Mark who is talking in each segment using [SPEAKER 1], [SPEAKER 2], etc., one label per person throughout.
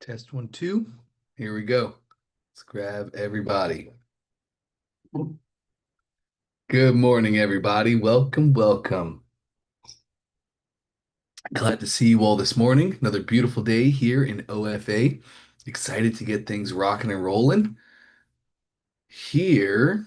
[SPEAKER 1] Test 1, 2. Here we go. Let's grab everybody. Good morning, everybody. Welcome, welcome. Glad to see you all this morning. Another beautiful day here in OFA. Excited to get things rocking and rolling. Here,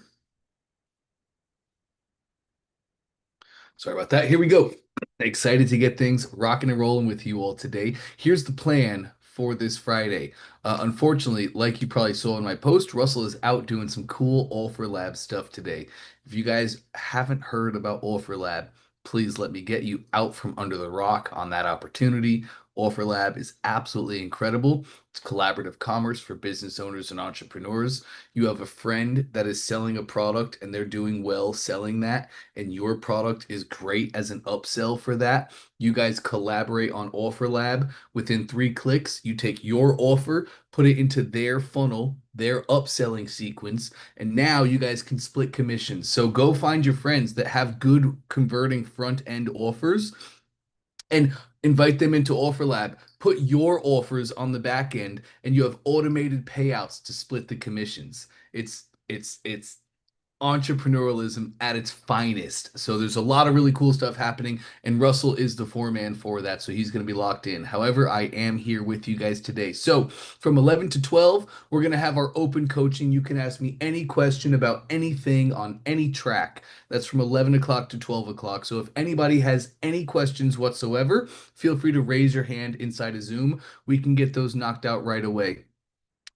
[SPEAKER 1] sorry about that. Here we go. Excited to get things rocking and rolling with you all today. Here's the plan for this Friday. Unfortunately, like you probably saw in my post, Russell is out doing some cool All4 Lab stuff today. If you guys haven't heard about All4 Lab, please let me get you out from under the rock on that opportunity. All4 Lab is absolutely incredible. It's collaborative commerce for business owners and entrepreneurs. You have a friend that is selling a product and they're doing well selling that, and your product is great as an upsell for that. You guys collaborate on Offer Lab. Within 3 clicks, you take your offer, put it into their funnel, their upselling sequence, and now you guys can split commissions. So go find your friends that have good converting front end offers and invite them into Offer Lab. Put your offers on the back end, and you have automated payouts to split the commissions. It's entrepreneurialism at its finest. So there's a lot of really cool stuff happening, and Russell is the foreman for that, so he's going to be locked in. However, I am here with you guys today. So from 11 to 12, we're going to have our open coaching. You can ask me any question about anything on any track. That's from 11 o'clock to 12 o'clock. So if anybody has any questions whatsoever, feel free to raise your hand inside of Zoom. We can get those knocked out right away.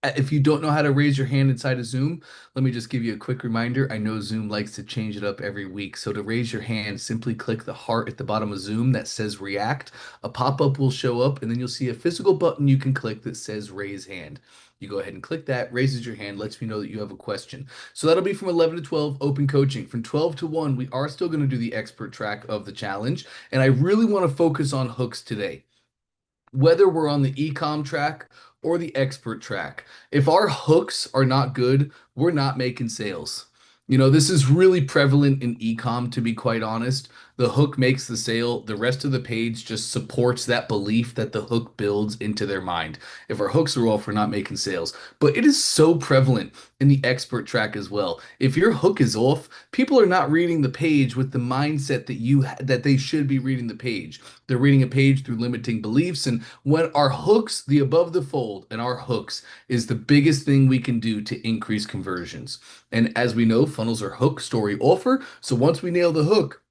[SPEAKER 1] If you don't know how to raise your hand inside of Zoom, let me just give you a quick reminder. I know Zoom likes to change it up every week. So to raise your hand, simply click the heart at the bottom of Zoom that says react. A pop-up will show up, and then you'll see a physical button you can click that says raise hand. You go ahead and click that, raises your hand, lets me know that you have a question. So that'll be from 11 to 12, open coaching. From 12 to 1, we are still going to do the expert track of the challenge. And I really want to focus on hooks today, whether we're on the ecom track or the expert track. If our hooks are not good, we're not making sales. This is really prevalent in ecom, to be quite honest. The hook makes the sale. The rest of the page just supports that belief that the hook builds into their mind. If our hooks are off, we're not making sales. But it is so prevalent in the expert track as well. If your hook is off, people are not reading the page with the mindset that they should be reading the page. They're reading a page through limiting beliefs. And when our hooks, the above the fold and our hooks is the biggest thing we can do to increase conversions. And as we know, funnels are hook, story, offer. So once we nail the hook,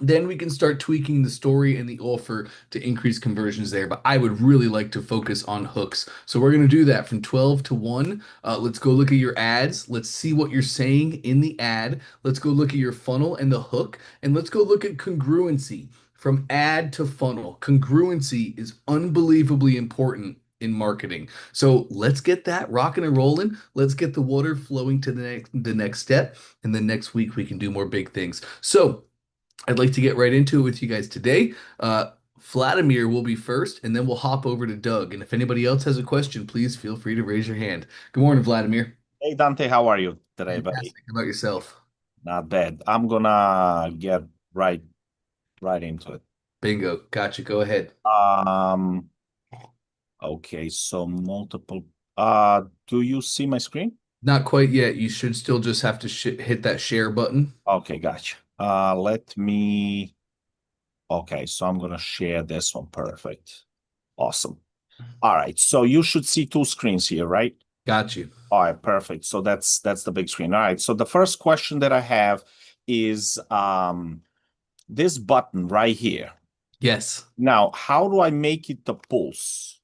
[SPEAKER 1] then we can start tweaking the story and the offer to increase conversions there. But I would really like to focus on hooks. So we're going to do that from 12 to 1. Let's go look at your ads. Let's see what you're saying in the ad. Let's go look at your funnel and the hook. And let's go look at congruency from ad to funnel. Congruency is unbelievably important in marketing. So let's get that rocking and rolling. Let's get the water flowing to the next step. And then next week we can do more big things. So I'd like to get right into it with you guys today. Vladimir will be first, and then we'll hop over to Doug. And if anybody else has a question, please feel free to raise your hand. Good morning, Vladimir.
[SPEAKER 2] Hey Dante, how are you today, buddy?
[SPEAKER 1] Fantastic. How about yourself?
[SPEAKER 2] Not bad. I'm gonna get right into it.
[SPEAKER 1] Bingo. Gotcha. Go ahead.
[SPEAKER 2] Um, okay, so multiple do you see my screen?
[SPEAKER 1] Not quite yet. You should still just have to hit that share button.
[SPEAKER 2] Okay, gotcha. Let me okay, so I'm gonna share this one. Perfect. Awesome. All right, so you should see two screens here, right?
[SPEAKER 1] Got you.
[SPEAKER 2] All right, perfect. So that's the big screen. All right. So the first question that I have is this button right here.
[SPEAKER 1] Yes.
[SPEAKER 2] Now, how do I make it the pulse?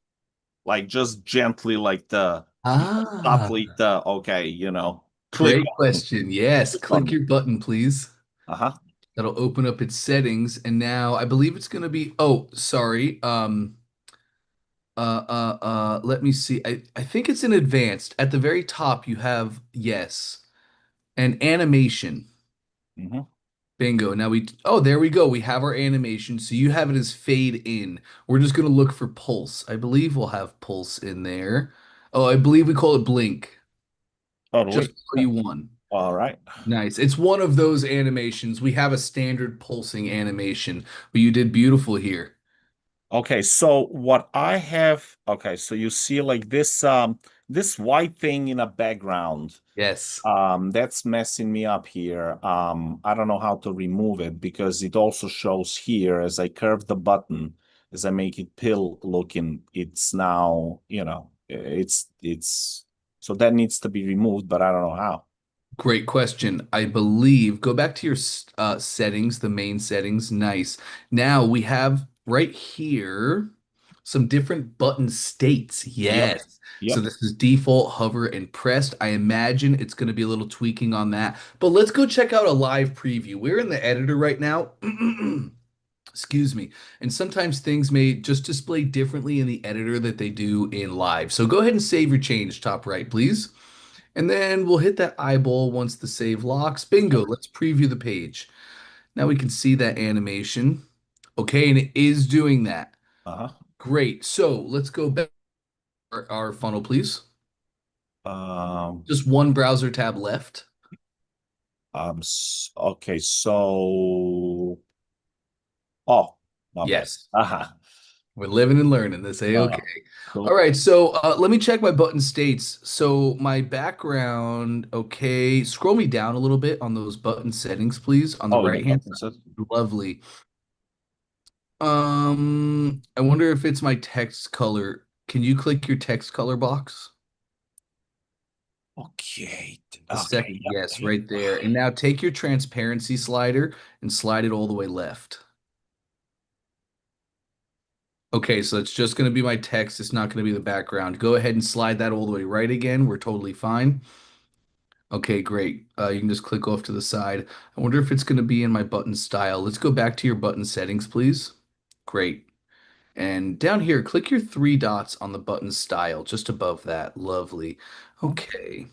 [SPEAKER 2] Like just gently, like
[SPEAKER 1] Ah,
[SPEAKER 2] softly, okay, click
[SPEAKER 1] great question. Yes. Click
[SPEAKER 2] on.
[SPEAKER 1] your button, please.
[SPEAKER 2] Uh-huh.
[SPEAKER 1] That'll open up its settings. And now I believe it's going to be, oh, sorry. Let me see. I think it's in advanced. At the very top, you have yes and animation.
[SPEAKER 2] Hmm.
[SPEAKER 1] Bingo. Now there we go. We have our animation. So you have it as fade in. We're just going to look for pulse. I believe we'll have pulse in there. Oh, I believe we call it blink. Just
[SPEAKER 2] Totally.
[SPEAKER 1] so you won.
[SPEAKER 2] All right.
[SPEAKER 1] Nice. It's one of those animations. We have a standard pulsing animation, but you did beautiful here.
[SPEAKER 2] Okay, so what I have, okay, so you see like this white thing in a background.
[SPEAKER 1] Yes.
[SPEAKER 2] That's messing me up here. I don't know how to remove it because it also shows here as I curve the button, as I make it pill looking, it's now, it's so that needs to be removed, but I don't know how.
[SPEAKER 1] Great question. I believe, go back to your settings, the main settings. Nice. Now we have right here some different button states.
[SPEAKER 2] Yep.
[SPEAKER 1] Yes. So
[SPEAKER 2] Yep.
[SPEAKER 1] this is default, hover, and pressed. I imagine it's going to be a little tweaking on that. But let's go check out a live preview. We're in the editor right now. Excuse me. And sometimes things may just display differently in the editor that they do in live. So go ahead and save your change, top right, please. And then we'll hit that eyeball once the save locks. Bingo. Let's preview the page. Now we can see that animation. Okay, and it is doing that.
[SPEAKER 2] Uh-huh.
[SPEAKER 1] Great. So let's go back to our funnel, please.
[SPEAKER 2] Um,
[SPEAKER 1] Just one browser tab left.
[SPEAKER 2] okay, so oh, my bad.
[SPEAKER 1] Yes.
[SPEAKER 2] Uh-huh.
[SPEAKER 1] We're living and learning this, a okay. All
[SPEAKER 2] Cool.
[SPEAKER 1] right, so let me check my button states. So my background, okay. Scroll me down a little bit on those button settings, please, on the
[SPEAKER 2] Oh, in the
[SPEAKER 1] right hand
[SPEAKER 2] button set.
[SPEAKER 1] side. Lovely. I wonder if it's my text color. Can you click your text color box?
[SPEAKER 2] Okay.
[SPEAKER 1] The
[SPEAKER 2] Okay.
[SPEAKER 1] second,
[SPEAKER 2] Yep.
[SPEAKER 1] yes,
[SPEAKER 2] Yep.
[SPEAKER 1] right there. And now take your transparency slider and slide it all the way left. Okay, so it's just going to be my text. It's not going to be the background. Go ahead and slide that all the way right again. We're totally fine. Okay, great. You can just click off to the side. I wonder if it's going to be in my button style. Let's go back to your button settings, please. Great. And down here, click your three dots on the button style, just above that. Lovely. Okay.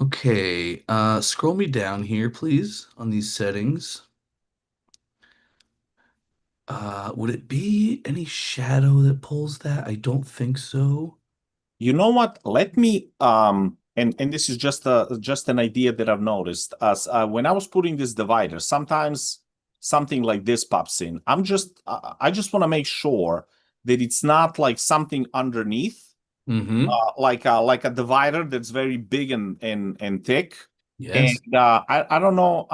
[SPEAKER 1] Okay. Scroll me down here, please, on these settings. Would it be any shadow that pulls that? I don't think so.
[SPEAKER 2] You know what? Let me and this is just an idea that I've noticed as when I was putting this divider, sometimes something like this pops in. I just want to make sure that it's not like something underneath,
[SPEAKER 1] Mm-hmm.
[SPEAKER 2] like a divider that's very big and thick. And
[SPEAKER 1] Yes.
[SPEAKER 2] I don't know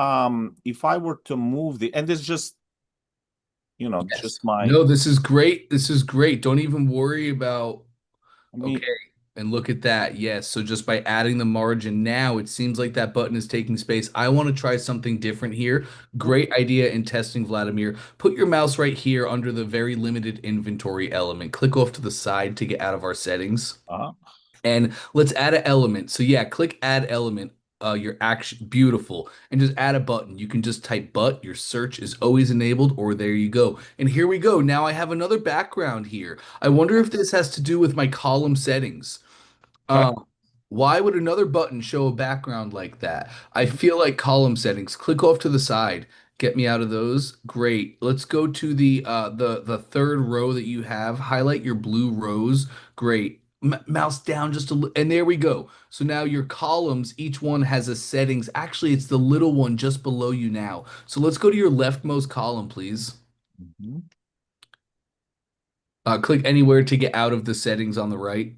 [SPEAKER 2] if I were to move the and it's just
[SPEAKER 1] Yes.
[SPEAKER 2] just my
[SPEAKER 1] No, this is great. This is great. Don't even worry about.
[SPEAKER 2] I
[SPEAKER 1] Okay.
[SPEAKER 2] mean
[SPEAKER 1] And look at that. Yes. So just by adding the margin now, it seems like that button is taking space. I want to try something different here. Great idea in testing, Vladimir. Put your mouse right here under the very limited inventory element. Click off to the side to get out of our settings.
[SPEAKER 2] uh,
[SPEAKER 1] And let's add an element. So yeah, click add element. Your action, beautiful, and just add a button. You can just type but. Your search is always enabled, or there you go. And here we go. Now I have another background here. I wonder if this has to do with my column settings.
[SPEAKER 2] okay.
[SPEAKER 1] Um, why would another button show a background like that? I feel like column settings. Click off to the side. Get me out of those. Great. Let's go to the third row that you have. Highlight your blue rows. Great. Mouse down just a little, and there we go. So now your columns, each one has a settings. Actually, it's the little one just below you now. So let's go to your leftmost column, please.
[SPEAKER 2] Mhm.
[SPEAKER 1] Click anywhere to get out of the settings on the right.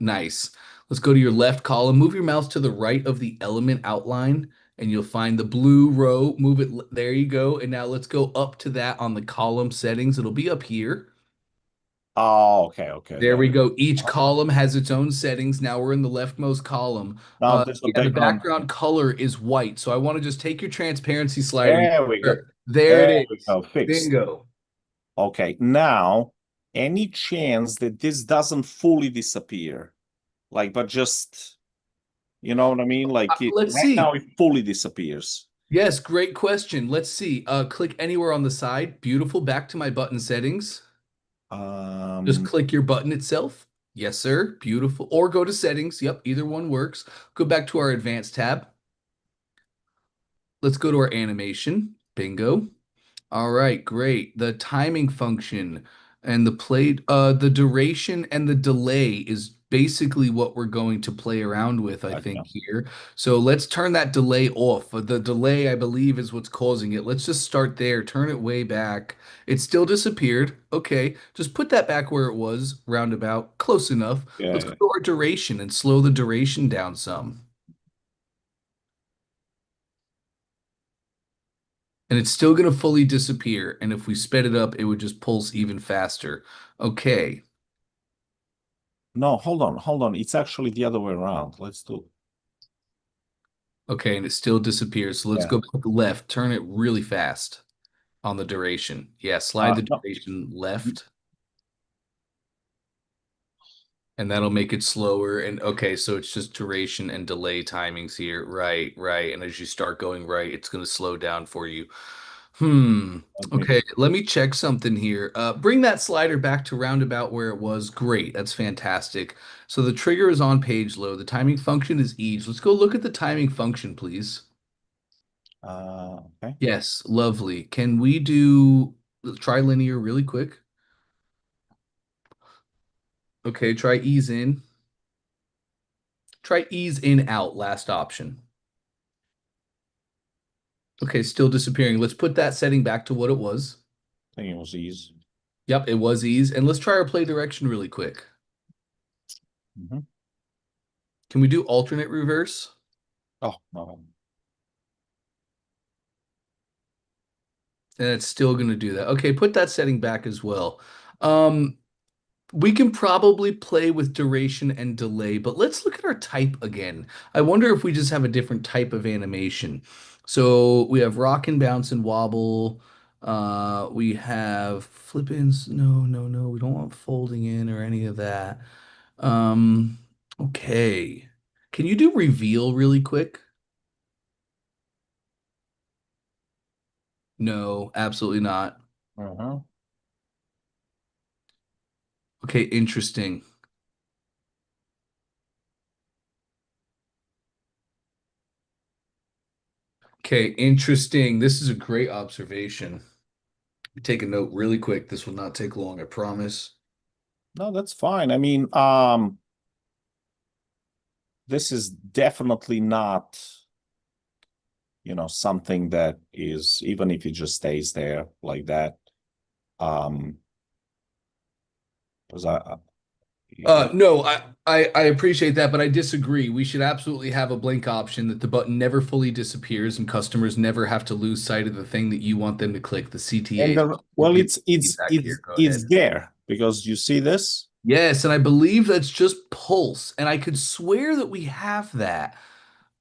[SPEAKER 1] Nice. Let's go to your left column. Move your mouse to the right of the element outline, and you'll find the blue row. Move it. There you go. And now let's go up to that on the column settings. It'll be up here.
[SPEAKER 2] Oh, okay, okay.
[SPEAKER 1] There
[SPEAKER 2] There
[SPEAKER 1] we
[SPEAKER 2] we go.
[SPEAKER 1] go. Each
[SPEAKER 2] Uh-huh.
[SPEAKER 1] column has its own settings. Now we're in the leftmost column.
[SPEAKER 2] Now there's the
[SPEAKER 1] Yeah, the
[SPEAKER 2] background.
[SPEAKER 1] background color is white. So I want to just take your transparency slider.
[SPEAKER 2] There we go.
[SPEAKER 1] There it
[SPEAKER 2] There we
[SPEAKER 1] is.
[SPEAKER 2] go. Fixed.
[SPEAKER 1] Bingo.
[SPEAKER 2] Okay. Now, any chance that this doesn't fully disappear? Like, but just, you know what I mean? Like it
[SPEAKER 1] Let's
[SPEAKER 2] right
[SPEAKER 1] see.
[SPEAKER 2] now it fully disappears.
[SPEAKER 1] Yes, great question. Let's see. Click anywhere on the side. Beautiful. Back to my button settings. Just
[SPEAKER 2] Um,
[SPEAKER 1] click your button itself. Yes, sir. Beautiful. Or go to settings. Yep, either one works. Go back to our advanced tab. Let's go to our animation. Bingo. All right, great. The timing function and the duration and the delay is basically what we're going to play around with, I think,
[SPEAKER 2] Gotcha.
[SPEAKER 1] here. So let's turn that delay off. The delay, I believe, is what's causing it. Let's just start there. Turn it way back. It still disappeared. Okay, just put that back where it was, roundabout. Close enough. Let's
[SPEAKER 2] Yeah.
[SPEAKER 1] go to our duration and slow the duration down some. And it's still going to fully disappear. And if we sped it up, it would just pulse even faster. Okay.
[SPEAKER 2] No, hold on. It's actually the other way around. Let's do.
[SPEAKER 1] Okay, and it still disappears. So let's
[SPEAKER 2] Yeah.
[SPEAKER 1] go back left. Turn it really fast on the duration. Yeah, slide the
[SPEAKER 2] No.
[SPEAKER 1] duration left, and that'll make it slower. And okay, so it's just duration and delay timings here. Right, right. And as you start going right, it's going to slow down for you. Hmm.
[SPEAKER 2] Let me.
[SPEAKER 1] Okay, let me check something here. Bring that slider back to roundabout where it was. Great. That's fantastic. So the trigger is on page load. The timing function is each. Let's go look at the timing function, please.
[SPEAKER 2] Okay.
[SPEAKER 1] Yes, lovely. Can we do trilinear really quick? Okay, try ease in. Try ease in out, last option. Okay, still disappearing. Let's put that setting back to what it was.
[SPEAKER 2] I think it was easy.
[SPEAKER 1] Yep, it was ease. And let's try our play direction really quick.
[SPEAKER 2] Mhm.
[SPEAKER 1] Can we do alternate reverse?
[SPEAKER 2] Oh, no.
[SPEAKER 1] And it's still going to do that. Okay, put that setting back as well. Um, We can probably play with duration and delay, but let's look at our type again. I wonder if we just have a different type of animation. So we have rock and bounce and wobble. We have flip-ins. No, no, no. We don't want folding in or any of that. Um, okay. Can you do reveal really quick? No, absolutely not.
[SPEAKER 2] Uh-huh.
[SPEAKER 1] Okay, interesting. Okay, interesting. This is a great observation. Take a note really quick. This will not take long, I promise.
[SPEAKER 2] No, that's fine. I mean, this is definitely not, something that is, even if it just stays there like that. Um, because
[SPEAKER 1] No, I appreciate that, but I disagree. We should absolutely have a blink option that the button never fully disappears and customers never have to lose sight of the thing that you want them to click, the
[SPEAKER 2] and
[SPEAKER 1] CTA.
[SPEAKER 2] well,
[SPEAKER 1] Give
[SPEAKER 2] it's
[SPEAKER 1] feedback here. Go
[SPEAKER 2] it's
[SPEAKER 1] ahead.
[SPEAKER 2] there because you see this.
[SPEAKER 1] Yes, and I believe that's just pulse, and I could swear that we have that.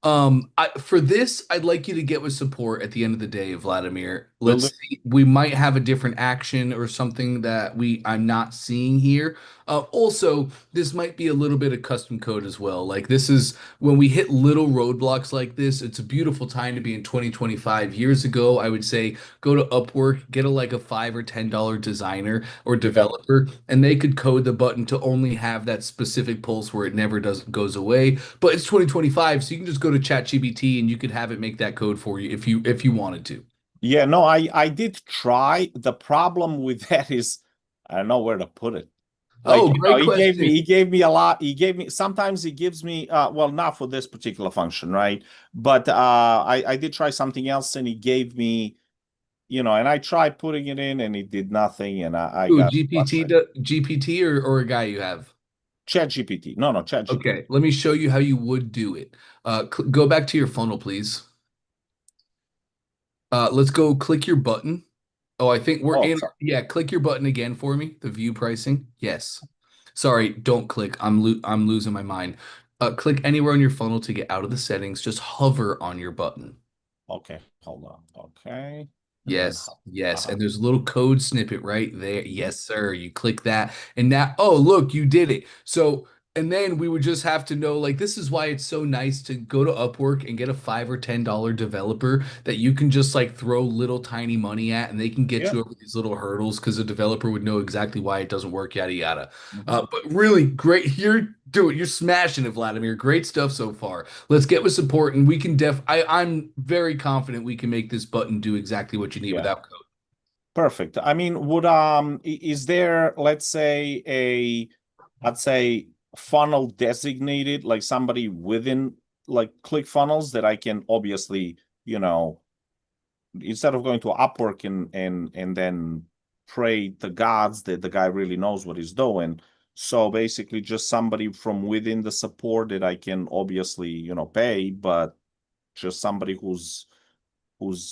[SPEAKER 1] For this, I'd like you to get with support at the end of the day, Vladimir.
[SPEAKER 2] Will do.
[SPEAKER 1] Let's see. We might have a different action or something that I'm not seeing here. Also, this might be a little bit of custom code as well. Like this is when we hit little roadblocks like this, it's a beautiful time to be in 2025. Years ago, I would say go to Upwork, get a like a $5 or $10 designer or
[SPEAKER 2] Yeah.
[SPEAKER 1] developer, and they could code the button to only have that specific pulse where it never does goes away. But it's 2025, so you can just go to ChatGPT and you could have it make that code for you if you wanted to.
[SPEAKER 2] Yeah, no, I did try. The problem with that is I don't know where to put it. Like,
[SPEAKER 1] Oh, great question.
[SPEAKER 2] he gave me a lot. He gave me sometimes he gives me well, not for this particular function, right? But I did try something else and he gave me, and I tried putting it in and it did nothing and I
[SPEAKER 1] Ooh,
[SPEAKER 2] got
[SPEAKER 1] GPT,
[SPEAKER 2] frustrated.
[SPEAKER 1] GPT or a guy you have?
[SPEAKER 2] Chat GPT. No, no, Chat GPT.
[SPEAKER 1] Okay, let me show you how you would do it. Go back to your funnel, please. Let's go click your button. Oh, I think we're
[SPEAKER 2] Oh,
[SPEAKER 1] in.
[SPEAKER 2] sorry.
[SPEAKER 1] Yeah, click your button again for me. The view pricing. Yes. Sorry, don't click. I'm losing my mind. Click anywhere on your funnel to get out of the settings. Just hover on your button.
[SPEAKER 2] Okay, hold on. Okay. And then
[SPEAKER 1] Yes, yes.
[SPEAKER 2] uh-huh.
[SPEAKER 1] And there's a little code snippet right there. Yes, sir. You click that. And now, oh, look, you did it. So, and then we would just have to know, like, this is why it's so nice to go to Upwork and get a $5 or $10 developer that you can just like throw little tiny money at and they can get
[SPEAKER 2] Yeah.
[SPEAKER 1] you over these little hurdles because the developer would know exactly why it doesn't work, yada yada.
[SPEAKER 2] Mhm.
[SPEAKER 1] But really great. You're smashing it, Vladimir. Great stuff so far. Let's get with support and we can I'm very confident we can make this button do exactly what you need
[SPEAKER 2] Yeah.
[SPEAKER 1] without code.
[SPEAKER 2] Perfect. I mean, would is there, let's say, I'd say funnel designated, like somebody within like ClickFunnels that I can obviously, instead of going to Upwork and then pray to gods that the guy really knows what he's doing. So basically just somebody from within the support that I can obviously, pay, but just somebody who's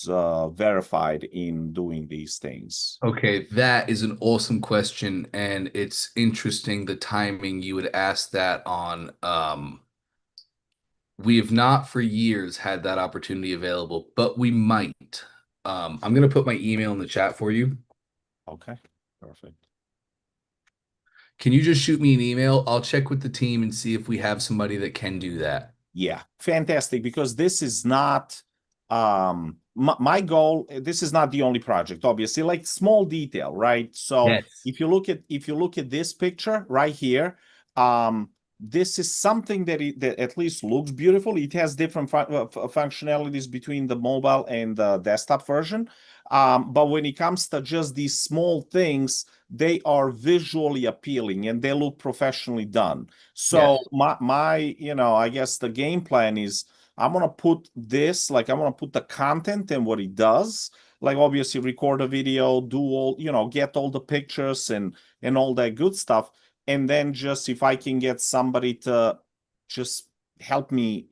[SPEAKER 2] verified in doing these things.
[SPEAKER 1] Okay, that is an awesome question, and it's interesting the timing you would ask that on. We have not for years had that opportunity available, but we might. I'm gonna put my email in the chat for you.
[SPEAKER 2] Okay, perfect.
[SPEAKER 1] Can you just shoot me an email? I'll check with the team and see if we have somebody that can do that.
[SPEAKER 2] Yeah, fantastic. Because this is not my goal. This is not the only project, obviously. Like small detail, right? So
[SPEAKER 1] Yes.
[SPEAKER 2] if you look at this picture right here, this is something that at least looks beautiful. It has different functionalities between the mobile and the desktop version. But when it comes to just these small things, they are visually appealing and they look professionally done.
[SPEAKER 1] Yes.
[SPEAKER 2] So I guess the game plan is I'm gonna put this, like I'm gonna put the content and what it does, like obviously record a video, do all, get all the pictures and all that good stuff. And then just if I can get somebody to just help me,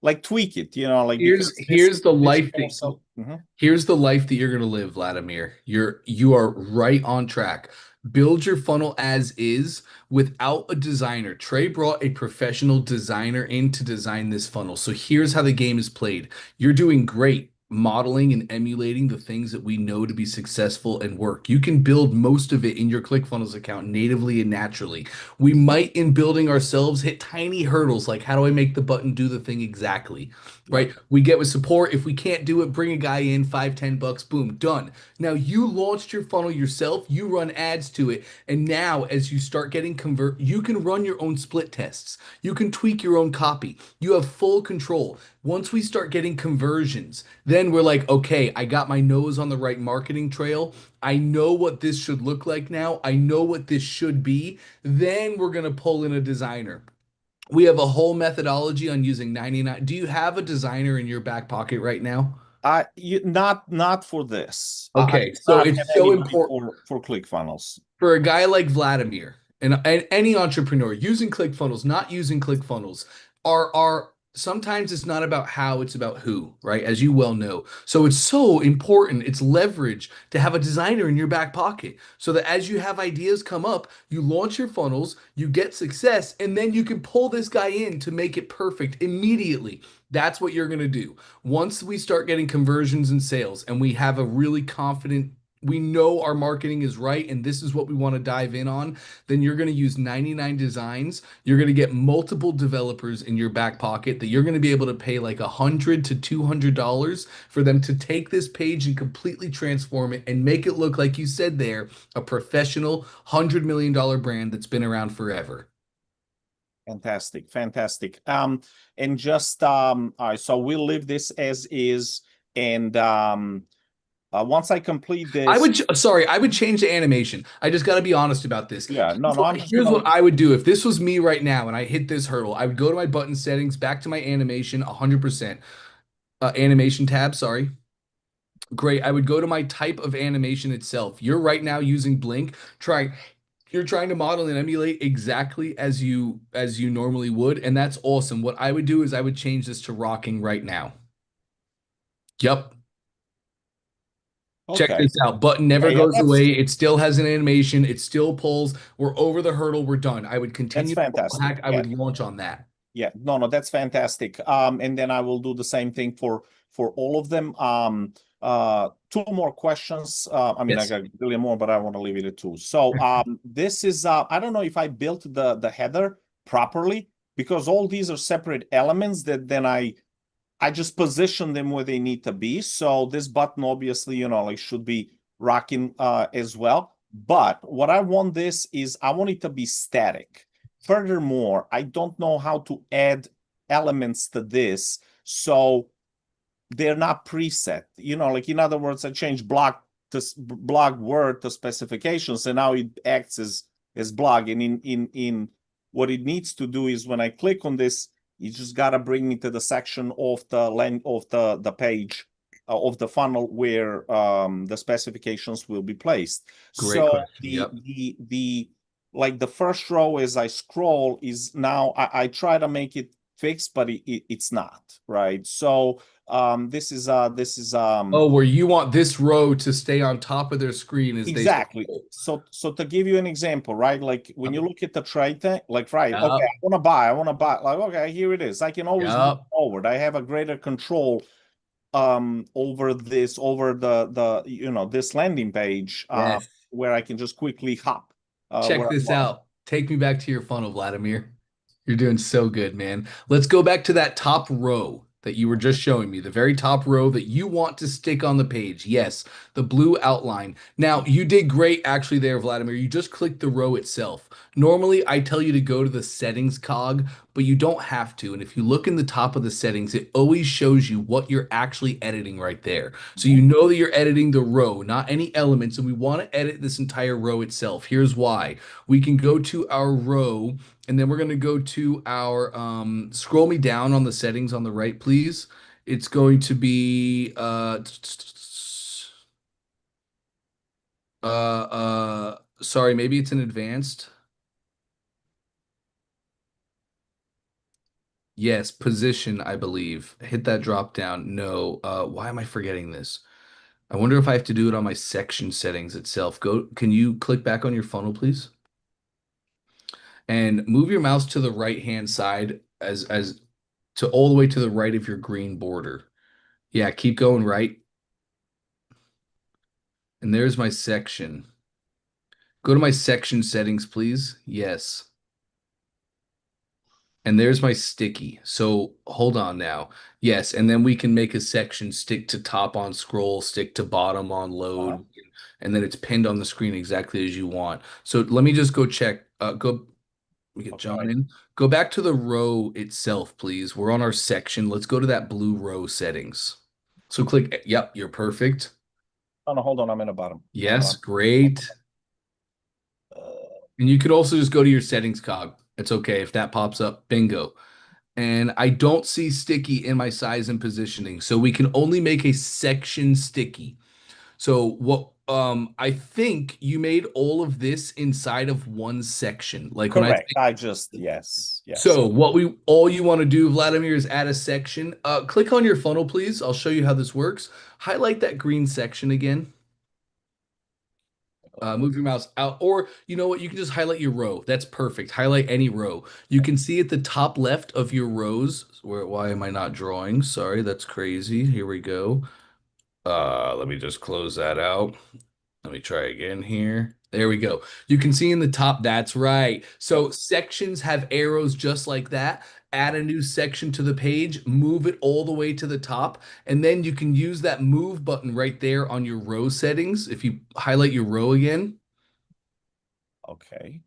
[SPEAKER 2] like tweak it, like
[SPEAKER 1] Here's
[SPEAKER 2] because this
[SPEAKER 1] here's the
[SPEAKER 2] this
[SPEAKER 1] life that
[SPEAKER 2] also. Mhm.
[SPEAKER 1] Here's the life that you're going to live, Vladimir. You are right on track. Build your funnel as is without a designer. Trey brought a professional designer in to design this funnel. So here's how the game is played. You're doing great modeling and emulating the things that we know to be successful and work. You can build most of it in your ClickFunnels account natively and naturally. We might, in building ourselves, hit tiny hurdles like how do I make the button do the thing exactly?
[SPEAKER 2] Yeah.
[SPEAKER 1] Right? We get with support. If we can't do it, bring a guy in, 5, 10 bucks, boom, done. Now you launched your funnel yourself, you run ads to it, and now as you start getting you can run your own split tests. You can tweak your own copy. You have full control. Once we start getting conversions, then we're like, okay, I got my nose on the right marketing trail. I know what this should look like now. I know what this should be. Then we're going to pull in a designer. We have a whole methodology on using 99. Do you have a designer in your back pocket right now?
[SPEAKER 2] Not for this. I
[SPEAKER 1] Okay,
[SPEAKER 2] do
[SPEAKER 1] so
[SPEAKER 2] not
[SPEAKER 1] it's
[SPEAKER 2] have
[SPEAKER 1] so
[SPEAKER 2] anybody
[SPEAKER 1] important
[SPEAKER 2] for ClickFunnels.
[SPEAKER 1] for a guy like Vladimir and any entrepreneur using ClickFunnels, not using ClickFunnels, are sometimes it's not about how, it's about who, right? As you well know. So it's so important, it's leverage to have a designer in your back pocket so that as you have ideas come up, you launch your funnels, you get success, and then you can pull this guy in to make it perfect immediately. That's what you're going to do. Once we start getting conversions and sales and we have a really confident we know our marketing is right and this is what we want to dive in on, then you're going to use 99 designs. You're going to get multiple developers in your back pocket that you're going to be able to pay like $100 to $200 for them to take this page and completely transform it and make it look like you said there, a professional $100 million brand that's been around forever.
[SPEAKER 2] Fantastic, fantastic. And just all right, so we'll leave this as is, and once I complete this,
[SPEAKER 1] I would change the animation. I just got to be honest about this.
[SPEAKER 2] yeah, no, no, I'm just
[SPEAKER 1] Here's
[SPEAKER 2] gonna.
[SPEAKER 1] what I would do if this was me right now and I hit this hurdle. I would go to my button settings, back to my animation, 100%. Animation tab, sorry. Great. I would go to my type of animation itself. You're right now using Blink. You're trying to model and emulate exactly as you normally would, and that's awesome. What I would do is I would change this to rocking right now. Yep. Check
[SPEAKER 2] Okay,
[SPEAKER 1] this out. Button
[SPEAKER 2] yeah,
[SPEAKER 1] never
[SPEAKER 2] yeah,
[SPEAKER 1] goes away. It still has an animation. It still pulls. We're over the hurdle. We're done. I would
[SPEAKER 2] that's
[SPEAKER 1] continue the wall
[SPEAKER 2] fantastic.
[SPEAKER 1] hack. I
[SPEAKER 2] Yeah,
[SPEAKER 1] would launch on that.
[SPEAKER 2] yeah, no, no, that's fantastic. And then I will do the same thing for all of them. Two more questions. I mean, I
[SPEAKER 1] Yes.
[SPEAKER 2] got a billion more, but I want to leave it at two. So, this is I don't know if I built the header properly because all these are separate elements that then I just position them where they need to be. So this button obviously, like should be rocking as well. But what I want this is I want it to be static. Furthermore, I don't know how to add elements to this. So they're not preset. Like in other words, I change blog word to specifications, and now it acts as blog. And in what it needs to do is when I click on this, you just gotta bring me to the section of the length of the page of the funnel where the specifications will be placed.
[SPEAKER 1] Great
[SPEAKER 2] So
[SPEAKER 1] question.
[SPEAKER 2] the
[SPEAKER 1] Yep.
[SPEAKER 2] the the like the first row as I scroll is now I try to make it fixed, but it's not, right? So this is
[SPEAKER 1] Oh, where you want this row to stay on top of their screen as they
[SPEAKER 2] exactly.
[SPEAKER 1] scroll.
[SPEAKER 2] So to give you an example, right? Like when you look at the trade thing, like right, okay,
[SPEAKER 1] Yep.
[SPEAKER 2] I want to buy, like, okay, here it is. I can always move
[SPEAKER 1] Yep.
[SPEAKER 2] forward. I have a greater control over this, over this landing page
[SPEAKER 1] Yes.
[SPEAKER 2] where I can just quickly hop
[SPEAKER 1] Check
[SPEAKER 2] where I
[SPEAKER 1] this
[SPEAKER 2] want.
[SPEAKER 1] out. Take me back to your funnel, Vladimir. You're doing so good, man. Let's go back to that top row that you were just showing me, the very top row that you want to stick on the page. Yes, the blue outline. Now, you did great actually there, Vladimir. You just clicked the row itself. Normally, I tell you to go to the settings cog, but you don't have to. And if you look in the top of the settings, it always shows you what you're actually editing right there. So
[SPEAKER 2] Mhm.
[SPEAKER 1] you know that you're editing the row, not any elements. And we want to edit this entire row itself. Here's why. We can go to our row and then we're going to go to our scroll me down on the settings on the right, please. It's going to be sorry, maybe it's an advanced. Yes, position, I believe. Hit that drop down. No. Why am I forgetting this? I wonder if I have to do it on my section settings itself. Can you click back on your funnel, please? And move your mouse to the right hand side as to all the way to the right of your green border. Yeah, keep going right. And there's my section. Go to my section settings, please. Yes. And there's my sticky. So hold on now. Yes. And then we can make a section stick to top on scroll, stick to bottom on
[SPEAKER 2] Uh-huh.
[SPEAKER 1] load, and then it's pinned on the screen exactly as you want. So let me just go check. We get John
[SPEAKER 2] Okay.
[SPEAKER 1] in. Go back to the row itself, please. We're on our section. Let's go to that blue row settings. So click, yep, you're perfect.
[SPEAKER 2] Oh no, hold on. I'm in the bottom.
[SPEAKER 1] Yes, great. And you could also just go to your settings cog. It's okay if that pops up. Bingo. And I don't see sticky in my size and positioning. So we can only make a section sticky. So what I think you made all of this inside of one section. Like when I
[SPEAKER 2] Correct. I just yes.
[SPEAKER 1] so what we all you want to do, Vladimir, is add a section. Click on your funnel, please. I'll show you how this works. Highlight that green section again. Move your mouse out, or you know what? You can just highlight your row. That's perfect. Highlight any row. You can see at the top left of your rows. Why am I not drawing? Sorry, that's crazy. Here we go. Let me just close that out. Let me try again here. There we go. You can see in the top, that's right. So sections have arrows just like that. Add a new section to the page, move it all the way to the top, and then you can use that move button right there on your row settings. If you highlight your row again,
[SPEAKER 2] Okay.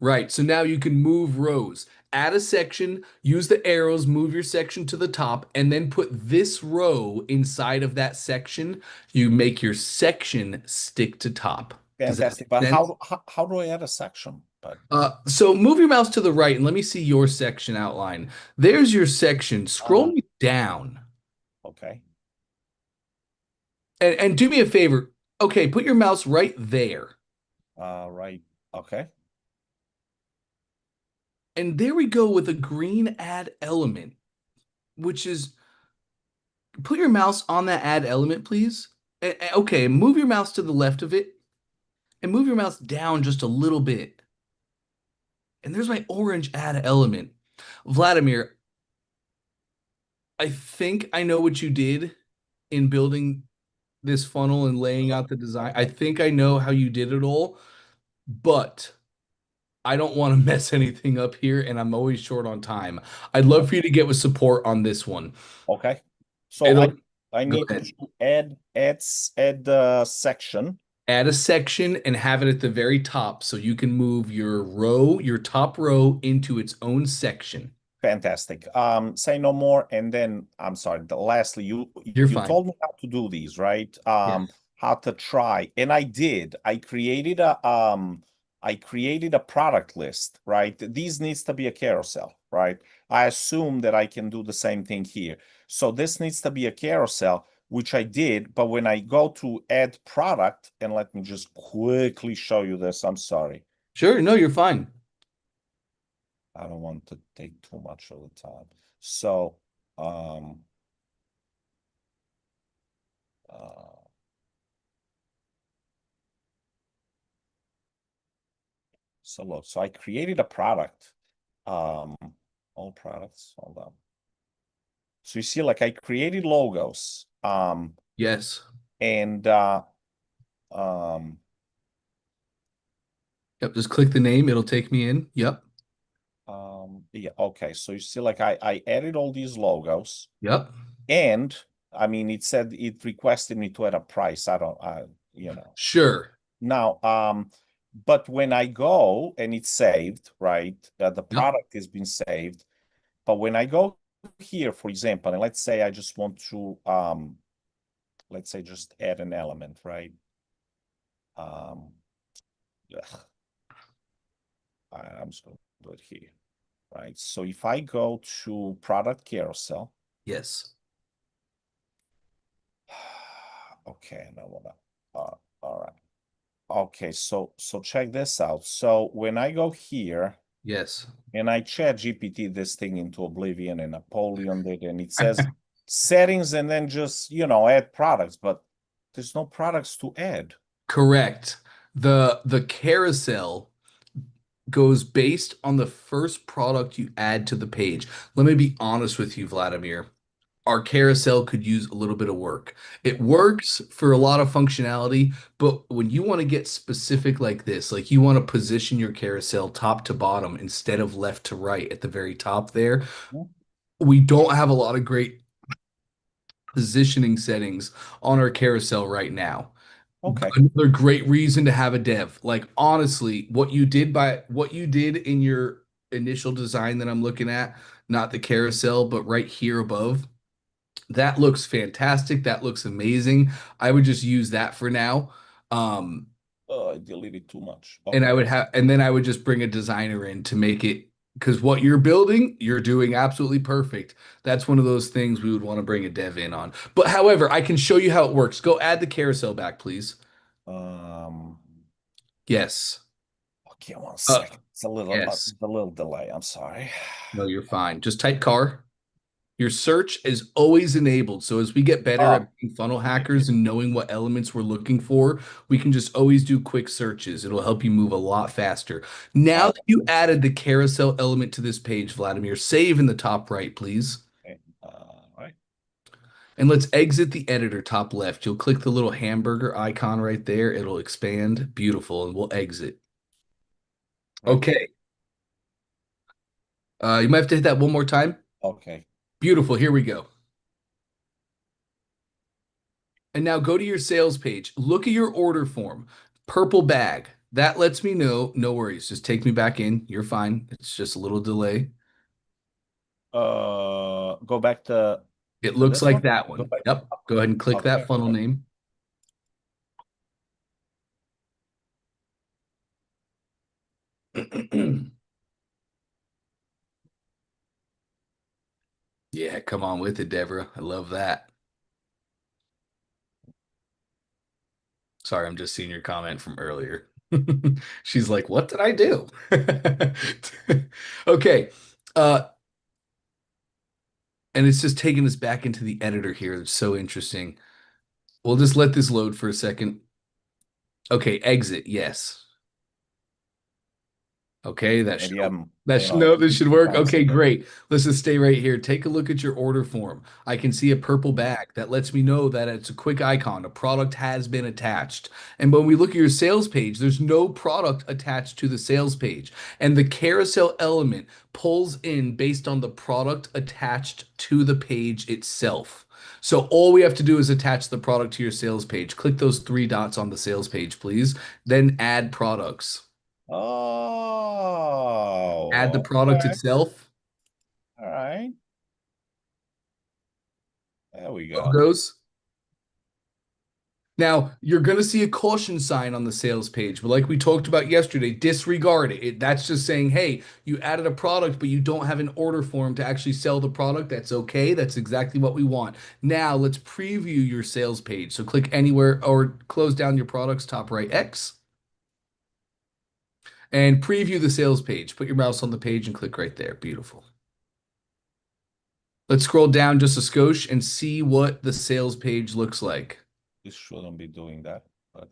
[SPEAKER 1] right. So now you can move rows. Add a section, use the arrows, move your section to the top, and then put this row inside of that section. You make your section stick to top. Does that
[SPEAKER 2] Fantastic.
[SPEAKER 1] make
[SPEAKER 2] But
[SPEAKER 1] sense?
[SPEAKER 2] how do I add a section? But
[SPEAKER 1] So move your mouse to the right and let me see your section outline. There's your section. Scroll
[SPEAKER 2] uh
[SPEAKER 1] me down
[SPEAKER 2] okay.
[SPEAKER 1] and do me a favor. Okay, put your mouse right there.
[SPEAKER 2] Right. Okay.
[SPEAKER 1] And there we go with a green add element, which is put your mouse on that add element, please. Okay, move your mouse to the left of it and move your mouse down just a little bit. And there's my orange add element. Vladimir, I think I know what you did in building this funnel and laying out the design. I think I know how you did it all, but I don't want to mess anything up here, and I'm always short on time. I'd love for you to get with support on this one.
[SPEAKER 2] Okay. So I
[SPEAKER 1] It'll
[SPEAKER 2] I
[SPEAKER 1] go
[SPEAKER 2] need
[SPEAKER 1] ahead.
[SPEAKER 2] to add the section.
[SPEAKER 1] Add a section and have it at the very top so you can move your row, your top row into its own section.
[SPEAKER 2] Fantastic. Say no more. And then I'm sorry. Lastly,
[SPEAKER 1] You're
[SPEAKER 2] you
[SPEAKER 1] fine.
[SPEAKER 2] told me how to do these, right?
[SPEAKER 1] Yes.
[SPEAKER 2] How to try, and I did. I created a I created a product list, right? This needs to be a carousel, right? I assume that I can do the same thing here. So this needs to be a carousel, which I did. But when I go to add product, and let me just quickly show you this. I'm sorry.
[SPEAKER 1] Sure, no, you're fine.
[SPEAKER 2] I don't want to take too much of the time. So, uh, so look, so I created a product. Um, all products, hold on. So you see, like I created logos.
[SPEAKER 1] Yes.
[SPEAKER 2] And um
[SPEAKER 1] Yep, just click the name, it'll take me in. Yep.
[SPEAKER 2] yeah, okay. So you see, like I added all these logos,
[SPEAKER 1] Yep.
[SPEAKER 2] and I mean it said it requested me to add a price. I don't you know.
[SPEAKER 1] Sure.
[SPEAKER 2] Now, but when I go and it's saved, right? The
[SPEAKER 1] Yep.
[SPEAKER 2] product has been saved. But when I go here, for example, and let's say I just want to let's say just add an element, right? Um ugh, I'm just gonna do it here, right? So if I go to product carousel,
[SPEAKER 1] Yes.
[SPEAKER 2] okay, no, all right. Okay, so check this out. So when I go here
[SPEAKER 1] Yes.
[SPEAKER 2] and I chat GPT this thing into oblivion and Napoleon did, and it says settings and then just, add products, but there's no products to add.
[SPEAKER 1] Correct. The carousel goes based on the first product you add to the page. Let me be honest with you, Vladimir. Our carousel could use a little bit of work. It works for a lot of functionality, but when you want to get specific like this, like you want to position your carousel top to bottom instead of left to right at the very top there, we don't have a lot of great positioning settings on our carousel right now.
[SPEAKER 2] Okay.
[SPEAKER 1] Another great reason to have a dev. Like honestly, what you did in your initial design that I'm looking at, not the carousel, but right here above, that looks fantastic. That looks amazing. I would just use that for now. Um,
[SPEAKER 2] I deleted too much.
[SPEAKER 1] and I
[SPEAKER 2] Okay.
[SPEAKER 1] would have, and then I would just bring a designer in to make it because what you're building, you're doing absolutely perfect. That's one of those things we would want to bring a dev in on. But however, I can show you how it works. Go add the carousel back, please.
[SPEAKER 2] Um,
[SPEAKER 1] Yes.
[SPEAKER 2] okay, one
[SPEAKER 1] Uh,
[SPEAKER 2] second. It's a little delay. I'm sorry.
[SPEAKER 1] no, you're fine. Just type car. Your search is always enabled. So as we get better at
[SPEAKER 2] Oh,
[SPEAKER 1] being funnel hackers and knowing what elements we're looking for, we can just always do quick searches. It'll help you move a lot faster. Now
[SPEAKER 2] oh,
[SPEAKER 1] that you added the carousel element to this page, Vladimir, save in the top right, please.
[SPEAKER 2] okay. Right.
[SPEAKER 1] And let's exit the editor top left. You'll click the little hamburger icon right there. It'll expand. Beautiful. And we'll exit.
[SPEAKER 2] Right.
[SPEAKER 1] Okay. You might have to hit that one more time.
[SPEAKER 2] Okay.
[SPEAKER 1] Beautiful. Here we go. And now go to your sales page. Look at your order form. Purple bag. That lets me know. No worries. Just take me back in. You're fine. It's just a little delay.
[SPEAKER 2] Go back to
[SPEAKER 1] It looks
[SPEAKER 2] this
[SPEAKER 1] like
[SPEAKER 2] one.
[SPEAKER 1] that
[SPEAKER 2] Go
[SPEAKER 1] one.
[SPEAKER 2] back.
[SPEAKER 1] Yep. Go ahead and click that
[SPEAKER 2] Okay.
[SPEAKER 1] funnel name. Yeah, come on with it, Deborah. I love that. Sorry, I'm just seeing your comment from earlier. She's like, "What did I do?" Okay. Uh, and it's just taking us back into the editor here. It's so interesting. We'll just let this load for a second. Okay, exit. Yes. Okay, that should
[SPEAKER 2] Maybe I'm,
[SPEAKER 1] that
[SPEAKER 2] you
[SPEAKER 1] should
[SPEAKER 2] know,
[SPEAKER 1] no, this should work.
[SPEAKER 2] sometimes.
[SPEAKER 1] Okay, great. Let's just stay right here. Take a look at your order form. I can see a purple bag that lets me know that it's a quick icon. A product has been attached. And when we look at your sales page, there's no product attached to the sales page. And the carousel element pulls in based on the product attached to the page itself. So all we have to do is attach the product to your sales page. Click those three dots on the sales page, please. Then add products. Add the
[SPEAKER 2] Oh,
[SPEAKER 1] product
[SPEAKER 2] okay.
[SPEAKER 1] itself,
[SPEAKER 2] All right. There we go.
[SPEAKER 1] logos. Now, you're going to see a caution sign on the sales page, but like we talked about yesterday, disregard it. That's just saying, hey, you added a product, but you don't have an order form to actually sell the product. That's okay. That's exactly what we want. Now, let's preview your sales page. So click anywhere or close down your products, top right X, and preview the sales page. Put your mouse on the page and click right there. Beautiful. Let's scroll down just a skosh and see what the sales page looks like.
[SPEAKER 2] This shouldn't be doing that, but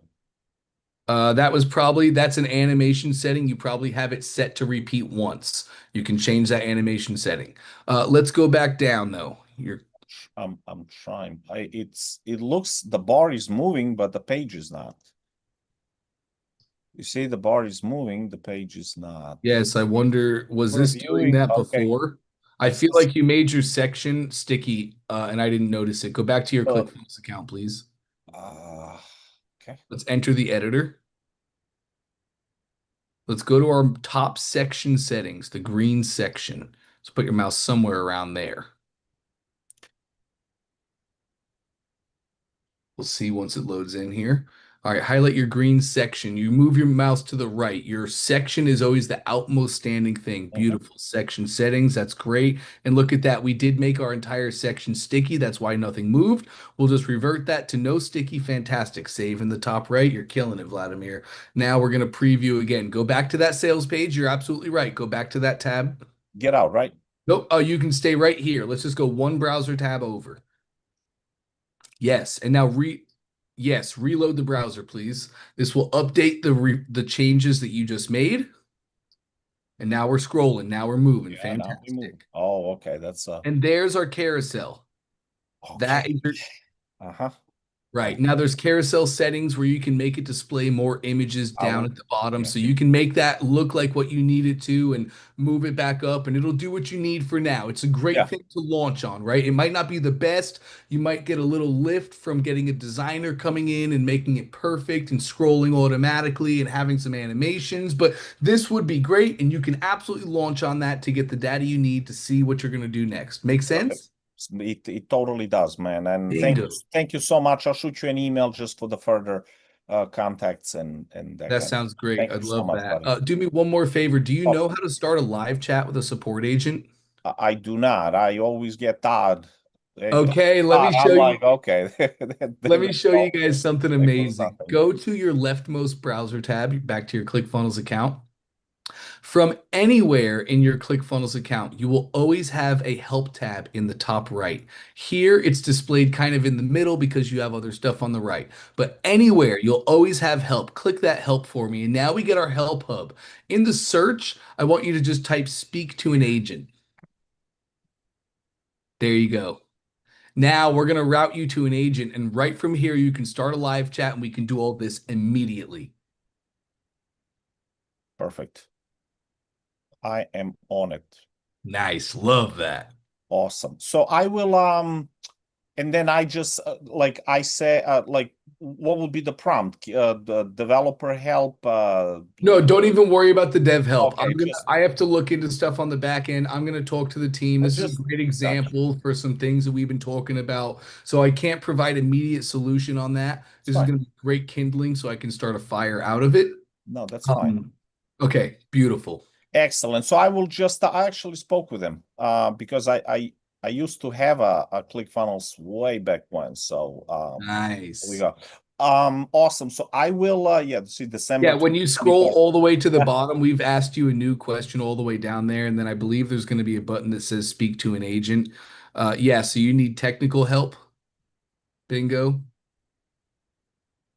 [SPEAKER 1] That's an animation setting. You probably have it set to repeat once. You can change that animation setting. Let's go back down though.
[SPEAKER 2] I'm trying. It looks the bar is moving, but the page is not. You see the bar is moving, the page is not.
[SPEAKER 1] Yes, I wonder, was this doing
[SPEAKER 2] Reviewing.
[SPEAKER 1] that
[SPEAKER 2] Okay.
[SPEAKER 1] before? I
[SPEAKER 2] This
[SPEAKER 1] feel
[SPEAKER 2] is
[SPEAKER 1] like you made your section sticky, and I didn't notice it. Go back to your ClickFunnels account, please.
[SPEAKER 2] uh okay.
[SPEAKER 1] Let's enter the editor. Let's go to our top section settings, the green section. Let's put your mouse somewhere around there. We'll see once it loads in here. All right, highlight your green section. You move your mouse to the right. Your section is always the outmost standing thing.
[SPEAKER 2] Mhm.
[SPEAKER 1] Beautiful section settings. That's great. And look at that. We did make our entire section sticky. That's why nothing moved. We'll just revert that to no sticky. Fantastic. Save in the top right. You're killing it, Vladimir. Now we're going to preview again. Go back to that sales page. You're absolutely right. Go back to that tab.
[SPEAKER 2] Get out, right?
[SPEAKER 1] Nope. Oh, you can stay right here. Let's just go one browser tab over. Yes, and now reload the browser, please. This will update the changes that you just made. And now we're scrolling. Now we're moving.
[SPEAKER 2] Yeah, now we move.
[SPEAKER 1] Fantastic.
[SPEAKER 2] Oh, okay. That's
[SPEAKER 1] And there's our carousel.
[SPEAKER 2] okay.
[SPEAKER 1] That is your
[SPEAKER 2] Uh-huh.
[SPEAKER 1] Right.
[SPEAKER 2] Oh,
[SPEAKER 1] Now there's carousel settings where you can make it display more images
[SPEAKER 2] I
[SPEAKER 1] down
[SPEAKER 2] will.
[SPEAKER 1] at the bottom.
[SPEAKER 2] Yeah.
[SPEAKER 1] So you can make that look like what you need it to and move it back up and it'll do what you need for now. It's a great
[SPEAKER 2] Yeah.
[SPEAKER 1] thing to launch on, right? It might not be the best. You might get a little lift from getting a designer coming in and making it perfect and scrolling automatically and having some animations, but this would be great and you can absolutely launch on that to get the data you need to see what you're going to do next. Make
[SPEAKER 2] Perfect.
[SPEAKER 1] sense?
[SPEAKER 2] It totally does, man. And
[SPEAKER 1] Bingo.
[SPEAKER 2] thank you so much. I'll shoot you an email just for the further contacts and that
[SPEAKER 1] That
[SPEAKER 2] kind of
[SPEAKER 1] sounds
[SPEAKER 2] stuff.
[SPEAKER 1] great.
[SPEAKER 2] Thank
[SPEAKER 1] I'd
[SPEAKER 2] you so
[SPEAKER 1] love
[SPEAKER 2] much,
[SPEAKER 1] that.
[SPEAKER 2] buddy.
[SPEAKER 1] Do me one more favor. Do you
[SPEAKER 2] Oh,
[SPEAKER 1] know how to start a live chat with a support agent?
[SPEAKER 2] I do not. I always get Todd. Anytime
[SPEAKER 1] Okay, let me
[SPEAKER 2] Todd,
[SPEAKER 1] show
[SPEAKER 2] I'm
[SPEAKER 1] you.
[SPEAKER 2] like, okay,
[SPEAKER 1] Let
[SPEAKER 2] then
[SPEAKER 1] me show you guys something
[SPEAKER 2] there goes
[SPEAKER 1] amazing.
[SPEAKER 2] nothing.
[SPEAKER 1] Go to your leftmost browser tab, back to your ClickFunnels account. From anywhere in your ClickFunnels account, you will always have a help tab in the top right. Here, it's displayed kind of in the middle because you have other stuff on the right. But anywhere, you'll always have help. Click that help for me. And now we get our help hub. In the search, I want you to just type speak to an agent. There you go. Now we're going to route you to an agent. And right from here, you can start a live chat and we can do all this immediately.
[SPEAKER 2] Perfect. I am on it.
[SPEAKER 1] Nice. Love that.
[SPEAKER 2] Awesome. So I will and then I just like I say like what would be the prompt? The developer help
[SPEAKER 1] No, don't even worry about the dev help.
[SPEAKER 2] okay, just
[SPEAKER 1] I have to look into stuff on the back end. I'm gonna talk to the team. This is a
[SPEAKER 2] just
[SPEAKER 1] great
[SPEAKER 2] gotcha.
[SPEAKER 1] example for some things that we've been talking about. So I can't provide immediate solution on that.
[SPEAKER 2] It's
[SPEAKER 1] This is
[SPEAKER 2] fine.
[SPEAKER 1] gonna be great kindling so I can start a fire out of it.
[SPEAKER 2] No, that's fine.
[SPEAKER 1] Um, okay, beautiful.
[SPEAKER 2] Excellent. So I will just I actually spoke with him because I used to have a ClickFunnels way back when. So here we
[SPEAKER 1] Nice.
[SPEAKER 2] go. Awesome. So I will yeah, see
[SPEAKER 1] Yeah,
[SPEAKER 2] December
[SPEAKER 1] when you scroll
[SPEAKER 2] 2024.
[SPEAKER 1] all the way to the bottom, we've asked you a new question all the way down there, and then I believe there's going to be a button that says speak to an agent. Yeah, so you need technical help. Bingo.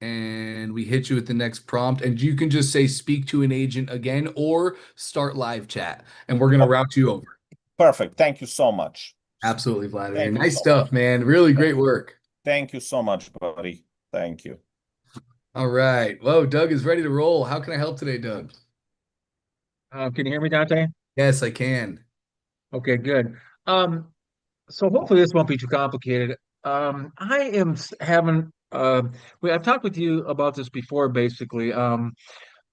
[SPEAKER 1] And we hit you with the next prompt, and you can just say speak to an agent again or start live chat, and we're going to
[SPEAKER 2] Oh,
[SPEAKER 1] route you over.
[SPEAKER 2] perfect. Thank you so much.
[SPEAKER 1] Absolutely, Vladimir.
[SPEAKER 2] Thank you
[SPEAKER 1] Nice
[SPEAKER 2] so much.
[SPEAKER 1] stuff, man. Really great work.
[SPEAKER 2] Thank you so much, buddy. Thank you.
[SPEAKER 1] All right. Whoa, Doug is ready to roll. How can I help today, Doug?
[SPEAKER 3] Can you hear me, Dante?
[SPEAKER 1] Yes, I can.
[SPEAKER 3] Okay, good. Um, so hopefully this won't be too complicated. I am having I've talked with you about this before, basically.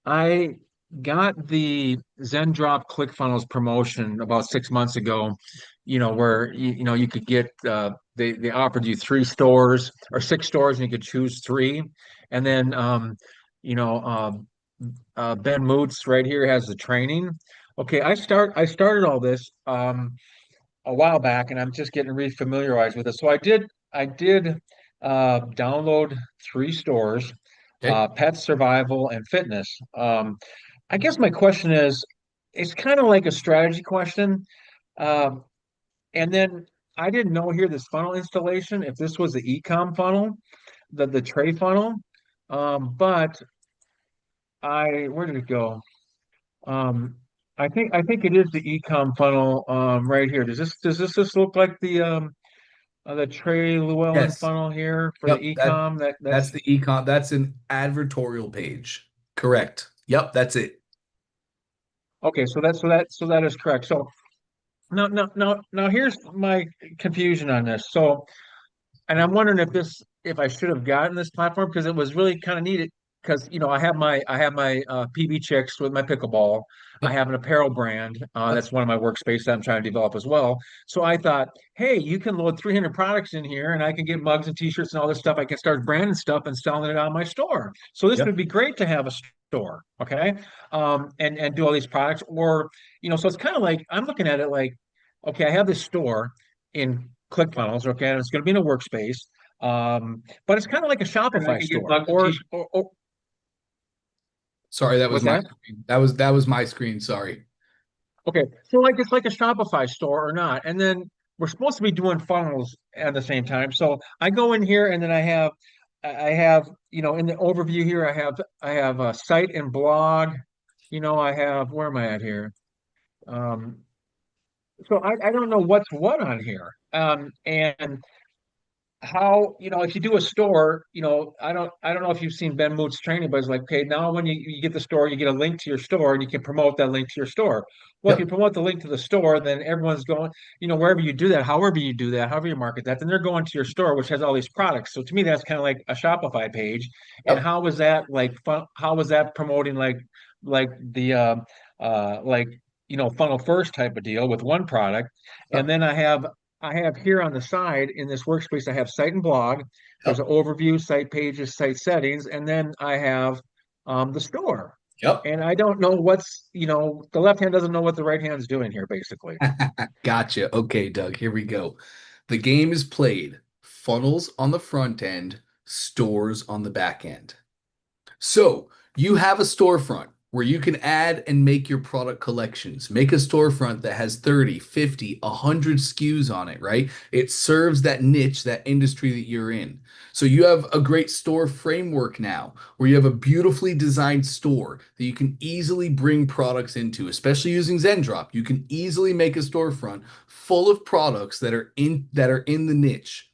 [SPEAKER 3] I got the Zen Drop ClickFunnels promotion about 6 months ago, where you could get they offered you three stores or six stores and you could choose three. And then you know, Ben Moots right here has the training. Okay, I started all this a while back and I'm just getting refamiliarized with it. So I did download three stores,
[SPEAKER 1] Okay.
[SPEAKER 3] pet survival and fitness. I guess my question is, it's kind of like a strategy question. Um, and then I didn't know here this funnel installation, if this was the ecom funnel, the tray funnel. But where did it go? Um, I think it is the ecom funnel right here. Does this just look like the Trey Llewellyn
[SPEAKER 1] Yes.
[SPEAKER 3] funnel here for the
[SPEAKER 1] Yep.
[SPEAKER 3] ecom?
[SPEAKER 1] That's
[SPEAKER 3] That's
[SPEAKER 1] the econ. That's an advertorial page. Correct. Yep, that's it.
[SPEAKER 3] okay. So that is correct. So now here's my confusion on this. So, and I'm wondering if I should have gotten this platform because it was really kind of needed because I have my PB chicks with my pickleball. I
[SPEAKER 1] Yep.
[SPEAKER 3] have an apparel brand
[SPEAKER 1] Yep.
[SPEAKER 3] that's one of my workspace that I'm trying to develop as well. So I thought, hey, you can load 300 products in here, and I can get mugs and T-shirts and all this stuff. I can start branding stuff and selling it on my store. So this would
[SPEAKER 1] Yep.
[SPEAKER 3] be great to have a store, okay, and do all these products, or so it's kind of like I'm looking at it like, okay, I have this store in ClickFunnels, okay, and it's going to be in a workspace. But it's kind of like a
[SPEAKER 1] And I
[SPEAKER 3] Shopify
[SPEAKER 1] can get
[SPEAKER 3] store,
[SPEAKER 1] mugs and t-shirts.
[SPEAKER 3] or
[SPEAKER 1] Sorry, that was
[SPEAKER 3] what's
[SPEAKER 1] my
[SPEAKER 3] that?
[SPEAKER 1] screen. That was my screen. Sorry.
[SPEAKER 3] Okay, so like it's like a Shopify store or not, and then we're supposed to be doing funnels at the same time. So I go in here, and then I have in the overview here, I have a site and blog. I have where am I at here? Um, so I don't know what's what on here. And how if you do a store, I don't know if you've seen Ben Moot's training, but it's like, okay, now when you get the store, you get a link to your store and you can promote that link to your store. Well, if you
[SPEAKER 1] Yep.
[SPEAKER 3] promote the link to the store, then everyone's going, wherever you do that, however you do that, however you market that, then they're going to your store, which has all these products. So to me, that's kind of like a Shopify page. And
[SPEAKER 1] Yep.
[SPEAKER 3] how was that like fun, how was that promoting like the like funnel first type of deal with one product? And
[SPEAKER 1] Yep.
[SPEAKER 3] then I have here on the side in this workspace, I have site and blog. There's
[SPEAKER 1] Yep.
[SPEAKER 3] an overview, site pages, site settings, and then I have the store.
[SPEAKER 1] Yep.
[SPEAKER 3] And I don't know the left hand doesn't know what the right hand's doing here, basically.
[SPEAKER 1] Gotcha. Okay, Doug, here we go. The game is played. Funnels on the front end, stores on the back end. So you have a storefront where you can add and make your product collections. Make a storefront that has 30, 50, 100 SKUs on it, right? It serves that niche, that industry that you're in. So you have a great store framework now where you have a beautifully designed store that you can easily bring products into, especially using Zendrop. You can easily make a storefront full of products that are in the niche.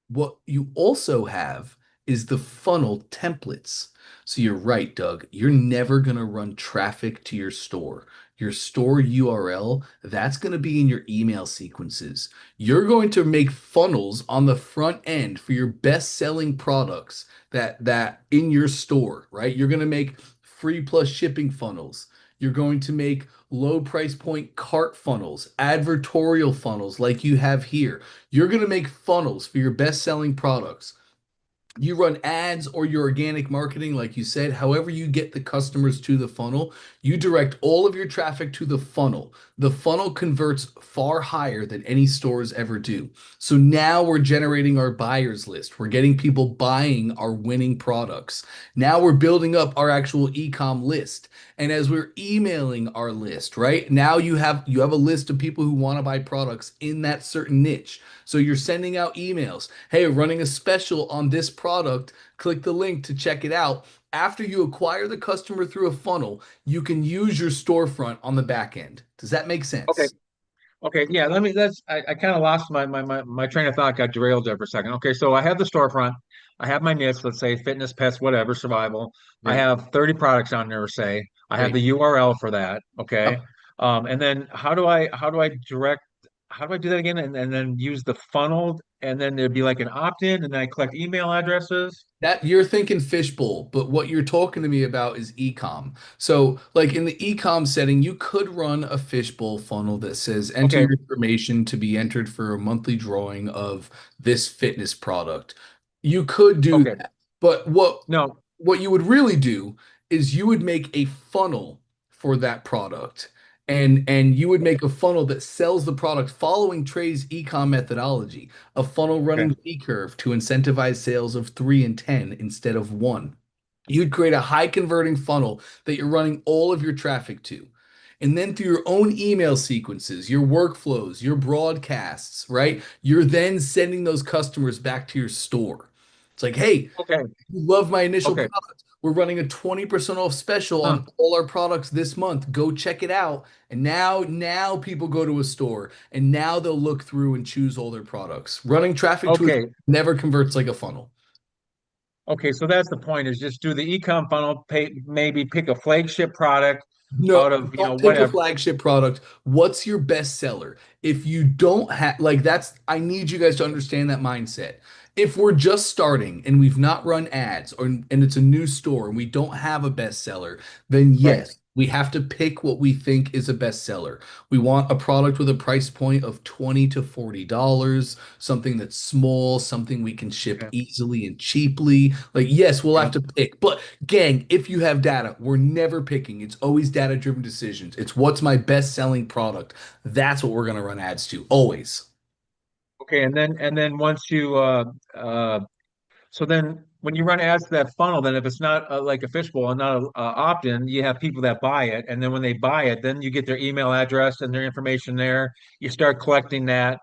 [SPEAKER 1] What you also have is the funnel templates. So you're right, Doug. You're never going to run traffic to your store. Your store URL, that's going to be in your email sequences. You're going to make funnels on the front end for your best-selling products that in your store, right? You're going to make free plus shipping funnels. You're going to make low price point cart funnels, advertorial funnels like you have here. You're going to make funnels for your best selling products. You run ads or your organic marketing, like you said, however you get the customers to the funnel, you direct all of your traffic to the funnel. The funnel converts far higher than any stores ever do. So now we're generating our buyers list. We're getting people buying our winning products. Now we're building up our actual e-com list. And as we're emailing our list, right? Now you have a list of people who want to buy products in that certain niche. So you're sending out emails. Hey, running a special on this product. Click the link to check it out. After you acquire the customer through a funnel, you can use your storefront on the back end. Does that make
[SPEAKER 3] Okay.
[SPEAKER 1] sense?
[SPEAKER 3] Okay. Yeah. I kind of lost my train of thought, got derailed there for a second. Okay. So I have the storefront. I have my niche, let's say fitness, pets, whatever, survival. I
[SPEAKER 1] Right.
[SPEAKER 3] have 30 products on there, say. I have
[SPEAKER 1] Right.
[SPEAKER 3] the URL for that. Okay.
[SPEAKER 1] Yep.
[SPEAKER 3] And then how do I do that again? And then use the funnel and then there'd be like an opt-in, and then I collect email addresses.
[SPEAKER 1] That you're thinking fishbowl, but what you're talking to me about is ecom. So, like in the ecom setting, you could run a fishbowl funnel that says enter
[SPEAKER 3] Okay,
[SPEAKER 1] your information to be entered for a monthly drawing of this fitness product. You could do
[SPEAKER 3] okay.
[SPEAKER 1] that. But
[SPEAKER 3] No,
[SPEAKER 1] what you would really do is you would make a funnel for that product. And you would make a funnel that sells the product following Trey's ecom methodology, a funnel
[SPEAKER 3] okay,
[SPEAKER 1] running V curve to incentivize sales of 3 and 10 instead of one. You'd create a high converting funnel that you're running all of your traffic to. And then through your own email sequences, your workflows, your broadcasts, right? You're then sending those customers back to your store. It's like, hey,
[SPEAKER 3] okay,
[SPEAKER 1] you love my initial
[SPEAKER 3] okay.
[SPEAKER 1] product. We're running a 20% off special
[SPEAKER 3] Huh.
[SPEAKER 1] on all our products this month. Go check it out. And now people go to a store and now they'll look through and choose all their products. Running traffic to it
[SPEAKER 3] Okay,
[SPEAKER 1] never converts like a funnel.
[SPEAKER 3] okay. So that's the point, is just do the e-com funnel, pay, maybe pick a flagship product out
[SPEAKER 1] No,
[SPEAKER 3] of,
[SPEAKER 1] don't pick a
[SPEAKER 3] whatever.
[SPEAKER 1] flagship product. What's your best seller? If you don't have, like, that's, I need you guys to understand that mindset. If we're just starting and we've not run ads or and it's a new store and we don't have a bestseller, then
[SPEAKER 3] Right.
[SPEAKER 1] yes, we have to pick what we think is a bestseller. We want a product with a price point of $20 to $40, something that's small, something we can ship
[SPEAKER 3] Okay.
[SPEAKER 1] easily and cheaply. Like, yes, we'll have
[SPEAKER 3] Yeah.
[SPEAKER 1] to pick, but gang, if you have data, we're never picking. It's always data-driven decisions. It's what's my best-selling product. That's what we're going to run ads to, always.
[SPEAKER 3] Okay. And then once you so then when you run ads to that funnel, then if it's not like a fishbowl and not a, opt-in, you have people that buy it, and then when they buy it, then you get their email address and their information there. You start collecting that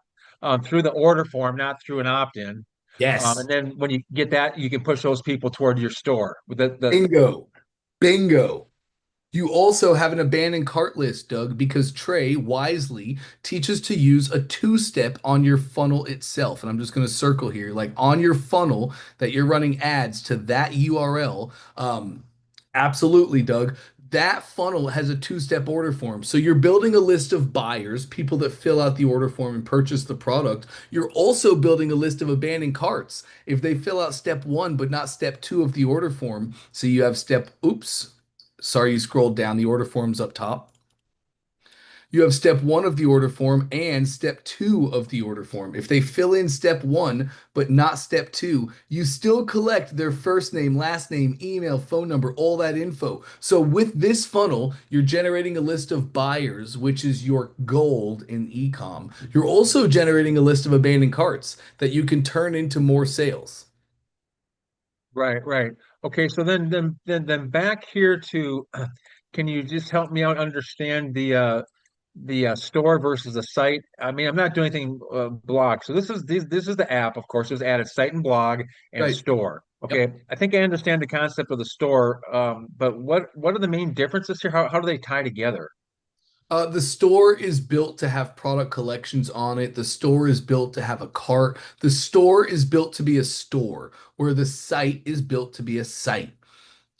[SPEAKER 3] through the order form, not through an opt-in. And
[SPEAKER 1] Yes.
[SPEAKER 3] then when you get that, you can push those people toward your store. The
[SPEAKER 1] Bingo. Bingo. You also have an abandoned cart list, Doug, because Trey wisely teaches to use a two-step on your funnel itself. And I'm just going to circle here, like on your funnel that you're running ads to that URL. Absolutely, Doug. That funnel has a two-step order form. So you're building a list of buyers, people that fill out the order form and purchase the product. You're also building a list of abandoned carts. If they fill out step one, but not step two of the order form, so you have oops, sorry, you scrolled down. The order form's up top. You have step one of the order form and step two of the order form. If they fill in step one, but not step two, you still collect their first name, last name, email, phone number, all that info. So with this funnel, you're generating a list of buyers, which is your gold in ecom. You're also generating a list of abandoned carts that you can turn into more sales.
[SPEAKER 3] Right, right. Okay, so then back here to, can you just help me out understand the store versus the site? I mean, I'm not doing anything blog. So this is the app, of course. There's added site and blog and
[SPEAKER 1] Right.
[SPEAKER 3] store.
[SPEAKER 1] Yep.
[SPEAKER 3] Okay, I think I understand the concept of the store, but what are the main differences here? How do they tie together?
[SPEAKER 1] The store is built to have product collections on it. The store is built to have a cart. The store is built to be a store, where the site is built to be a site.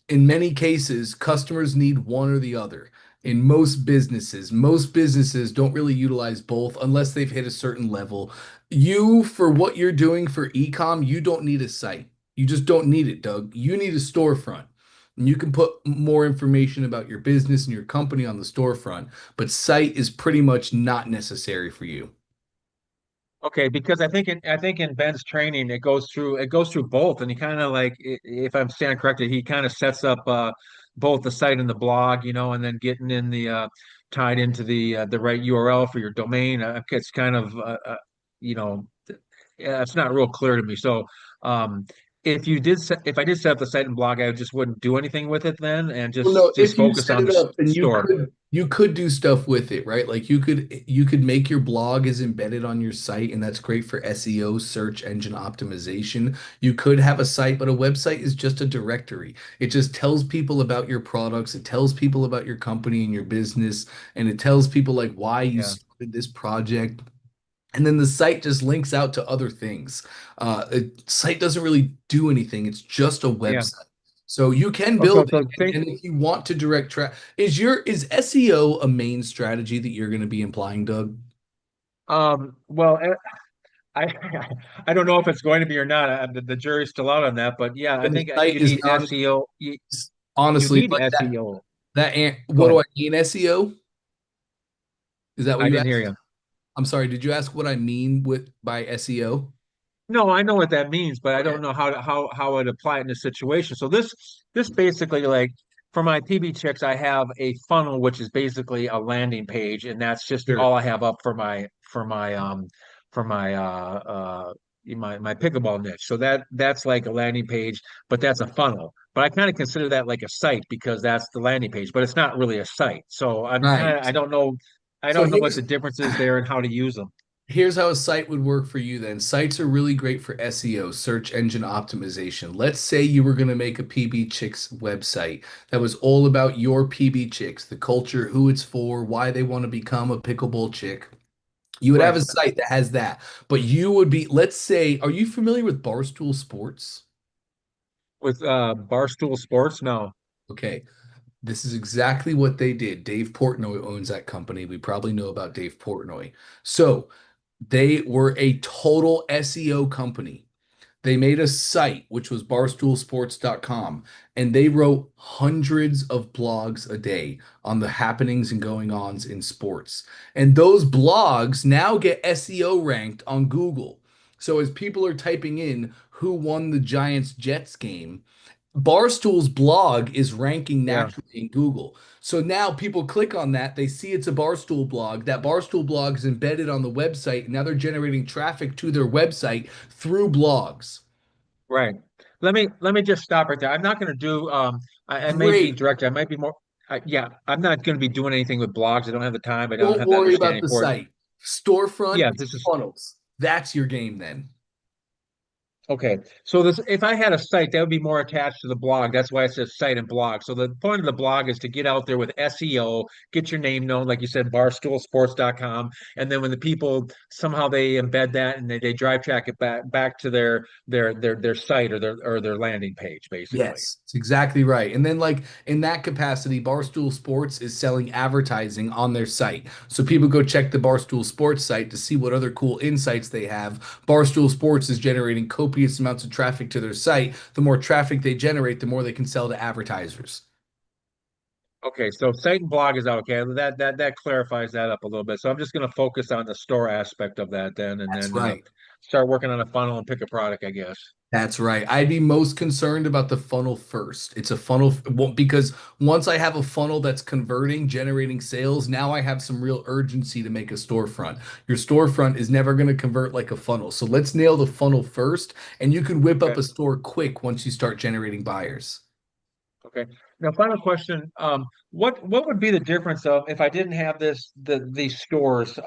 [SPEAKER 1] In many cases, customers need one or the other. In most businesses don't really utilize both unless they've hit a certain level. You, for what you're doing for ecom, you don't need a site. You just don't need it, Doug. You need a storefront. And you can put more information about your business and your company on the storefront, but site is pretty much not necessary for you.
[SPEAKER 3] Okay, because I think in Ben's training it goes through both, and he kind of like, if I'm standing corrected, he kind of sets up both the site and the blog, and then getting in the tied into the right URL for your domain. It's kind of you know yeah, it's not real clear to me. So if I did set up the site and blog, I just wouldn't do anything with it then, and
[SPEAKER 1] Well,
[SPEAKER 3] just
[SPEAKER 1] no,
[SPEAKER 3] just
[SPEAKER 1] if you
[SPEAKER 3] focus
[SPEAKER 1] set
[SPEAKER 3] on the
[SPEAKER 1] it up, then
[SPEAKER 3] store.
[SPEAKER 1] you could do stuff with it, right? Like you could make your blog is embedded on your site, and that's great for SEO, search engine optimization. You could have a site, but a website is just a directory. It just tells people about your products, it tells people about your company and your business, and it tells people like why you
[SPEAKER 3] Yeah,
[SPEAKER 1] started this project. And then the site just links out to other things. The site doesn't really do anything. It's just a
[SPEAKER 3] yeah.
[SPEAKER 1] website. So you can
[SPEAKER 3] Oh, so
[SPEAKER 1] build it.
[SPEAKER 3] so think.
[SPEAKER 1] And if you want to direct track, is SEO a main strategy that you're going to be implying, Doug?
[SPEAKER 3] Well, I I don't know if it's going to be or not. The jury's still out on that, but yeah, I
[SPEAKER 1] And the
[SPEAKER 3] think
[SPEAKER 1] site
[SPEAKER 3] you
[SPEAKER 1] is
[SPEAKER 3] need
[SPEAKER 1] non
[SPEAKER 3] SEO. You
[SPEAKER 1] honestly
[SPEAKER 3] need
[SPEAKER 1] like that.
[SPEAKER 3] SEO. Go
[SPEAKER 1] What do
[SPEAKER 3] ahead.
[SPEAKER 1] I mean SEO? Is that what
[SPEAKER 3] I
[SPEAKER 1] you
[SPEAKER 3] didn't hear
[SPEAKER 1] asked?
[SPEAKER 3] you.
[SPEAKER 1] I'm sorry, did you ask what I mean with by SEO?
[SPEAKER 3] No, I know what that means, but I
[SPEAKER 1] Okay.
[SPEAKER 3] don't know how I'd apply it in this situation. So this basically like for my PB chicks, I have a funnel which is basically a landing page, and that's just
[SPEAKER 1] Sure.
[SPEAKER 3] all I have up for my pickleball niche. So that's like a landing page, but that's a funnel. But I kind of consider that like a site because that's the landing page, but it's not really a site. So
[SPEAKER 1] Right.
[SPEAKER 3] I
[SPEAKER 1] So
[SPEAKER 3] don't know what the difference is there and how to use them.
[SPEAKER 1] here's how a site would work for you then. Sites are really great for SEO, search engine optimization. Let's say you were going to make a PB Chicks website that was all about your PB Chicks, the culture, who it's for, why they want to become a pickleball chick. You would have
[SPEAKER 3] Right.
[SPEAKER 1] a site that has that, but you would be, let's say, are you familiar with Barstool Sports?
[SPEAKER 3] With Barstool Sports, no.
[SPEAKER 1] Okay, this is exactly what they did. Dave Portnoy owns that company. We probably know about Dave Portnoy. So they were a total SEO company. They made a site, which was barstoolsports.com, and they wrote hundreds of blogs a day on the happenings and going ons in sports. And those blogs now get SEO ranked on Google. So as people are typing in who won the Giants Jets game, Barstool's blog is ranking
[SPEAKER 3] Yeah.
[SPEAKER 1] naturally in Google. So now people click on that, they see it's a Barstool blog. That Barstool blog is embedded on the website. And now they're generating traffic to their website through blogs.
[SPEAKER 3] Right. Let me just stop right there. I'm not going to do I may be
[SPEAKER 1] Great.
[SPEAKER 3] direct. I might be more yeah, I'm not going to be doing anything with blogs. I don't have the time. I don't
[SPEAKER 1] Don't
[SPEAKER 3] have the
[SPEAKER 1] worry about
[SPEAKER 3] understanding
[SPEAKER 1] the
[SPEAKER 3] for it.
[SPEAKER 1] site. Storefront
[SPEAKER 3] Yeah,
[SPEAKER 1] is
[SPEAKER 3] this is
[SPEAKER 1] funnels. That's your game then.
[SPEAKER 3] okay. So this if I had a site that would be more attached to the blog. That's why it says site and blog. So the point of the blog is to get out there with SEO, get your name known, like you said, barstoolsports.com. And then when the people somehow they embed that and they drive track it back to their site or their landing page, basically.
[SPEAKER 1] Yes, it's exactly right. And then, like in that capacity, Barstool Sports is selling advertising on their site. So people go check the Barstool Sports site to see what other cool insights they have. Barstool Sports is generating copious amounts of traffic to their site. The more traffic they generate, the more they can sell to advertisers.
[SPEAKER 3] Okay, so site and blog is out. Okay. That clarifies that up a little bit. So I'm just going to focus on the store aspect of that then, and
[SPEAKER 1] That's
[SPEAKER 3] then
[SPEAKER 1] right.
[SPEAKER 3] start working on a funnel and pick a product, I guess.
[SPEAKER 1] That's right. I'd be most concerned about the funnel first. It's a funnel well, because once I have a funnel that's converting, generating sales, now I have some real urgency to make a storefront. Your storefront is never going to convert like a funnel. So let's nail the funnel first, and you can whip up
[SPEAKER 3] Okay.
[SPEAKER 1] a store quick once you start generating buyers.
[SPEAKER 3] Okay. Now, final question. What would be the difference of if I didn't have these stores?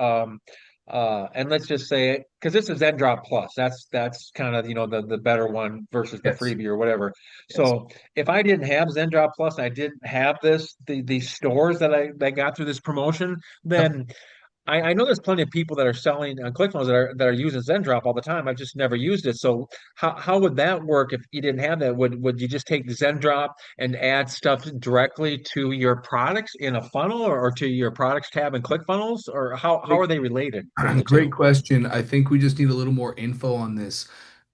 [SPEAKER 3] And let's just say because this is Drop Plus, that's kind of the better one versus the
[SPEAKER 1] Yes.
[SPEAKER 3] freebie or whatever.
[SPEAKER 1] Yes.
[SPEAKER 3] So if I didn't have Drop Plus, I didn't have these stores that I got through this promotion,
[SPEAKER 1] Yep.
[SPEAKER 3] then I know there's plenty of people that are selling on ClickFunnels that are using Zendrop all the time. I've just never used it. So how would that work if you didn't have that? Would you just take Zendrop and add stuff directly to your products in a funnel or to your products tab in ClickFunnels? Or how are
[SPEAKER 1] Great,
[SPEAKER 3] they related, the
[SPEAKER 1] great
[SPEAKER 3] two?
[SPEAKER 1] question. I think we just need a little more info on this.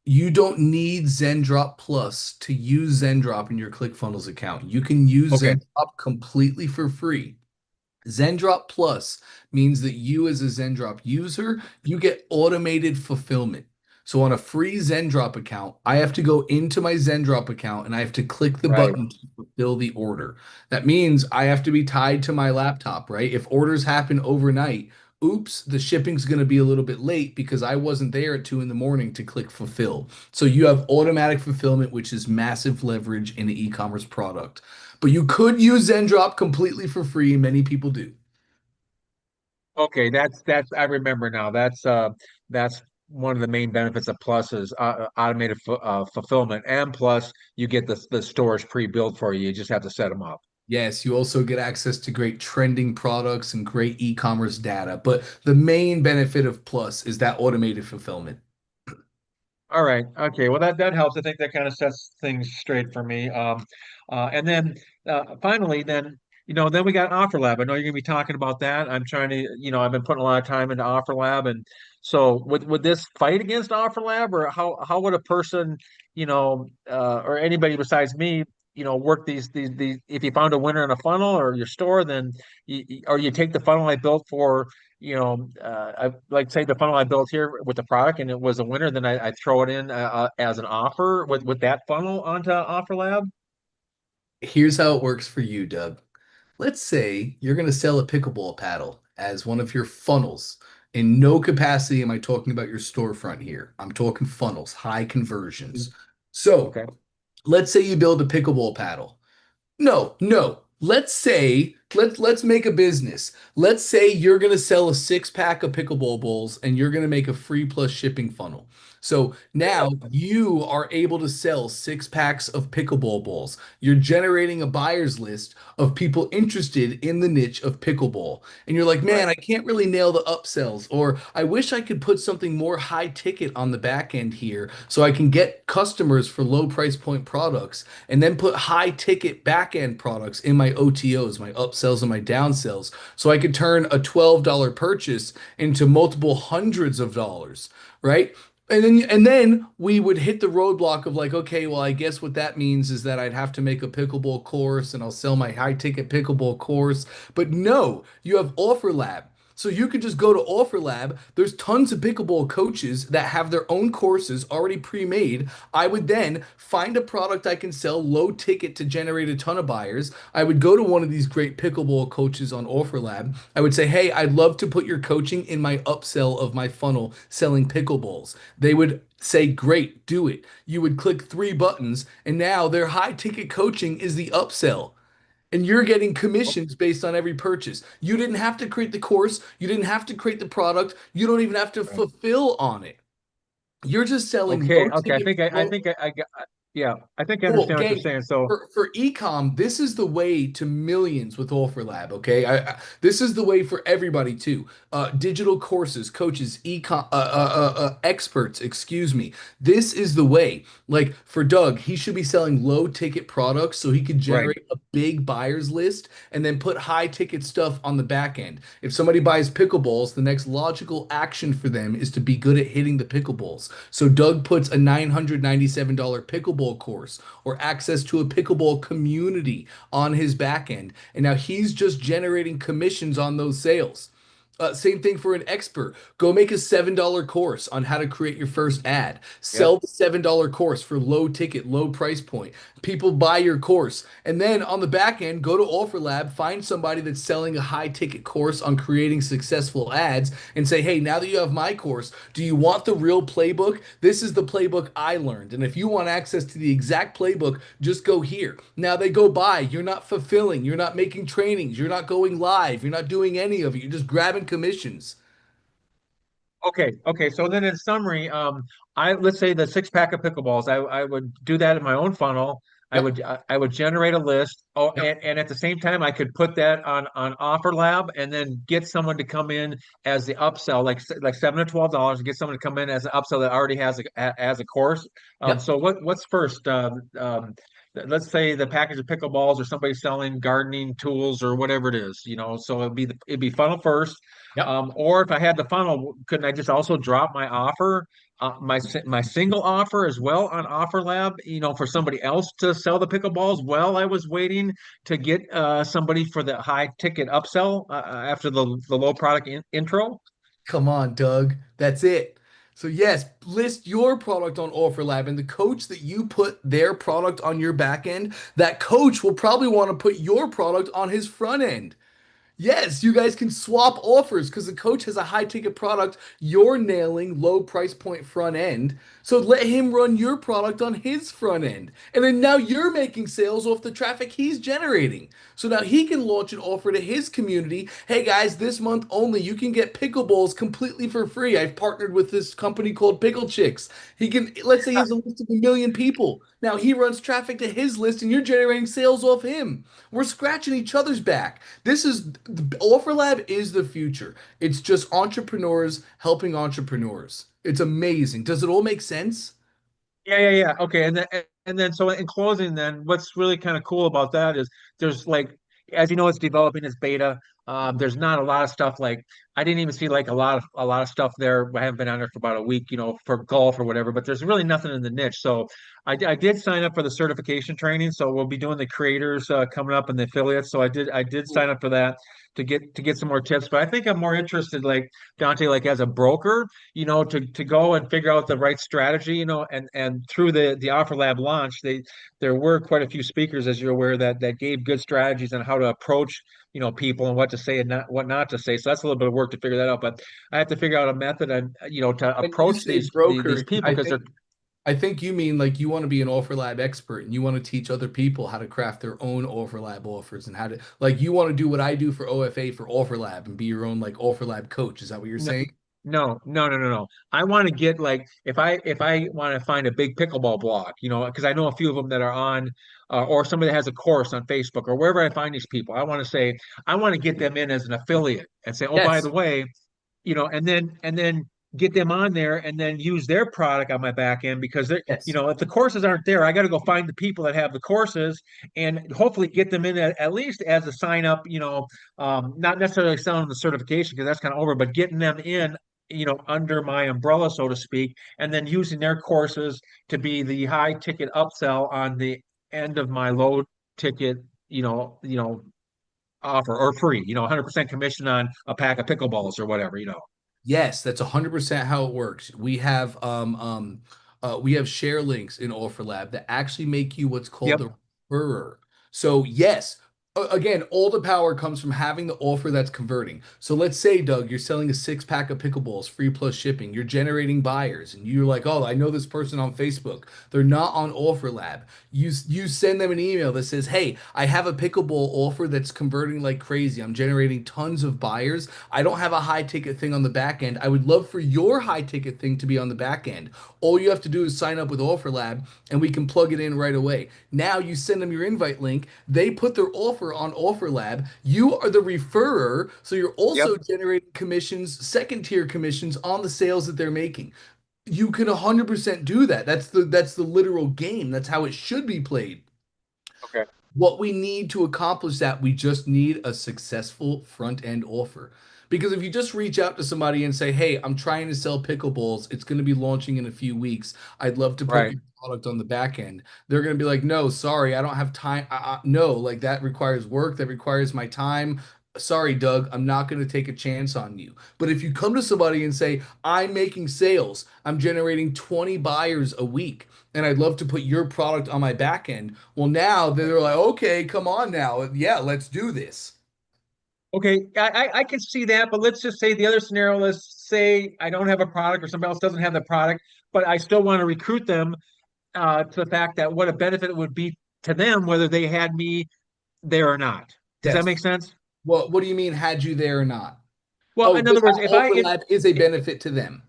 [SPEAKER 1] You don't need Zendrop Plus to use Zendrop in your ClickFunnels account. You can use
[SPEAKER 3] Okay,
[SPEAKER 1] Zendrop completely for free. Zendrop Plus means that you, as a Zendrop user, you get automated fulfillment. So on a free Zendrop account, I have to go into my Zendrop account and I have to click the
[SPEAKER 3] right.
[SPEAKER 1] button to fulfill the order. That means I have to be tied to my laptop, right? If orders happen overnight, oops, the shipping's going to be a little bit late because I wasn't there at 2 in the morning to click fulfill. So you have automatic fulfillment, which is massive leverage in an e-commerce product. But you could use Zendrop completely for free. Many people do.
[SPEAKER 3] Okay, that's I remember now. That's one of the main benefits of Plus is automated fulfillment, and plus you get the stores pre-built for you. You just have to set them up.
[SPEAKER 1] Yes, you also get access to great trending products and great e-commerce data. But the main benefit of Plus is that automated fulfillment.
[SPEAKER 3] All right. Okay. Well, that helps. I think that kind of sets things straight for me. And then finally, then. then we got OfferLab. I know you're gonna be talking about that. I'm trying to, I've been putting a lot of time into OfferLab, and so would this fight against OfferLab, or how would a person, or anybody besides me, work these if you found a winner in a funnel or your store, then or you take the funnel I built for, I like say the funnel I built here with the product and it was a winner, then I throw it in as an offer with that funnel onto OfferLab.
[SPEAKER 1] Here's how it works for you, Doug. Let's say you're going to sell a pickleball paddle as one of your funnels. In no capacity am I talking about your storefront here. I'm talking funnels, high conversions. So
[SPEAKER 3] Okay.
[SPEAKER 1] let's say you build a pickleball paddle. No, no. Let's make a business. Let's say you're gonna sell a six pack of pickleball bowls and you're gonna make a free plus shipping funnel. So now you are able to sell six packs of pickleball balls. You're generating a buyer's list of people interested in the niche of pickleball. And you're like, man,
[SPEAKER 3] Right.
[SPEAKER 1] I can't really nail the upsells, or I wish I could put something more high ticket on the back end here so I can get customers for low price point products and then put high ticket back end products in my OTOs, my upsells and my downsells, so I could turn a $12 purchase into multiple hundreds of dollars, right? And then we would hit the roadblock of like, okay, well, I guess what that means is that I'd have to make a pickleball course and I'll sell my high ticket pickleball course. But no, you have OfferLab. So you could just go to OfferLab. There's tons of pickleball coaches that have their own courses already pre-made. I would then find a product I can sell low ticket to generate a ton of buyers. I would go to one of these great pickleball coaches on OfferLab. I would say, "Hey, I'd love to put your coaching in my upsell of my funnel selling pickleballs." They would say, "Great, do it." You would click three buttons, and now their high ticket coaching is the upsell. And you're getting commissions based on every purchase. You didn't have to create the course. You didn't have to create the product. You don't even have to
[SPEAKER 3] Right.
[SPEAKER 1] fulfill on it. You're just selling
[SPEAKER 3] Okay.
[SPEAKER 1] low
[SPEAKER 3] Okay. I
[SPEAKER 1] ticket,
[SPEAKER 3] think I think I got. Yeah. I think I
[SPEAKER 1] cool,
[SPEAKER 3] understand what you're
[SPEAKER 1] gang.
[SPEAKER 3] saying. So
[SPEAKER 1] For ecom, this is the way to millions with OfferLab. Okay, this is the way for everybody too. Digital courses, coaches, ecom, experts. Excuse me. This is the way. Like for Doug, he should be selling low ticket products so he could
[SPEAKER 3] right.
[SPEAKER 1] generate a big buyers list and then put high ticket stuff on the back end. If somebody buys pickleballs, the next logical action for them is to be good at hitting the pickleballs. So Doug puts a $997 pickleball course or access to a pickleball community on his back end. And now he's just generating commissions on those sales. Same thing for an expert. Go make a $7 course on how to create your first ad.
[SPEAKER 3] Yep.
[SPEAKER 1] Sell the $7 course for low ticket, low price point. People buy your course. And then on the back end, go to OfferLab, find somebody that's selling a high ticket course on creating successful ads and say, hey, now that you have my course, do you want the real playbook? This is the playbook I learned. And if you want access to the exact playbook, just go here. Now they go buy. You're not fulfilling. You're not making trainings. You're not going live. You're not doing any of it. You're just grabbing commissions.
[SPEAKER 3] Okay, okay. So then in summary, I let's say the six pack of pickleballs, I would do that in my own funnel.
[SPEAKER 1] Yep.
[SPEAKER 3] I would generate a list. Oh,
[SPEAKER 1] Yep.
[SPEAKER 3] and at the same time, I could put that on OfferLab and then get someone to come in as the upsell, like $7 to $12, and get someone to come in as an upsell that already has as a course.
[SPEAKER 1] Yep.
[SPEAKER 3] So what's first? Let's say the package of pickleballs or somebody selling gardening tools or whatever it is, so it'd be funnel first.
[SPEAKER 1] Yep.
[SPEAKER 3] Or if I had the funnel, couldn't I just also drop my offer, my single offer as well on OfferLab, for somebody else to sell the pickleballs while I was waiting to get somebody for the high ticket upsell after the low product intro?
[SPEAKER 1] Come on, Doug. That's it. So yes, list your product on OfferLab and the coach that you put their product on your back end, that coach will probably want to put your product on his front end. Yes, you guys can swap offers because the coach has a high ticket product. You're nailing low price point front end. So let him run your product on his front end. And then now you're making sales off the traffic he's generating. So now he can launch an offer to his community. Hey guys, this month only, you can get pickleballs completely for free. I've partnered with this company called Pickle Chicks. He can, let's say he has a list of 1 million people. Now he runs traffic to his list and you're generating sales off him. We're scratching each other's back. This is OfferLab is the future. It's just entrepreneurs helping entrepreneurs. It's amazing. Does it all make sense?
[SPEAKER 3] Yeah, yeah, yeah. Okay, and then so in closing, then what's really kind of cool about that is there's like as you know, it's developing its beta. There's not a lot of stuff like I didn't even see like a lot of stuff there. I haven't been on there for about a week, for golf or whatever. But there's really nothing in the niche. So I did sign up for the certification training. So we'll be doing the creators coming up and the affiliates. So I did sign up for that to get some more tips. But I think I'm more interested, like Dante, like as a broker, to go and figure out the right strategy, and through the Offer Lab launch, there were quite a few speakers, as you're aware, that gave good strategies on how to approach, people and what to say and not what not to say. So that's a little bit of work to figure that out. But I have to figure out a method and to
[SPEAKER 1] When you
[SPEAKER 3] approach
[SPEAKER 1] say
[SPEAKER 3] these
[SPEAKER 1] broker,
[SPEAKER 3] people because they're
[SPEAKER 1] I think you mean like you want to be an offer lab expert and you want to teach other people how to craft their own offer lab offers and how to like you want to do what I do for OFA for offer lab and be your own like offer lab coach. Is that what you're
[SPEAKER 3] no,
[SPEAKER 1] saying?
[SPEAKER 3] no, no, no, no, no. I want to get like if I want to find a big pickleball blog, because I know a few of them that are on, or somebody that has a course on Facebook or wherever I find these people. I want to get them in as an affiliate and say, oh, by the
[SPEAKER 1] Yes.
[SPEAKER 3] way, and then get them on there and then use their product on my back end because
[SPEAKER 1] Yes.
[SPEAKER 3] if the courses aren't there, I got to go find the people that have the courses and hopefully get them in at least as a sign up, not necessarily selling the certification because that's kind of over, but getting them in, under my umbrella, so to speak, and then using their courses to be the high ticket upsell on the end of my low ticket, offer or free, 100% commission on a pack of pickleballs or whatever.
[SPEAKER 1] Yes, that's 100% how it works. We have share links in OfferLab that actually make you what's called
[SPEAKER 3] Yep.
[SPEAKER 1] the referrer. So yes, again, all the power comes from having the offer that's converting. So let's say, Doug, you're selling a six pack of pickleballs free plus shipping. You're generating buyers, and you're like, oh, I know this person on Facebook. They're not on OfferLab. You send them an email that says, hey, I have a pickleball offer that's converting like crazy. I'm generating tons of buyers. I don't have a high ticket thing on the back end. I would love for your high ticket thing to be on the back end. All you have to do is sign up with OfferLab and we can plug it in right away. Now you send them your invite link. They put their offer on OfferLab. You are the referrer, so you're
[SPEAKER 3] Yep.
[SPEAKER 1] also generating commissions, second tier commissions on the sales that they're making. You can 100% do that. That's the literal game. That's how it should be played.
[SPEAKER 3] Okay.
[SPEAKER 1] What we need to accomplish that, we just need a successful front end offer. Because if you just reach out to somebody and say, hey, I'm trying to sell pickleballs, it's going to be launching in a few weeks. I'd love to put
[SPEAKER 3] Right.
[SPEAKER 1] your product on the back end. They're going to be like, no, sorry, I don't have time. No, like that requires work, that requires my time. Sorry, Doug, I'm not going to take a chance on you. But if you come to somebody and say, I'm making sales, I'm generating 20 buyers a week, and I'd love to put your product on my back end. Well, now they're like, okay, come on now. Yeah, let's do this.
[SPEAKER 3] Okay. I can see that, but let's just say the other scenario, let's say I don't have a product or somebody else doesn't have the product, but I still want to recruit them to the fact that what a benefit it would be to them whether they had me there or not. Does that
[SPEAKER 1] Yes.
[SPEAKER 3] make sense?
[SPEAKER 1] Well, what do you mean, had you there or not?
[SPEAKER 3] Well,
[SPEAKER 1] Oh,
[SPEAKER 3] in
[SPEAKER 1] just
[SPEAKER 3] other words,
[SPEAKER 1] how overlap is a benefit to them.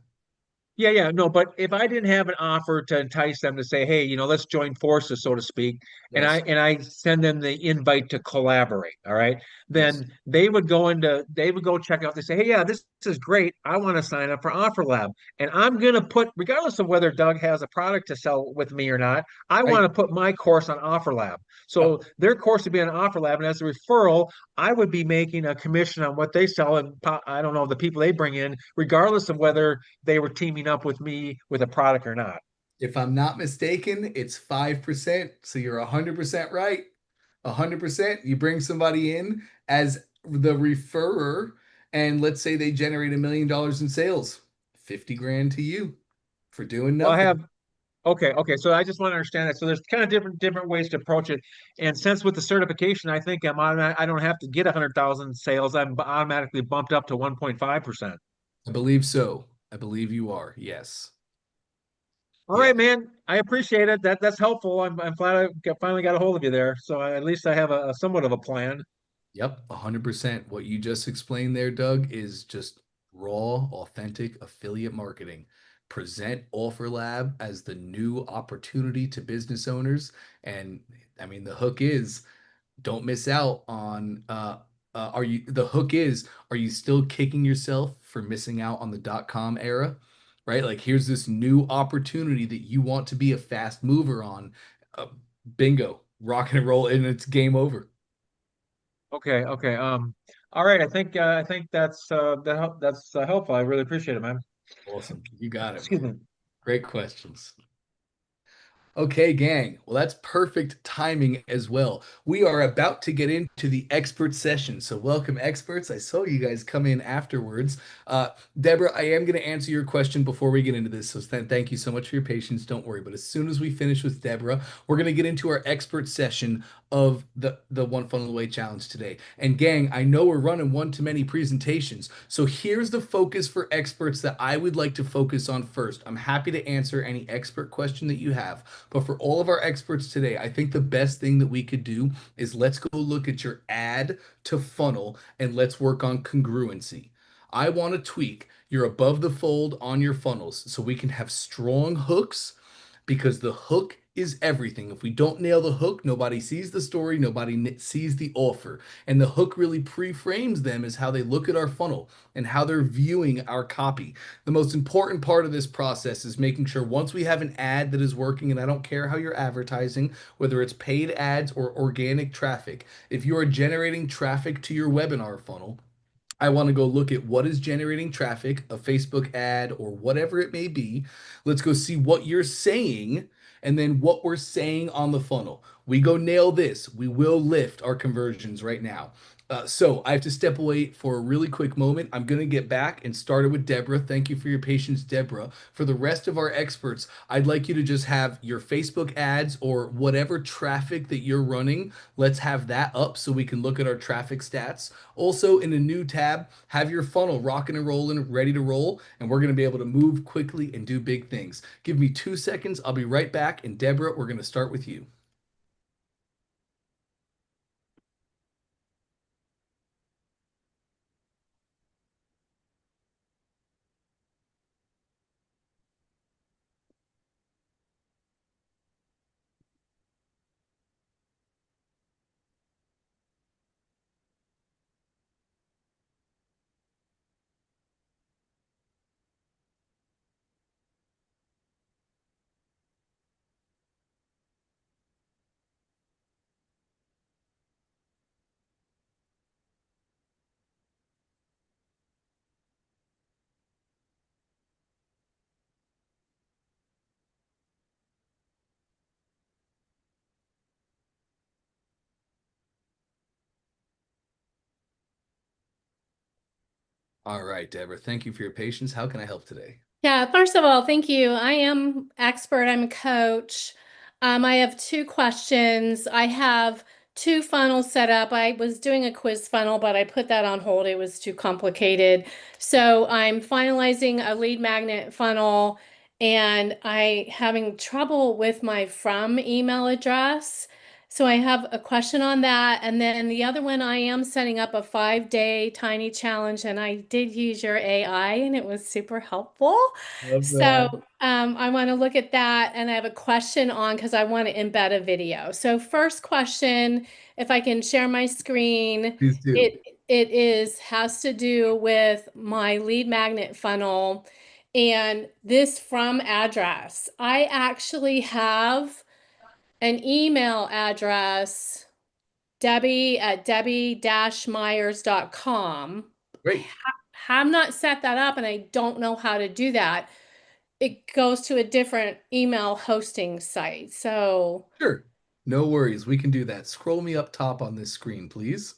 [SPEAKER 3] yeah, yeah, no, but if I didn't have an offer to entice them to say, hey, let's join forces, so to speak, and I
[SPEAKER 1] Yes.
[SPEAKER 3] and I send them the invite to collaborate, all right,
[SPEAKER 1] Yes.
[SPEAKER 3] then they would go check out. They say, hey, yeah, this is great. I want to sign up for Offer Lab, and I'm gonna put, regardless of whether Doug has a product to sell with me or not, I want
[SPEAKER 1] Right.
[SPEAKER 3] to put my course on Offer Lab.
[SPEAKER 1] Yep.
[SPEAKER 3] So their course would be on Offer Lab, and as a referral, I would be making a commission on what they sell, and I don't know the people they bring in, regardless of whether they were teaming up with me with a product or not.
[SPEAKER 1] If I'm not mistaken, it's 5%. So you're 100% right. 100%. You bring somebody in as the referrer, and let's say they generate $1 million in sales, 50 grand to you for doing
[SPEAKER 3] Well, I
[SPEAKER 1] nothing.
[SPEAKER 3] have okay. So I just want to understand that. So there's kind of different ways to approach it. And since with the certification, I think I don't have to get 100,000 sales. I'm automatically bumped up to 1.5%.
[SPEAKER 1] I believe so. I believe you are. Yes.
[SPEAKER 3] All
[SPEAKER 1] Yeah.
[SPEAKER 3] right, man. I appreciate it. That's helpful. I'm glad finally got a hold of you there. So at least I have a somewhat of a plan.
[SPEAKER 1] Yep, 100%. What you just explained there, Doug, is just raw, authentic affiliate marketing. Present OfferLab as the new opportunity to business owners. And I mean, the hook is don't miss out on the hook is, are you still kicking yourself for missing out on the .com era? Right? Like here's this new opportunity that you want to be a fast mover on. Uh, Bingo, rock and roll, and it's game over.
[SPEAKER 3] Okay, okay. All right. I think that's helpful. I really appreciate it, man.
[SPEAKER 1] Awesome. You got it,
[SPEAKER 3] Excuse
[SPEAKER 1] man.
[SPEAKER 3] me.
[SPEAKER 1] Great questions. Okay, gang. Well, that's perfect timing as well. We are about to get into the expert session. So, welcome, experts. I saw you guys come in afterwards. Deborah, I am going to answer your question before we get into this. So, thank you so much for your patience. Don't worry. But as soon as we finish with Deborah, we're going to get into our expert session of the One Funnel Away Challenge today. And, gang, I know we're running one too many presentations. So, here's the focus for experts that I would like to focus on first. I'm happy to answer any expert question that you have. But for all of our experts today, I think the best thing that we could do is let's go look at your ad to funnel and let's work on congruency. I want to tweak your above the fold on your funnels so we can have strong hooks because the hook is everything. If we don't nail the hook, nobody sees the story, nobody sees the offer. And the hook really pre-frames them as how they look at our funnel and how they're viewing our copy. The most important part of this process is making sure once we have an ad that is working, and I don't care how you're advertising, whether it's paid ads or organic traffic, if you are generating traffic to your webinar funnel, I want to go look at what is generating traffic, a Facebook ad or whatever it may be. Let's go see what you're saying and then what we're saying on the funnel. We go nail this. We will lift our conversions right now. So I have to step away for a really quick moment. I'm going to get back and start it with Deborah. Thank you for your patience, Deborah. For the rest of our experts, I'd like you to just have your Facebook ads or whatever traffic that you're running. Let's have that up so we can look at our traffic stats. Also, in a new tab, have your funnel rocking and rolling, ready to roll, and we're going to be able to move quickly and do big things. Give me 2 seconds. I'll be right back. And Deborah, we're going to start with you. All right, Deborah, thank you for your patience. How can I help today?
[SPEAKER 4] Yeah, first of all, thank you. I am expert. I'm a coach. I have two questions. I have two funnels set up. I was doing a quiz funnel, but I put that on hold. It was too complicated. So I'm finalizing a lead magnet funnel and I having trouble with my from email address. So I have a question on that. And then the other one, I am setting up a 5-day tiny challenge and I did use your AI and it was super helpful.
[SPEAKER 1] Love
[SPEAKER 4] So
[SPEAKER 1] that.
[SPEAKER 4] I want to look at that and I have a question on because I want to embed a video. So first question, if I can share my screen,
[SPEAKER 1] Please do.
[SPEAKER 4] it is has to do with my lead magnet funnel and this from address. I actually have an email address, debbie@debbie-myers.com.
[SPEAKER 1] Great.
[SPEAKER 4] Have not set that up and I don't know how to do that. It goes to a different email hosting site. So,
[SPEAKER 1] Sure. No worries. We can do that. Scroll me up top on this screen, please.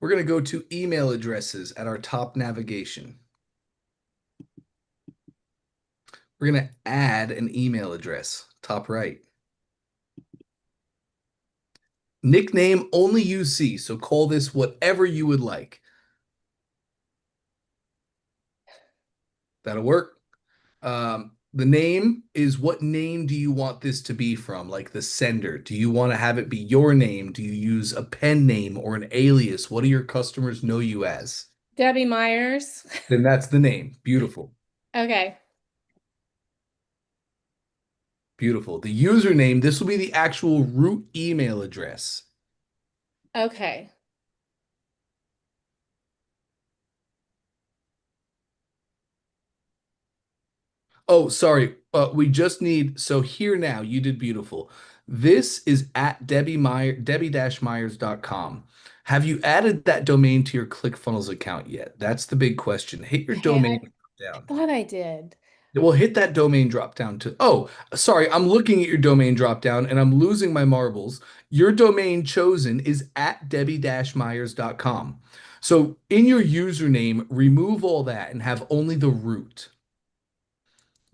[SPEAKER 1] We're going to go to email addresses at our top navigation. We're going to add an email address, top right. Nickname only you see, so call this whatever you would like. That'll work. The name is what name do you want this to be from? Like the sender. Do you want to have it be your name? Do you use a pen name or an alias? What do your customers know you as?
[SPEAKER 4] Debbie Myers.
[SPEAKER 1] Then that's the name. Beautiful.
[SPEAKER 4] Okay.
[SPEAKER 1] Beautiful. The username, this will be the actual root email address.
[SPEAKER 4] Okay.
[SPEAKER 1] Oh, sorry. We just need, so here now, you did beautiful. This is at debbie-myers.com. Have you added that domain to your ClickFunnels account yet? That's the big question. Hit your
[SPEAKER 4] I
[SPEAKER 1] domain down.
[SPEAKER 4] thought I did.
[SPEAKER 1] Well, hit that domain drop down to, oh, sorry, I'm looking at your domain drop down and I'm losing my marbles. Your domain chosen is at debbie-myers.com. So in your username, remove all that and have only the root.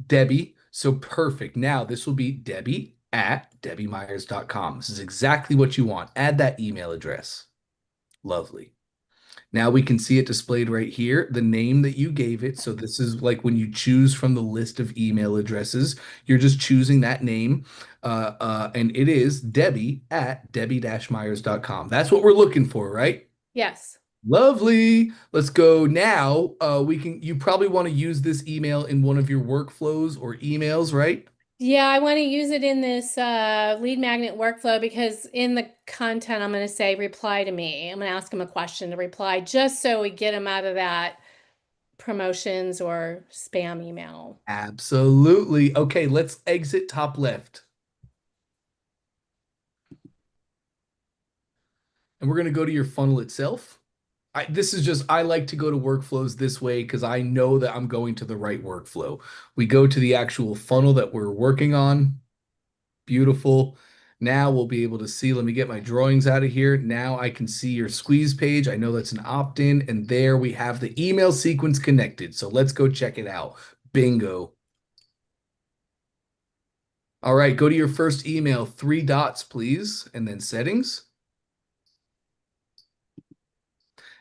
[SPEAKER 1] Debbie. So perfect. Now this will be Debbie at debbie-myers.com. This is exactly what you want. Add that email address. Lovely. Now we can see it displayed right here, the name that you gave it. So this is like when you choose from the list of email addresses, you're just choosing that name. And it is Debbie at debbie-myers.com. That's what we're looking for, right?
[SPEAKER 4] Yes.
[SPEAKER 1] Lovely. Let's go now. You probably want to use this email in one of your workflows or emails, right?
[SPEAKER 4] Yeah, I want to use it in this lead magnet workflow because in the content, I'm going to say reply to me. I'm going to ask him a question to reply just so we get him out of that promotions or spam email.
[SPEAKER 1] Absolutely. Okay, let's exit top left. And we're going to go to your funnel itself. I like to go to workflows this way because I know that I'm going to the right workflow. We go to the actual funnel that we're working on. Beautiful. Now we'll be able to see, let me get my drawings out of here. Now I can see your squeeze page. I know that's an opt-in, and there we have the email sequence connected. So let's go check it out. Bingo. All right, go to your first email, 3 dots, please, and then settings.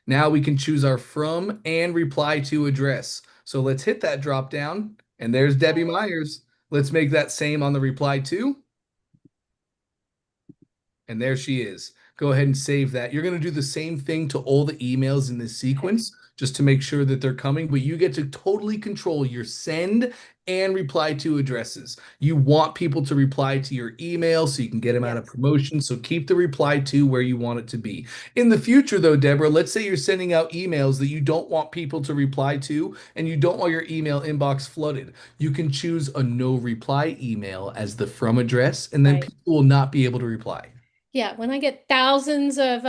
[SPEAKER 1] Now we can choose our from and reply to address. So let's hit that drop down, and there's Debbie Myers. Let's make that same on the reply to. And there she is. Go ahead and save that. You're going to do the same thing to all the emails in this sequence just to make sure that they're coming, but you get to totally control your send and reply to addresses. You want people to reply to your email so you can get them out of
[SPEAKER 4] Yes.
[SPEAKER 1] promotion. So keep the reply to where you want it to be. In the future, though, Deborah, let's say you're sending out emails that you don't want people to reply to and you don't want your email inbox flooded. You can choose a no reply email as the from address, and then
[SPEAKER 4] Right.
[SPEAKER 1] people will not be able to reply.
[SPEAKER 4] Yeah, when I get thousands of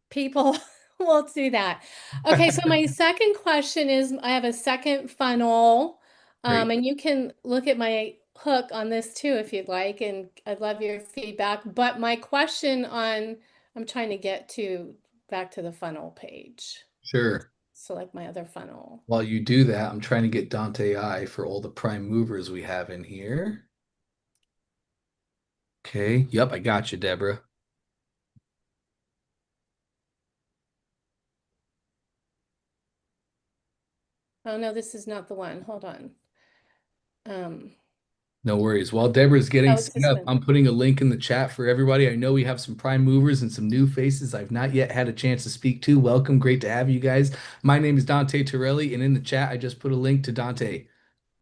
[SPEAKER 4] people, we'll do that. Okay, so my second question is I have a second funnel,
[SPEAKER 1] Great.
[SPEAKER 4] and you can look at my hook on this too if you'd like, and I'd love your feedback. But my question on, I'm trying to get to back to the funnel page.
[SPEAKER 1] Sure.
[SPEAKER 4] Select my other funnel.
[SPEAKER 1] While you do that, I'm trying to get Dante I for all the prime movers we have in here. Okay. Yep, I got you, Deborah.
[SPEAKER 4] Oh no, this is not the one. Hold on.
[SPEAKER 1] No worries. While Deborah's getting
[SPEAKER 4] Oh, it's
[SPEAKER 1] set
[SPEAKER 4] this
[SPEAKER 1] up,
[SPEAKER 4] one.
[SPEAKER 1] I'm putting a link in the chat for everybody. I know we have some prime movers and some new faces I've not yet had a chance to speak to. Welcome. Great to have you guys. My name is Dante Torelli, and in the chat, I just put a link to Dante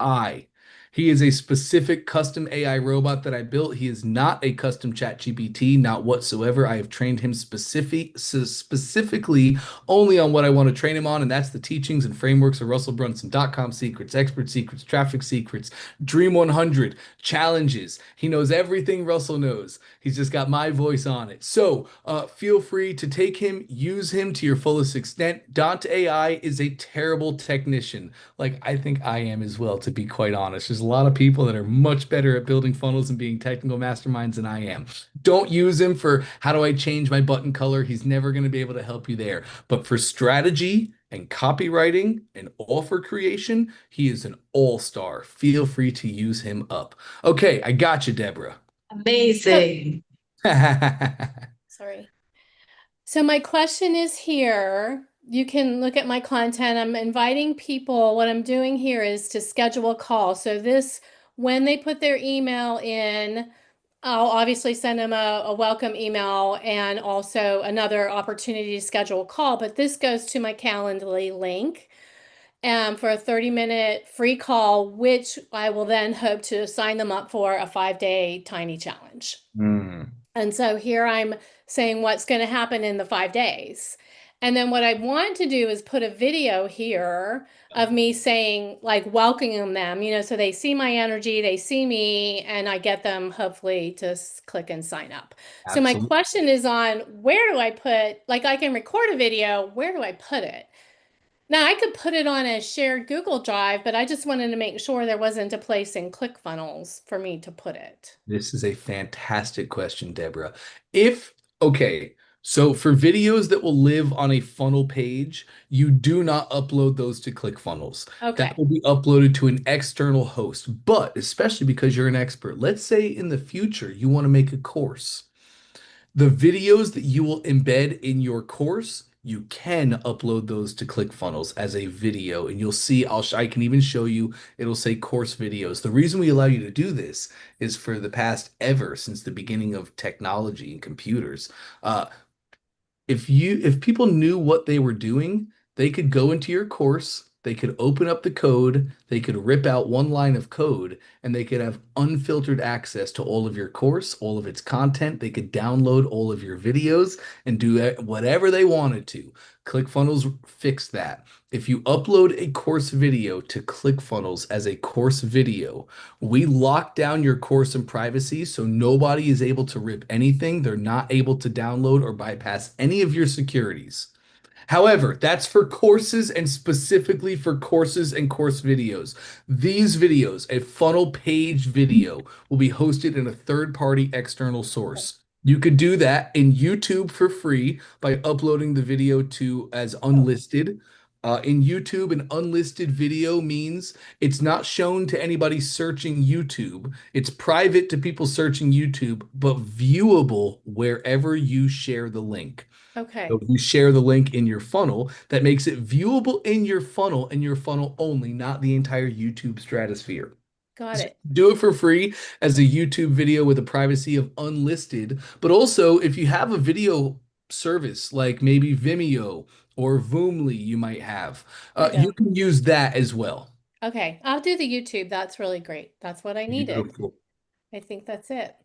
[SPEAKER 1] I. He is a specific custom AI robot that I built. He is not a custom chat GPT, not whatsoever. I have trained him specifically only on what I want to train him on, and that's the teachings and frameworks of Russell Brunson.com secrets, expert secrets, traffic secrets, Dream 100, challenges. He knows everything Russell knows. He's just got my voice on it. So feel free to take him, use him to your fullest extent. Dante AI is a terrible technician. Like I think I am as well, to be quite honest. There's a lot of people that are much better at building funnels and being technical masterminds than I am. Don't use him for how do I change my button color? He's never going to be able to help you there. But for strategy and copywriting and offer creation, he is an all-star. Feel free to use him up. Okay, I got you, Deborah.
[SPEAKER 5] Amazing.
[SPEAKER 4] Sorry. So my question is here. You can look at my content. I'm inviting people. What I'm doing here is to schedule a call. So this, when they put their email in, I'll obviously send them a welcome email and also another opportunity to schedule a call. But this goes to my Calendly link for a 30-minute free call, which I will then hope to sign them up for a 5-day tiny challenge.
[SPEAKER 1] Hmm.
[SPEAKER 4] And so here I'm saying what's going to happen in the 5 days. And then what I want to do is put a video here of me saying, like, welcoming them, so they see my energy, they see me, and I get them hopefully to click and sign up. So my
[SPEAKER 1] Absolutely.
[SPEAKER 4] question is on where do I put, like, I can record a video, where do I put it? Now I could put it on a shared Google Drive, but I just wanted to make sure there wasn't a place in ClickFunnels for me to put it.
[SPEAKER 1] This is a fantastic question, Deborah. If, okay, so for videos that will live on a funnel page, you do not upload those to ClickFunnels. That
[SPEAKER 4] Okay.
[SPEAKER 1] will be uploaded to an external host. But especially because you're an expert, let's say in the future you want to make a course. The videos that you will embed in your course, you can upload those to ClickFunnels as a video, and you'll see. I can even show you. It'll say course videos. The reason we allow you to do this is for the past ever since the beginning of technology and computers. Uh, if people knew what they were doing, they could go into your course, they could open up the code, they could rip out one line of code, and they could have unfiltered access to all of your course, all of its content. They could download all of your videos and do whatever they wanted to. ClickFunnels fixed that. If you upload a course video to ClickFunnels as a course video, we lock down your course and privacy so nobody is able to rip anything. They're not able to download or bypass any of your securities. However, that's for courses and specifically for courses and course videos. These videos, a funnel page video, will be hosted in a third-party external source. You could do that in YouTube for free by uploading the video to as unlisted. In YouTube, an unlisted video means it's not shown to anybody searching YouTube. It's private to people searching YouTube, but viewable wherever you share the link. So
[SPEAKER 4] Okay.
[SPEAKER 1] if you share the link in your funnel, that makes it viewable in your funnel and your funnel only, not the entire YouTube stratosphere.
[SPEAKER 4] Got
[SPEAKER 1] So
[SPEAKER 4] it.
[SPEAKER 1] do it for free as a YouTube video with the privacy of unlisted. But also, if you have a video service like maybe Vimeo or Voomly, you might have,
[SPEAKER 4] There you
[SPEAKER 1] you
[SPEAKER 4] go.
[SPEAKER 1] can use that as well.
[SPEAKER 4] Okay. I'll do the YouTube. That's really great. That's what I needed.
[SPEAKER 1] Beautiful.
[SPEAKER 4] I think that's it.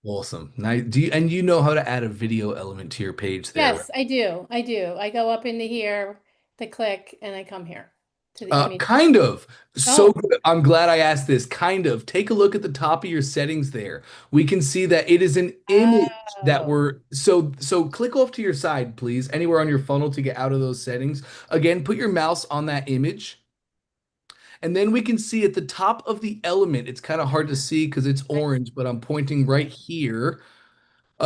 [SPEAKER 1] Awesome. Now, and you know how to add a video element to your page there, right?
[SPEAKER 4] Yes, I do. I do. I go up into here, the click, and I come here to the image.
[SPEAKER 1] Kind of. So
[SPEAKER 4] Oh,
[SPEAKER 1] good. I'm glad I asked this. Kind of. Take a look at the top of your settings there. We can see that it is an image that
[SPEAKER 4] oh,
[SPEAKER 1] we're so click off to your side, please, anywhere on your funnel to get out of those settings. Again, put your mouse on that image. And then we can see at the top of the element, it's kind of hard to see because it's
[SPEAKER 4] I,
[SPEAKER 1] orange, but I'm pointing right here.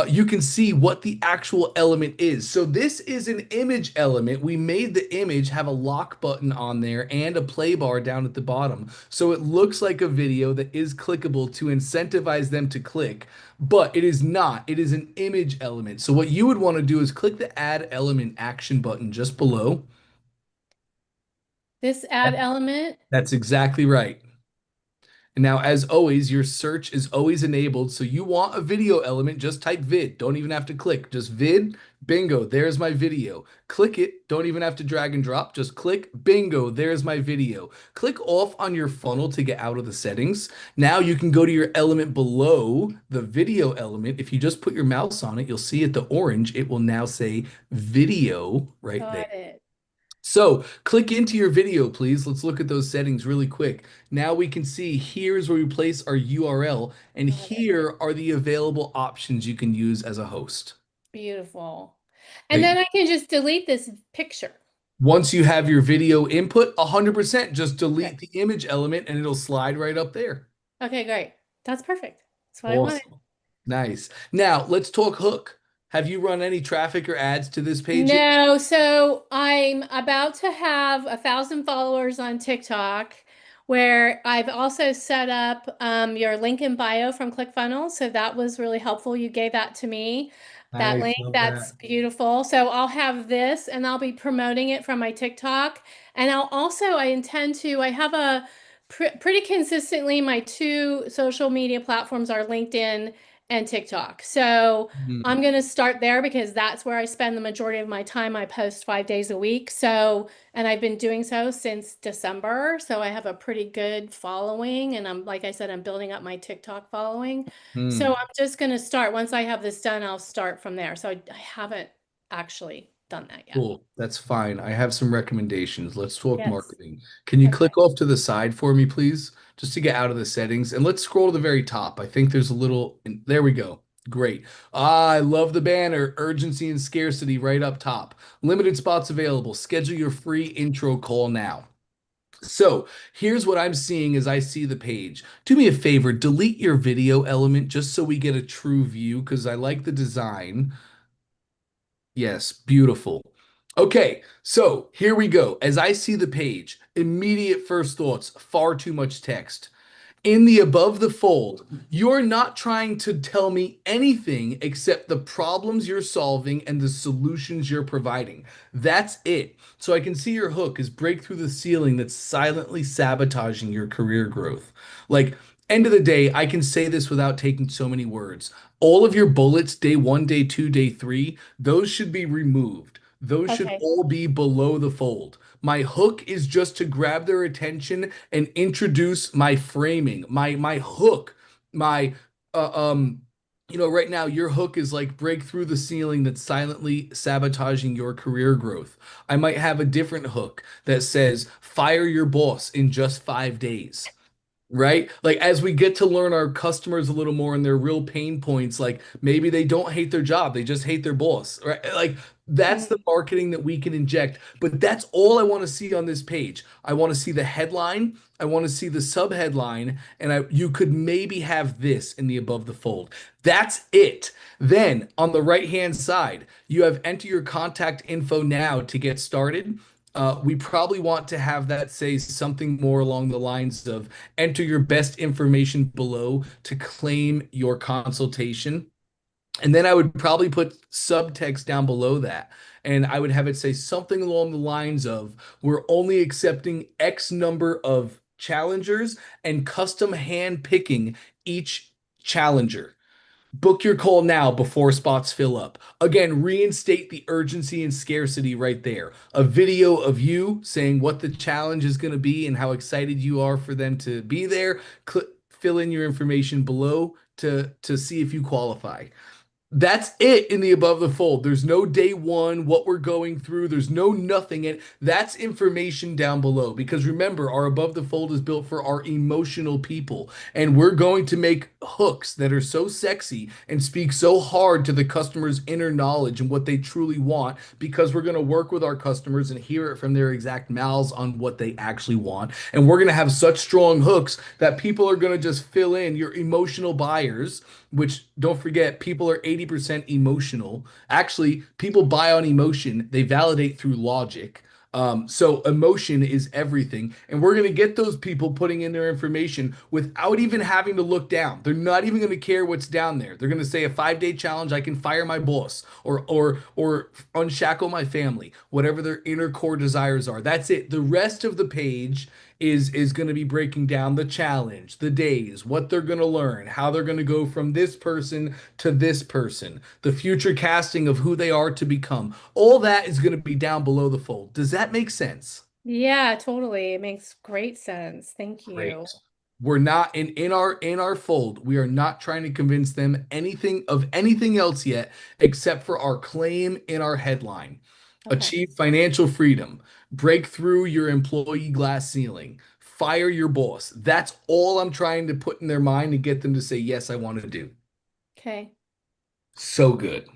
[SPEAKER 1] You can see what the actual element is. So this is an image element. We made the image have a lock button on there and a play bar down at the bottom. So it looks like a video that is clickable to incentivize them to click, but it is not. It is an image element. So what you would want to do is click the add element action button just below.
[SPEAKER 4] this add element.
[SPEAKER 1] That's exactly right. And now, as always, your search is always enabled. So you want a video element, just type vid. Don't even have to click. Just vid, bingo, there's my video. Click it. Don't even have to drag and drop. Just click, bingo, there's my video. Click off on your funnel to get out of the settings. Now you can go to your element below the video element. If you just put your mouse on it, you'll see at the orange, it will now say video right there.
[SPEAKER 4] Got it.
[SPEAKER 1] So click into your video, please. Let's look at those settings really quick. Now we can see here's where we place our URL, and
[SPEAKER 4] Got it.
[SPEAKER 1] here are the available options you can use as a host.
[SPEAKER 4] Beautiful. And
[SPEAKER 1] Right?
[SPEAKER 4] then I can just delete this picture.
[SPEAKER 1] Once you have your video input, 100%, just
[SPEAKER 4] Okay.
[SPEAKER 1] delete the image element and it'll slide right up there.
[SPEAKER 4] Okay, great. That's perfect. That's what I wanted.
[SPEAKER 1] Awesome. Nice. Now let's talk hook. Have you run any traffic or ads to this page yet?
[SPEAKER 4] No, so I'm about to have 1,000 followers on TikTok, where I've also set up your link in bio from ClickFunnels. So that was really helpful. You gave that to me. That
[SPEAKER 1] Nice,
[SPEAKER 4] link,
[SPEAKER 1] love
[SPEAKER 4] that's
[SPEAKER 1] that.
[SPEAKER 4] beautiful. So I'll have this and I'll be promoting it from my TikTok. And I intend to, I have a pretty consistently, my two social media platforms are LinkedIn and TikTok. So
[SPEAKER 1] Hmm.
[SPEAKER 4] I'm going to start there because that's where I spend the majority of my time. I post 5 days a week. So, and I've been doing so since December. So I have a pretty good following. And like I said, I'm building up my TikTok following. So
[SPEAKER 1] Hmm.
[SPEAKER 4] I'm just going to start. Once I have this done, I'll start from there. So I haven't actually done that yet.
[SPEAKER 1] Cool. That's fine. I have some recommendations. Let's talk
[SPEAKER 4] Yes.
[SPEAKER 1] marketing. Can you
[SPEAKER 4] Okay.
[SPEAKER 1] click off to the side for me, please? Just to get out of the settings. And let's scroll to the very top. I think there's a little, there we go. Great. I love the banner, urgency and scarcity right up top. Limited spots available. Schedule your free intro call now. So here's what I'm seeing as I see the page. Do me a favor, delete your video element just so we get a true view because I like the design. Yes, beautiful. Okay, so here we go. As I see the page, immediate first thoughts, far too much text. In the above the fold, you're not trying to tell me anything except the problems you're solving and the solutions you're providing. That's it. So I can see your hook is break through the ceiling that's silently sabotaging your career growth. Like, end of the day, I can say this without taking so many words. All of your bullets, day one, day two, day three, those should be removed. Those should
[SPEAKER 4] Okay.
[SPEAKER 1] all be below the fold. My hook is just to grab their attention and introduce my framing, my hook, my right now your hook is like break through the ceiling that's silently sabotaging your career growth. I might have a different hook that says fire your boss in just 5 days. Right? Like as we get to learn our customers a little more and their real pain points, like maybe they don't hate their job, they just hate their boss, right? Like that's the
[SPEAKER 4] Mm,
[SPEAKER 1] marketing that we can inject. But that's all I want to see on this page. I want to see the headline, I want to see the subheadline, and you could maybe have this in the above the fold. That's it. Then on the right-hand side, you have enter your contact info now to get started. We probably want to have that say something more along the lines of enter your best information below to claim your consultation. And then I would probably put subtext down below that. And I would have it say something along the lines of we're only accepting X number of challengers and custom hand picking each challenger. Book your call now before spots fill up. Again, reinstate the urgency and scarcity right there. A video of you saying what the challenge is going to be and how excited you are for them to be there. Fill in your information below to see if you qualify. That's it in the above the fold. There's no day one, what we're going through. There's no nothing. And that's information down below. Because remember, our above the fold is built for our emotional people. And we're going to make hooks that are so sexy and speak so hard to the customer's inner knowledge and what they truly want. Because we're going to work with our customers and hear it from their exact mouths on what they actually want. And we're going to have such strong hooks that people are going to just fill in your emotional buyers, which don't forget, people are 80% emotional. Actually, people buy on emotion, they validate through logic. So emotion is everything. And we're going to get those people putting in their information without even having to look down. They're not even going to care what's down there. They're going to say a 5-day challenge, I can fire my boss or unshackle my family, whatever their inner core desires are. That's it. The rest of the page is going to be breaking down the challenge, the days, what they're going to learn, how they're going to go from this person to this person, the future casting of who they are to become. All that is going to be down below the fold. Does that make sense?
[SPEAKER 4] yeah, totally. It makes great sense. Thank
[SPEAKER 1] Great.
[SPEAKER 4] you.
[SPEAKER 1] We're not in our fold. We are not trying to convince them anything of anything else yet except for our claim in our headline.
[SPEAKER 4] Okay.
[SPEAKER 1] Achieve financial freedom, break through your employee glass ceiling, fire your boss. That's all I'm trying to put in their mind and get them to say, yes, I want to do.
[SPEAKER 4] Okay.
[SPEAKER 1] So good.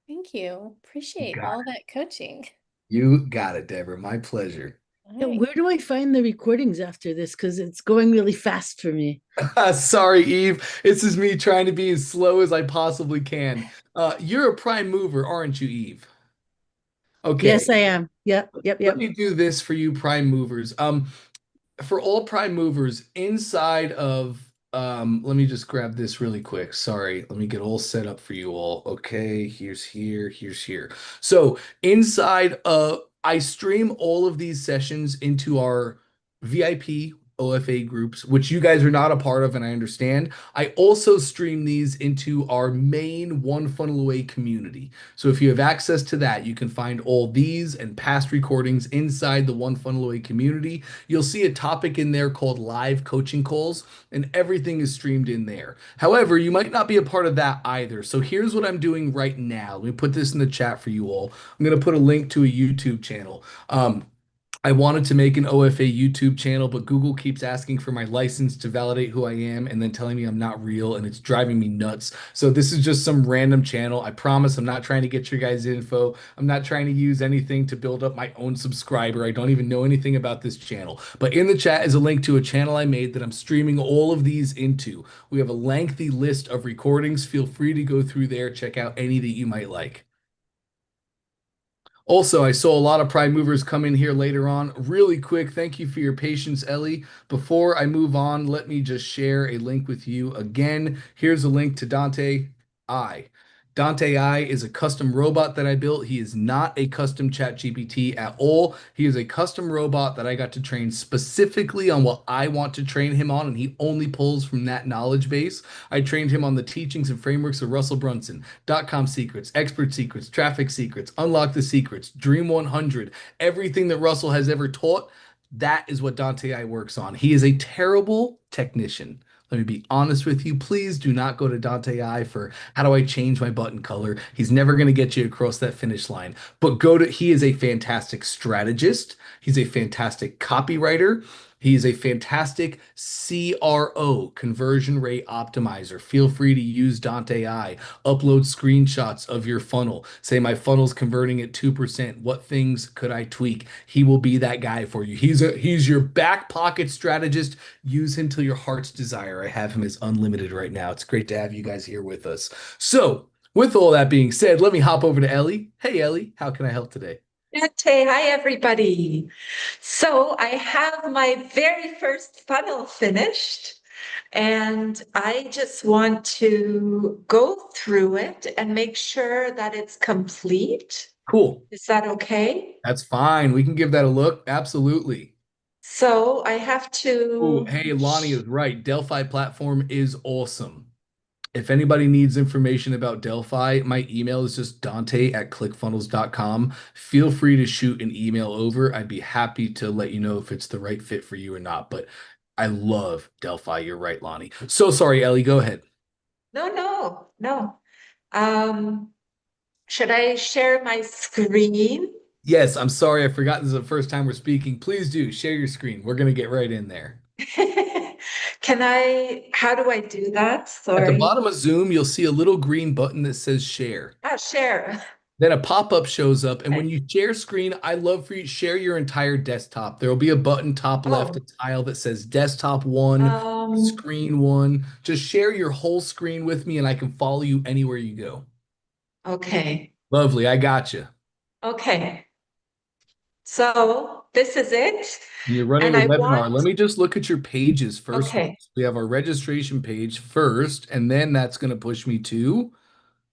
[SPEAKER 4] Thank you.
[SPEAKER 1] You
[SPEAKER 4] Appreciate
[SPEAKER 1] got
[SPEAKER 4] all
[SPEAKER 1] it.
[SPEAKER 4] that coaching.
[SPEAKER 1] You got it, Deborah. My pleasure.
[SPEAKER 4] All
[SPEAKER 5] Yeah,
[SPEAKER 4] right.
[SPEAKER 5] where do I find the recordings after this? Because it's going really fast for me.
[SPEAKER 1] Sorry, Eve. This is me trying to be as slow as I possibly can. You're a prime mover, aren't you, Eve? Okay.
[SPEAKER 5] Yes, I am. Yep, yep,
[SPEAKER 1] Let
[SPEAKER 5] yep.
[SPEAKER 1] me do this for you prime movers. For all prime movers inside of let me just grab this really quick. Sorry, let me get all set up for you all. Okay, here's here. So inside I stream all of these sessions into our VIP OFA groups, which you guys are not a part of, and I understand. I also stream these into our main One Funnel Away community. So if you have access to that, you can find all these and past recordings inside the One Funnel Away community. You'll see a topic in there called live coaching calls, and everything is streamed in there. However, you might not be a part of that either. So here's what I'm doing right now. Let me put this in the chat for you all. I'm going to put a link to a YouTube channel. I wanted to make an OFA YouTube channel, but Google keeps asking for my license to validate who I am and then telling me I'm not real, and it's driving me nuts. So this is just some random channel. I promise I'm not trying to get your guys' info. I'm not trying to use anything to build up my own subscriber. I don't even know anything about this channel. But in the chat is a link to a channel I made that I'm streaming all of these into. We have a lengthy list of recordings. Feel free to go through there, check out any that you might like. Also, I saw a lot of prime movers come in here later on. Really quick, thank you for your patience, Ellie. Before I move on, let me just share a link with you again. Here's a link to Dante I. Dante I is a custom robot that I built. He is not a custom chat GPT at all. He is a custom robot that I got to train specifically on what I want to train him on, and he only pulls from that knowledge base. I trained him on the teachings and frameworks of Russell Brunson, .com secrets, expert secrets, traffic secrets, unlock the secrets, Dream 100, everything that Russell has ever taught. That is what Dante I works on. He is a terrible technician. Let me be honest with you. Please do not go to Dante I for how do I change my button color. He's never going to get you across that finish line. But he is a fantastic strategist. He's a fantastic copywriter. He is a fantastic CRO, conversion rate optimizer. Feel free to use Dante I. Upload screenshots of your funnel. Say my funnel's converting at 2%. What things could I tweak? He will be that guy for you. He's your back pocket strategist. Use him till your heart's desire. I have him as unlimited right now. It's great to have you guys here with us. So, with all that being said, let me hop over to Ellie. Hey, Ellie, how can I help today?
[SPEAKER 6] Hey, hi everybody. So I have my very first funnel finished, and I just want to go through it and make sure that it's complete.
[SPEAKER 1] Cool.
[SPEAKER 6] Is that okay?
[SPEAKER 1] That's fine. We can give that a look. Absolutely.
[SPEAKER 6] So I have
[SPEAKER 1] Oh,
[SPEAKER 6] to.
[SPEAKER 1] hey, Lonnie is right. Delphi platform is awesome. If anybody needs information about Delphi, my email is just dante@clickfunnels.com. Feel free to shoot an email over. I'd be happy to let you know if it's the right fit for you or not. But I love Delphi. You're right, Lonnie. So sorry, Ellie. Go ahead.
[SPEAKER 6] No. Should I share my screen?
[SPEAKER 1] Yes, I'm sorry. I forgot this is the first time we're speaking. Please do share your screen. We're going to get right in there.
[SPEAKER 6] How do I do that?
[SPEAKER 1] At the
[SPEAKER 6] Sorry.
[SPEAKER 1] bottom of Zoom, you'll see a little green button that says share.
[SPEAKER 6] Share.
[SPEAKER 1] Then a pop-up shows up, and
[SPEAKER 6] Okay.
[SPEAKER 1] when you share screen, I love for you to share your entire desktop. There will be a button top left, a tile that says desktop 1, screen 1. Just share your whole screen with me, and I can follow you anywhere you go.
[SPEAKER 6] Okay.
[SPEAKER 1] Lovely, I got you.
[SPEAKER 6] Okay. So this is it.
[SPEAKER 1] You're running
[SPEAKER 6] And
[SPEAKER 1] a
[SPEAKER 6] I
[SPEAKER 1] webinar.
[SPEAKER 6] want.
[SPEAKER 1] Let me just look at your pages first.
[SPEAKER 6] Okay.
[SPEAKER 1] We have our registration page first, and then that's going to push me to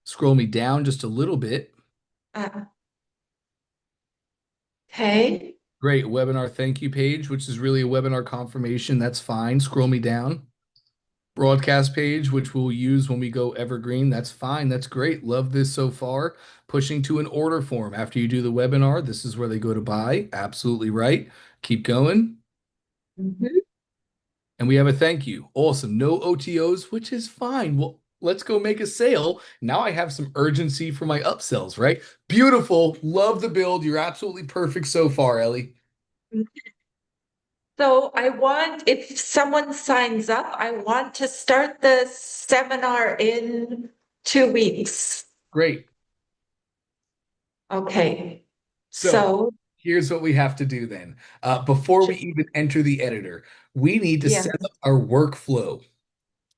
[SPEAKER 1] scroll me down just a little bit.
[SPEAKER 6] Okay.
[SPEAKER 1] Great webinar thank you page, which is really a webinar confirmation. That's fine. Scroll me down. Broadcast page, which we'll use when we go evergreen. That's fine. That's great. Love this so far. Pushing to an order form after you do the webinar. This is where they go to buy. Absolutely right. Keep going.
[SPEAKER 6] Mhm.
[SPEAKER 1] And we have a thank you. Awesome. No OTOs, which is fine. Well, let's go make a sale. Now I have some urgency for my upsells, right? Beautiful. Love the build. You're absolutely perfect so far, Ellie.
[SPEAKER 6] So if someone signs up, I want to start the seminar in 2 weeks.
[SPEAKER 1] Great.
[SPEAKER 6] Okay.
[SPEAKER 1] So here's what we have to do then. Before we even enter the editor, we need to set up our workflow.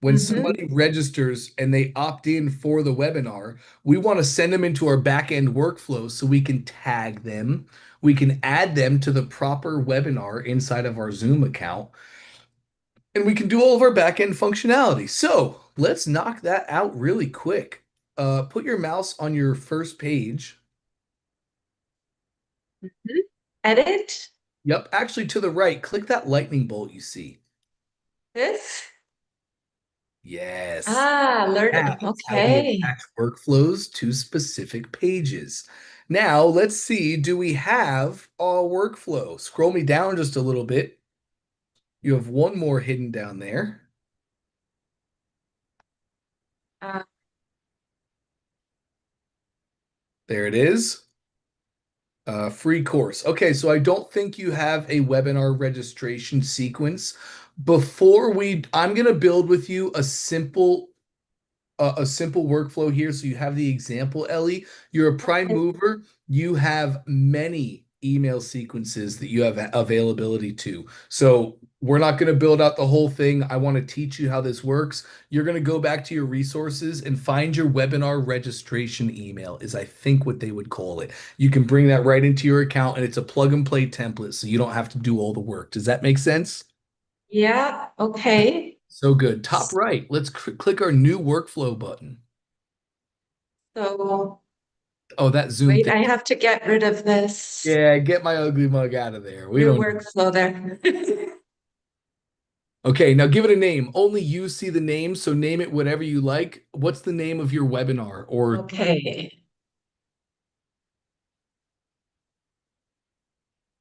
[SPEAKER 1] When somebody registers and they opt in for the webinar, we want to send them into our back-end workflow so we can tag them. We can add them to the proper webinar inside of our Zoom account. And we can do all of our back-end functionality. So let's knock that out really quick. Put your mouse on your first page.
[SPEAKER 6] Edit.
[SPEAKER 1] Yep, actually to the right, click that lightning bolt you see.
[SPEAKER 6] This?
[SPEAKER 1] Yes.
[SPEAKER 6] Ah, learning.
[SPEAKER 1] That's how we
[SPEAKER 6] Okay.
[SPEAKER 1] attach workflows to specific pages. Now, let's see, do we have a workflow? Scroll me down just a little bit. You have one more hidden down there.
[SPEAKER 6] Uh,
[SPEAKER 1] There it is. Free course. Okay, so I don't think you have a webinar registration sequence. I'm going to build with you a simple workflow here. So you have the example, Ellie. You're a prime
[SPEAKER 6] okay.
[SPEAKER 1] mover. You have many email sequences that you have availability to. So we're not going to build out the whole thing. I want to teach you how this works. You're going to go back to your resources and find your webinar registration email, is I think what they would call it. You can bring that right into your account and it's a plug and play template, so you don't have to do all the work. Does that make sense?
[SPEAKER 6] Yeah, okay.
[SPEAKER 1] So good. Top right, let's click our new workflow button.
[SPEAKER 6] So
[SPEAKER 1] Oh, that Zoom
[SPEAKER 6] wait,
[SPEAKER 1] thing.
[SPEAKER 6] I have to get rid of this
[SPEAKER 1] Yeah, get my ugly mug out of there. We
[SPEAKER 6] new
[SPEAKER 1] don't.
[SPEAKER 6] workflow there.
[SPEAKER 1] Okay, now give it a name. Only you see the name, so name it whatever you like. What's the name of your webinar? Or
[SPEAKER 6] Okay,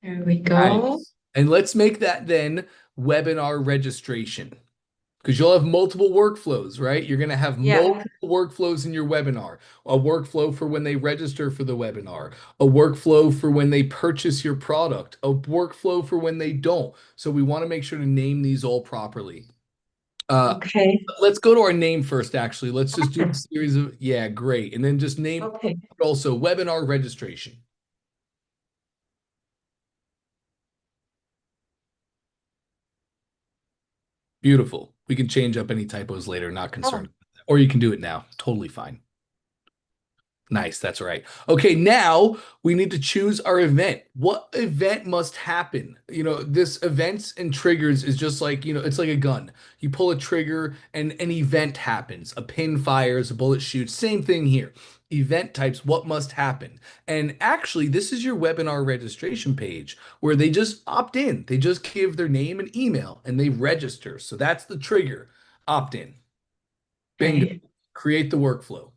[SPEAKER 6] there we go.
[SPEAKER 1] nice. And let's make that then webinar registration. Because you'll have multiple workflows, right? You're going to have
[SPEAKER 6] Yeah,
[SPEAKER 1] multiple workflows in your webinar. A workflow for when they register for the webinar, a workflow for when they purchase your product, a workflow for when they don't. So we want to make sure to name these all properly. Uh,
[SPEAKER 6] okay,
[SPEAKER 1] let's go to our name first, actually. Let's just do a series of, yeah, great. And then just name
[SPEAKER 6] okay.
[SPEAKER 1] also webinar registration. Beautiful. We can change up any typos later, not
[SPEAKER 6] Oh,
[SPEAKER 1] concerned. Or you can do it now. Totally fine. Nice, that's right. Okay, now we need to choose our event. What event must happen? This events and triggers is just like, it's like a gun. You pull a trigger and an event happens. A pin fires, a bullet shoots. Same thing here. Event types, what must happen? And actually, this is your webinar registration page where they just opt in. They just give their name and email and they register. So that's the trigger. Opt in. Bingo.
[SPEAKER 6] okay.
[SPEAKER 1] Create the workflow.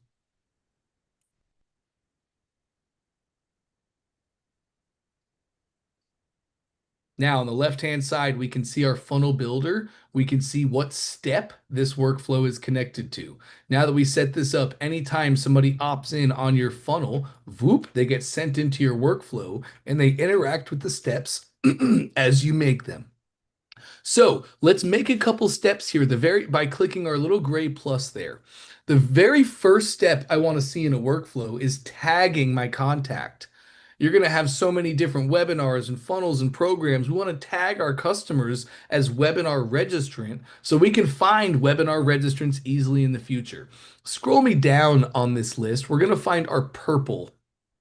[SPEAKER 1] Now, on the left-hand side, we can see our funnel builder. We can see what step this workflow is connected to. Now that we set this up, anytime somebody opts in on your funnel, whoop, they get sent into your workflow and they interact with the steps as you make them. So let's make a couple steps here. By clicking our little gray plus there. The very first step I want to see in a workflow is tagging my contact. You're going to have so many different webinars and funnels and programs. We want to tag our customers as webinar registrant so we can find webinar registrants easily in the future. Scroll me down on this list. We're going to find our purple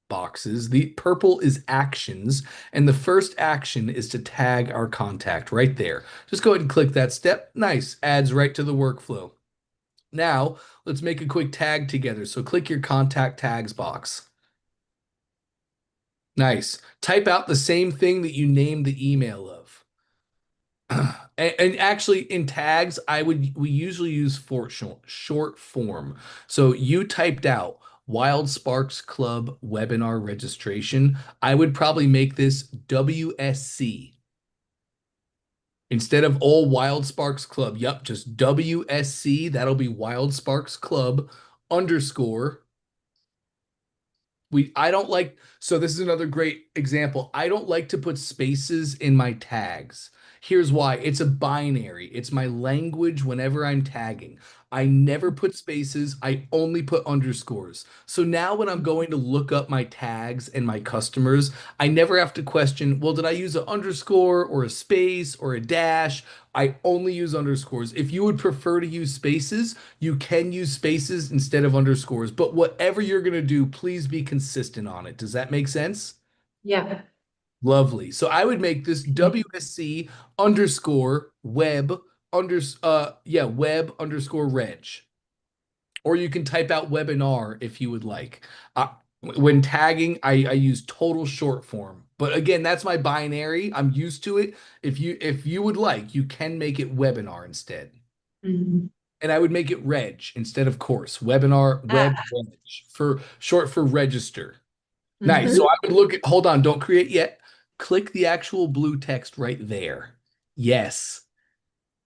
[SPEAKER 1] boxes. The purple is actions, and the first action is to tag our contact right there. Just go ahead and click that step. Nice, adds right to the workflow. Now, let's make a quick tag together. So click your contact tags box. Nice. Type out the same thing that you named the email of. And actually in tags, we usually use for short form. So you typed out Wild Sparks Club webinar registration. I would probably make this WSC instead of all Wild Sparks Club. Yep, just WSC. That'll be Wild Sparks Club underscore. I don't like, so this is another great example. I don't like to put spaces in my tags. Here's why. It's a binary. It's my language whenever I'm tagging. I never put spaces. I only put underscores. So now when I'm going to look up my tags and my customers, I never have to question, well, did I use an underscore or a space or a dash? I only use underscores. If you would prefer to use spaces, you can use spaces instead of underscores. But whatever you're going to do, please be consistent on it. Does that make sense?
[SPEAKER 6] Yeah,
[SPEAKER 1] Lovely. So I would make this
[SPEAKER 6] okay.
[SPEAKER 1] WSC underscore web underscore reg. Or you can type out webinar if you would like. When tagging, I use total short form. But again, that's my binary. I'm used to it. If you would like, you can make it webinar instead.
[SPEAKER 6] Mhm.
[SPEAKER 1] And I would make it reg instead of course. Webinar,
[SPEAKER 6] Ah,
[SPEAKER 1] reg for short for register. Nice.
[SPEAKER 6] mhm.
[SPEAKER 1] So I would look at, hold on, don't create yet. Click the actual blue text right there. Yes.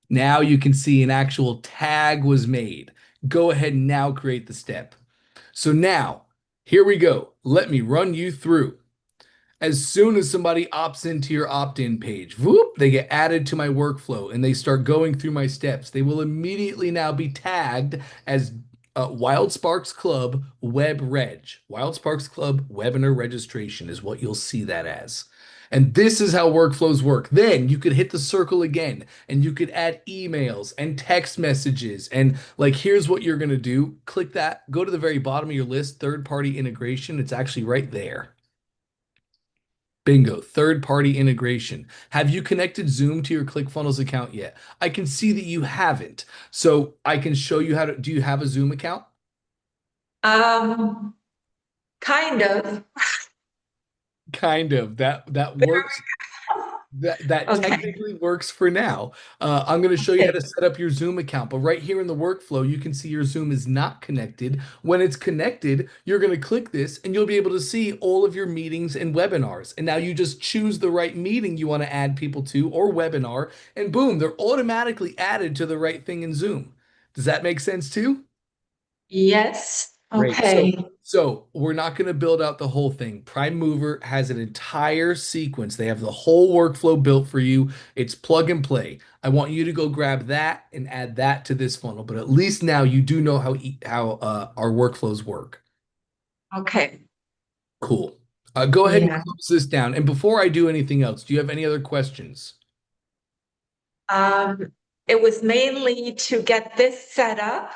[SPEAKER 1] Now you can see an actual tag was made. Go ahead and now create the step. So now, here we go. Let me run you through. As soon as somebody opts into your opt-in page, whoop, they get added to my workflow and they start going through my steps. They will immediately now be tagged as Wild Sparks Club Web Reg. Wild Sparks Club webinar registration is what you'll see that as. And this is how workflows work. Then you could hit the circle again and you could add emails and text messages. And like, here's what you're going to do. Click that, go to the very bottom of your list, third-party integration. It's actually right there. Bingo, third-party integration. Have you connected Zoom to your ClickFunnels account yet? I can see that you haven't. So I can show you how to, do you have a Zoom account?
[SPEAKER 6] Um, kind of.
[SPEAKER 1] Kind of. That works. That
[SPEAKER 6] Okay.
[SPEAKER 1] technically works for now. I'm going to show you how
[SPEAKER 6] Okay.
[SPEAKER 1] to set up your Zoom account, but right here in the workflow, you can see your Zoom is not connected. When it's connected, you're going to click this and you'll be able to see all of your meetings and webinars. And now you just choose the right meeting you want to add people to or webinar, and boom, they're automatically added to the right thing in Zoom. Does that make sense too?
[SPEAKER 6] Yes.
[SPEAKER 1] Great. So,
[SPEAKER 6] Okay.
[SPEAKER 1] so we're not going to build out the whole thing. Prime Mover has an entire sequence. They have the whole workflow built for you. It's plug and play. I want you to go grab that and add that to this funnel. But at least now you do know how our workflows work.
[SPEAKER 6] Okay.
[SPEAKER 1] Cool. Go ahead and
[SPEAKER 6] Yeah.
[SPEAKER 1] close this down. And before I do anything else, do you have any other questions?
[SPEAKER 6] Um, it was mainly to get this set up.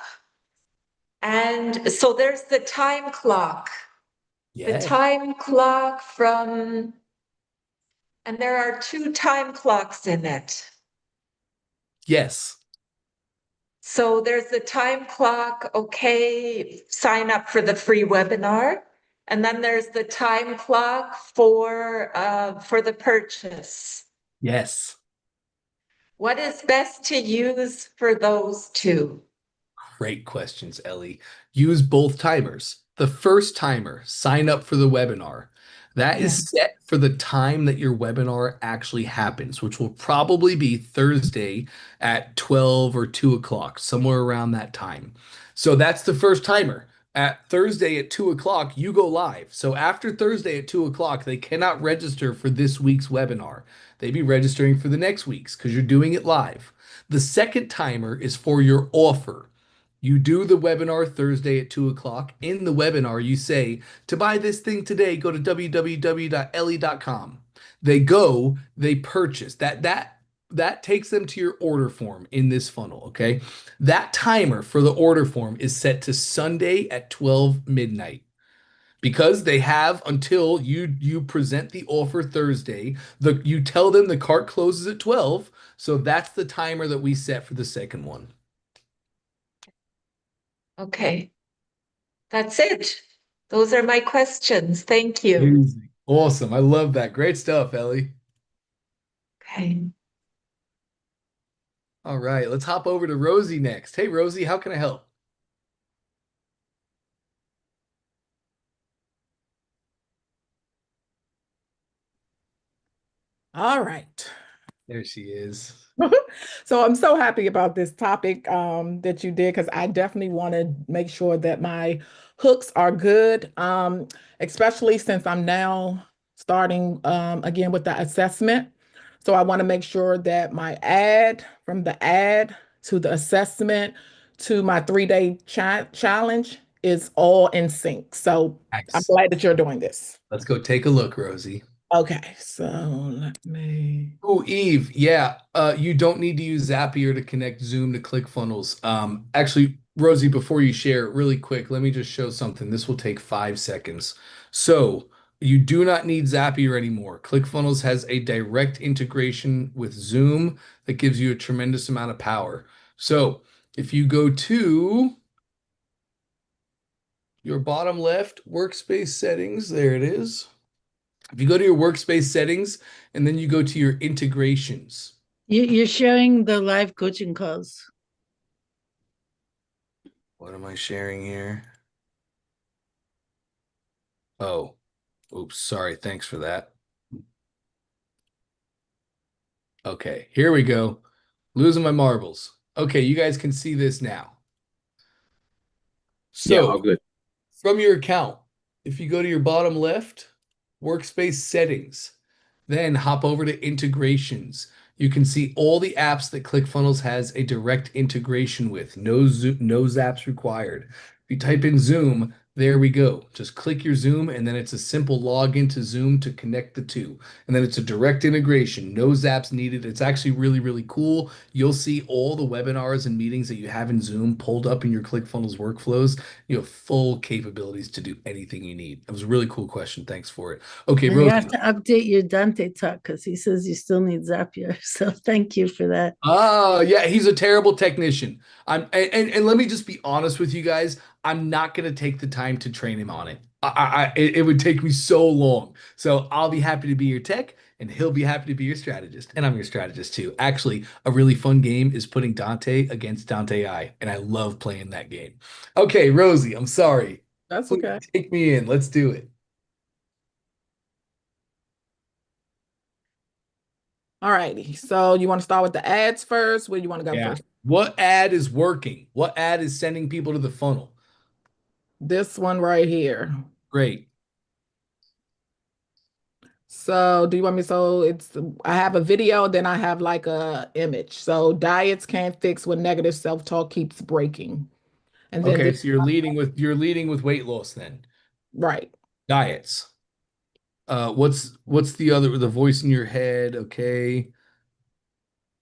[SPEAKER 6] And so there's the time clock. The
[SPEAKER 1] Yeah.
[SPEAKER 6] time clock from, and there are two time clocks in it.
[SPEAKER 1] Yes.
[SPEAKER 6] So there's the time clock, okay, sign up for the free webinar. And then there's the time clock for the purchase.
[SPEAKER 1] Yes.
[SPEAKER 6] What is best to use for those two?
[SPEAKER 1] Great questions, Ellie. Use both timers. The first timer, sign up for the webinar. That
[SPEAKER 6] Yeah.
[SPEAKER 1] is set for the time that your webinar actually happens, which will probably be Thursday at 12 or 2 o'clock, somewhere around that time. So that's the first timer. At Thursday at 2 o'clock, you go live. So after Thursday at 2 o'clock, they cannot register for this week's webinar. They'd be registering for the next week's because you're doing it live. The second timer is for your offer. You do the webinar Thursday at 2 o'clock. In the webinar, you say, to buy this thing today, go to www.ellie.com. They go, they purchase. That takes them to your order form in this funnel, okay? That timer for the order form is set to Sunday at 12 midnight. Because they have until you present the offer Thursday, you tell them the cart closes at 12, so that's the timer that we set for the second one.
[SPEAKER 6] Okay. That's it. Those are my questions. Thank you.
[SPEAKER 1] Amazing. Awesome. I love that. Great stuff, Ellie.
[SPEAKER 6] Okay.
[SPEAKER 1] All right, let's hop over to Rosie next. Hey, Rosie, how can I help?
[SPEAKER 7] All right.
[SPEAKER 1] There she is.
[SPEAKER 7] So I'm so happy about this topic that you did because I definitely want to make sure that my hooks are good, especially since I'm now starting again with the assessment. So I want to make sure that my ad, from the ad to the assessment to my 3-day challenge, is all in sync. So I'm
[SPEAKER 1] Nice.
[SPEAKER 7] glad that you're doing this.
[SPEAKER 1] Let's go take a look, Rosie.
[SPEAKER 7] Okay, so let me.
[SPEAKER 1] Oh, Eve, yeah, you don't need to use Zapier to connect Zoom to ClickFunnels. Actually, Rosie, before you share really quick, let me just show something. This will take 5 seconds. So you do not need Zapier anymore. ClickFunnels has a direct integration with Zoom that gives you a tremendous amount of power. So if you go to your bottom left workspace settings. There it is. If you go to your workspace settings and then you go to your integrations.
[SPEAKER 5] You're sharing the live coaching calls.
[SPEAKER 1] What am I sharing here? Oh, oops, sorry. Thanks for that. Okay, here we go. Losing my marbles. Okay, you guys can see this now.
[SPEAKER 8] Yeah,
[SPEAKER 1] So
[SPEAKER 8] all good.
[SPEAKER 1] from your account, if you go to your bottom left, workspace settings, then hop over to integrations. You can see all the apps that ClickFunnels has a direct integration with. No zaps required. If you type in Zoom, there we go. Just click your Zoom, and then it's a simple login to Zoom to connect the two. And then it's a direct integration. No zaps needed. It's actually really, really cool. You'll see all the webinars and meetings that you have in Zoom pulled up in your ClickFunnels workflows. You have full capabilities to do anything you need. It was a really cool question. Thanks for it. Okay,
[SPEAKER 5] And you have
[SPEAKER 1] Rosie.
[SPEAKER 5] to update your Dante talk because he says you still need Zapier. So thank you for that.
[SPEAKER 1] Yeah, he's a terrible technician. And let me just be honest with you guys. I'm not gonna take the time to train him on it. It would take me so long. So I'll be happy to be your tech, and he'll be happy to be your strategist, and I'm your strategist too. Actually, a really fun game is putting Dante against Dante I, and I love playing that game. Okay, Rosie, I'm sorry.
[SPEAKER 7] That's
[SPEAKER 1] Please
[SPEAKER 7] okay.
[SPEAKER 1] take me in. Let's do it.
[SPEAKER 7] All righty. So you want to start with the ads first? Where do you want to go
[SPEAKER 1] Yeah.
[SPEAKER 7] first?
[SPEAKER 1] What ad is working? What ad is sending people to the funnel?
[SPEAKER 7] This one right here.
[SPEAKER 1] Great.
[SPEAKER 7] So do you want me, so it's, I have a video, then I have like a image. So diets can't fix when negative self-talk keeps breaking. And then
[SPEAKER 1] Okay,
[SPEAKER 7] this,
[SPEAKER 1] so you're leading with weight loss then.
[SPEAKER 7] right.
[SPEAKER 1] Diets. What's the voice in your head? Okay.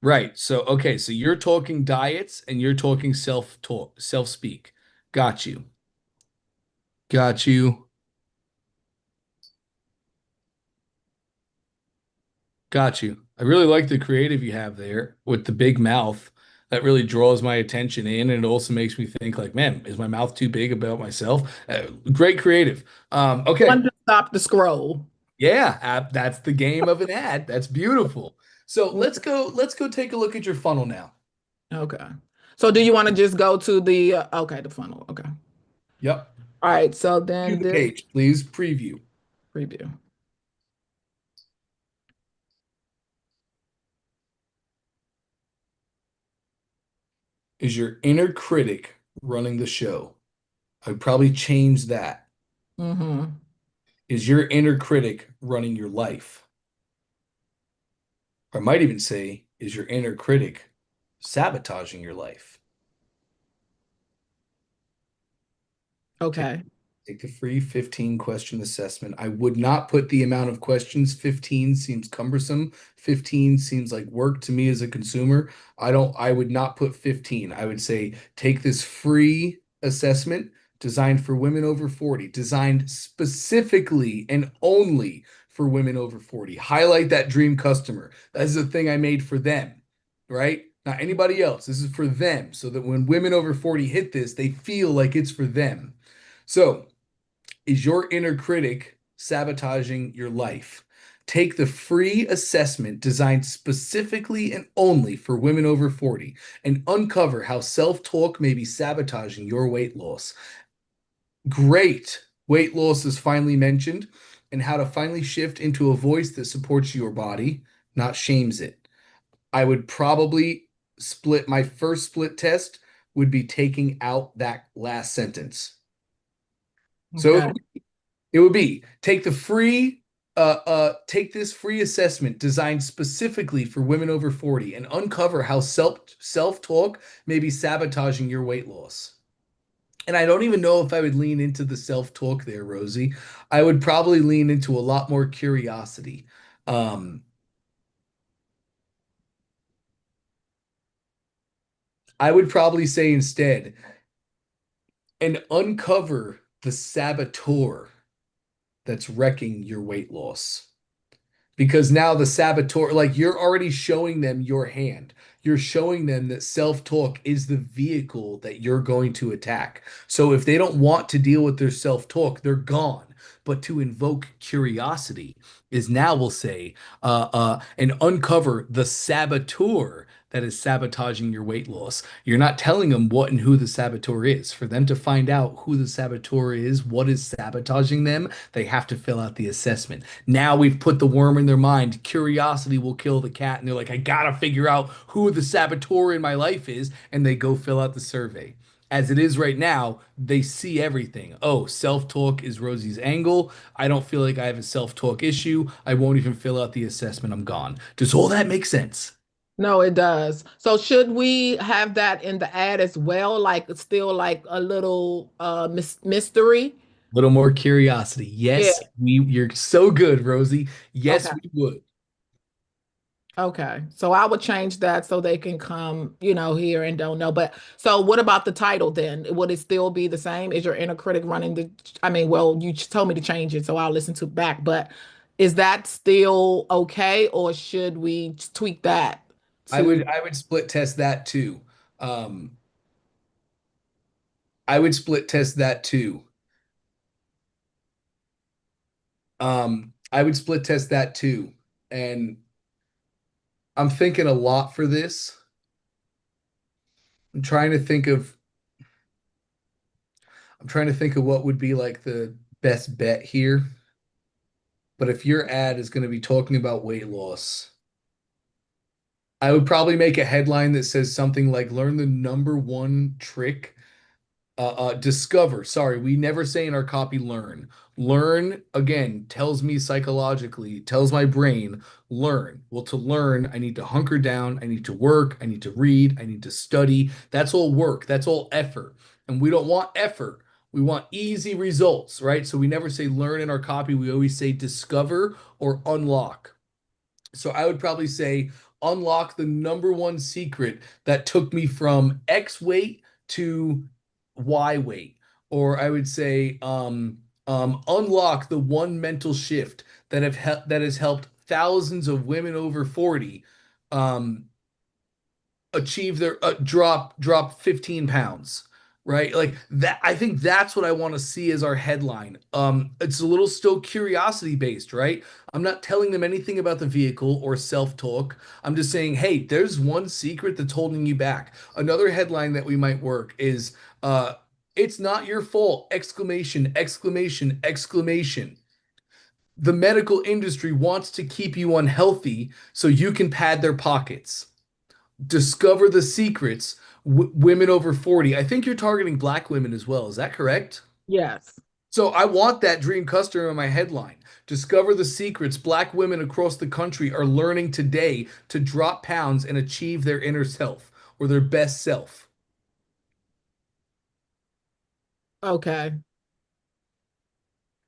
[SPEAKER 1] Right. So okay, so you're talking diets and you're talking self-talk, self-speak. Got you. Got you. Got you. I really like the creative you have there with the big mouth. That really draws my attention in, and it also makes me think like, man, is my mouth too big about myself? Great creative. Okay.
[SPEAKER 7] One to stop the scroll.
[SPEAKER 1] Yeah, that's the game of an ad. That's beautiful. So let's go take a look at your funnel now.
[SPEAKER 7] Okay. So do you want to just go to the, okay, the funnel. Okay.
[SPEAKER 1] Yep.
[SPEAKER 7] All right. So
[SPEAKER 1] View
[SPEAKER 7] then
[SPEAKER 1] the
[SPEAKER 7] this
[SPEAKER 1] page, please. Preview.
[SPEAKER 7] preview.
[SPEAKER 1] Is your inner critic running the show? I'd probably change that.
[SPEAKER 7] Mm-hmm.
[SPEAKER 1] Is your inner critic running your life? Or I might even say, is your inner critic sabotaging your life?
[SPEAKER 7] Okay.
[SPEAKER 1] Take the free 15 question assessment. I would not put the amount of questions. 15 seems cumbersome. 15 seems like work to me as a consumer. I would not put 15. I would say take this free assessment designed for women over 40, designed specifically and only for women over 40. Highlight that dream customer. That is a thing I made for them, right? Not anybody else. This is for them so that when women over 40 hit this, they feel like it's for them. So, is your inner critic sabotaging your life? Take the free assessment designed specifically and only for women over 40 and uncover how self-talk may be sabotaging your weight loss. Great. Weight loss is finally mentioned and how to finally shift into a voice that supports your body, not shames it. I would probably split my first split test would be taking out that last sentence. So
[SPEAKER 7] Okay.
[SPEAKER 1] it would be take this free assessment designed specifically for women over 40 and uncover how self-talk may be sabotaging your weight loss. And I don't even know if I would lean into the self-talk there, Rosie. I would probably lean into a lot more curiosity. Um, I would probably say instead, and uncover the saboteur that's wrecking your weight loss. because now the saboteur, like you're already showing them your hand. You're showing them that self-talk is the vehicle that you're going to attack. So if they don't want to deal with their self-talk, they're gone. But to invoke curiosity is now, we'll say, and uncover the saboteur that is sabotaging your weight loss. You're not telling them what and who the saboteur is. For them to find out who the saboteur is, what is sabotaging them, they have to fill out the assessment. Now we've put the worm in their mind. Curiosity will kill the cat. And they're like, I gotta figure out who the saboteur in my life is. And they go fill out the survey. As it is right now, they see everything. Oh, self-talk is Rosie's angle. I don't feel like I have a self-talk issue. I won't even fill out the assessment. I'm gone. Does all that make sense?
[SPEAKER 7] No, it does. So should we have that in the ad as well? Like it's still like a little mystery?
[SPEAKER 1] Little more curiosity.
[SPEAKER 7] Yeah.
[SPEAKER 1] Yes, you're so good, Rosie. Yes,
[SPEAKER 7] Okay.
[SPEAKER 1] we would.
[SPEAKER 7] Okay. So I would change that so they can come, here and don't know. But so what about the title then? Would it still be the same? Is your inner critic running I mean, well, you told me to change it, so I'll listen to back, but is that still okay, or should we tweak that
[SPEAKER 1] I
[SPEAKER 7] to
[SPEAKER 1] would I would split test that too. Um, I would split test that too. I would split test that too. And I'm thinking a lot for this. I'm trying to think of I'm trying to think of what would be like the best bet here. But if your ad is going to be talking about weight loss, I would probably make a headline that says something like learn the number one trick. Discover. Sorry, we never say in our copy learn. Learn again tells me psychologically, tells my brain, learn. Well, to learn, I need to hunker down, I need to work, I need to read, I need to study. That's all work, that's all effort. And we don't want effort. We want easy results, right? So we never say learn in our copy. We always say discover or unlock. So I would probably say unlock the number one secret that took me from X weight to Y weight. Or I would say unlock the one mental shift that has helped thousands of women over 40 um, achieve their drop 15 pounds, right? Like that. I think that's what I want to see as our headline. It's a little still curiosity based, right? I'm not telling them anything about the vehicle or self-talk. I'm just saying, hey, there's one secret that's holding you back. Another headline that we might work is it's not your fault! Exclamation, exclamation, exclamation. The medical industry wants to keep you unhealthy so you can pad their pockets. Discover the secrets. Women over 40. I think you're targeting black women as well. Is that correct?
[SPEAKER 7] yes.
[SPEAKER 1] So I want that dream customer in my headline. Discover the secrets black women across the country are learning today to drop pounds and achieve their inner self or their best self.
[SPEAKER 7] Okay.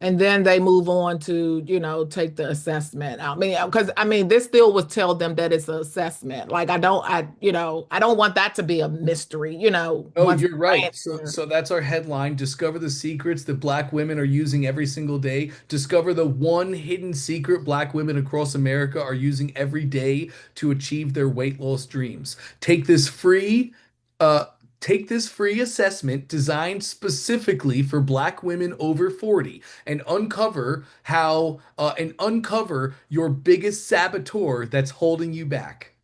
[SPEAKER 7] And then they move on to, take the assessment. I mean, because this still would tell them that it's an assessment. Like I don't want that to be a mystery,
[SPEAKER 1] Oh,
[SPEAKER 7] once
[SPEAKER 1] you're
[SPEAKER 7] the
[SPEAKER 1] right. So that's our headline. Discover the secrets that black women are using every single day. Discover the one hidden secret black women across America are using every day to achieve their weight loss dreams. Uh take this free assessment designed specifically for black women over 40 and uncover your biggest saboteur that's holding you back.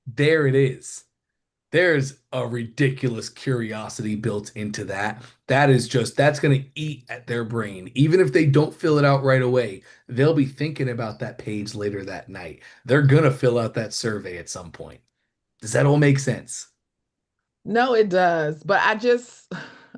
[SPEAKER 1] There it is. There's a ridiculous curiosity built into that. That's going to eat at their brain. Even if they don't fill it out right away, they'll be thinking about that page later that night. They're going to fill out that survey at some point. Does that all make sense?
[SPEAKER 7] No, it does. But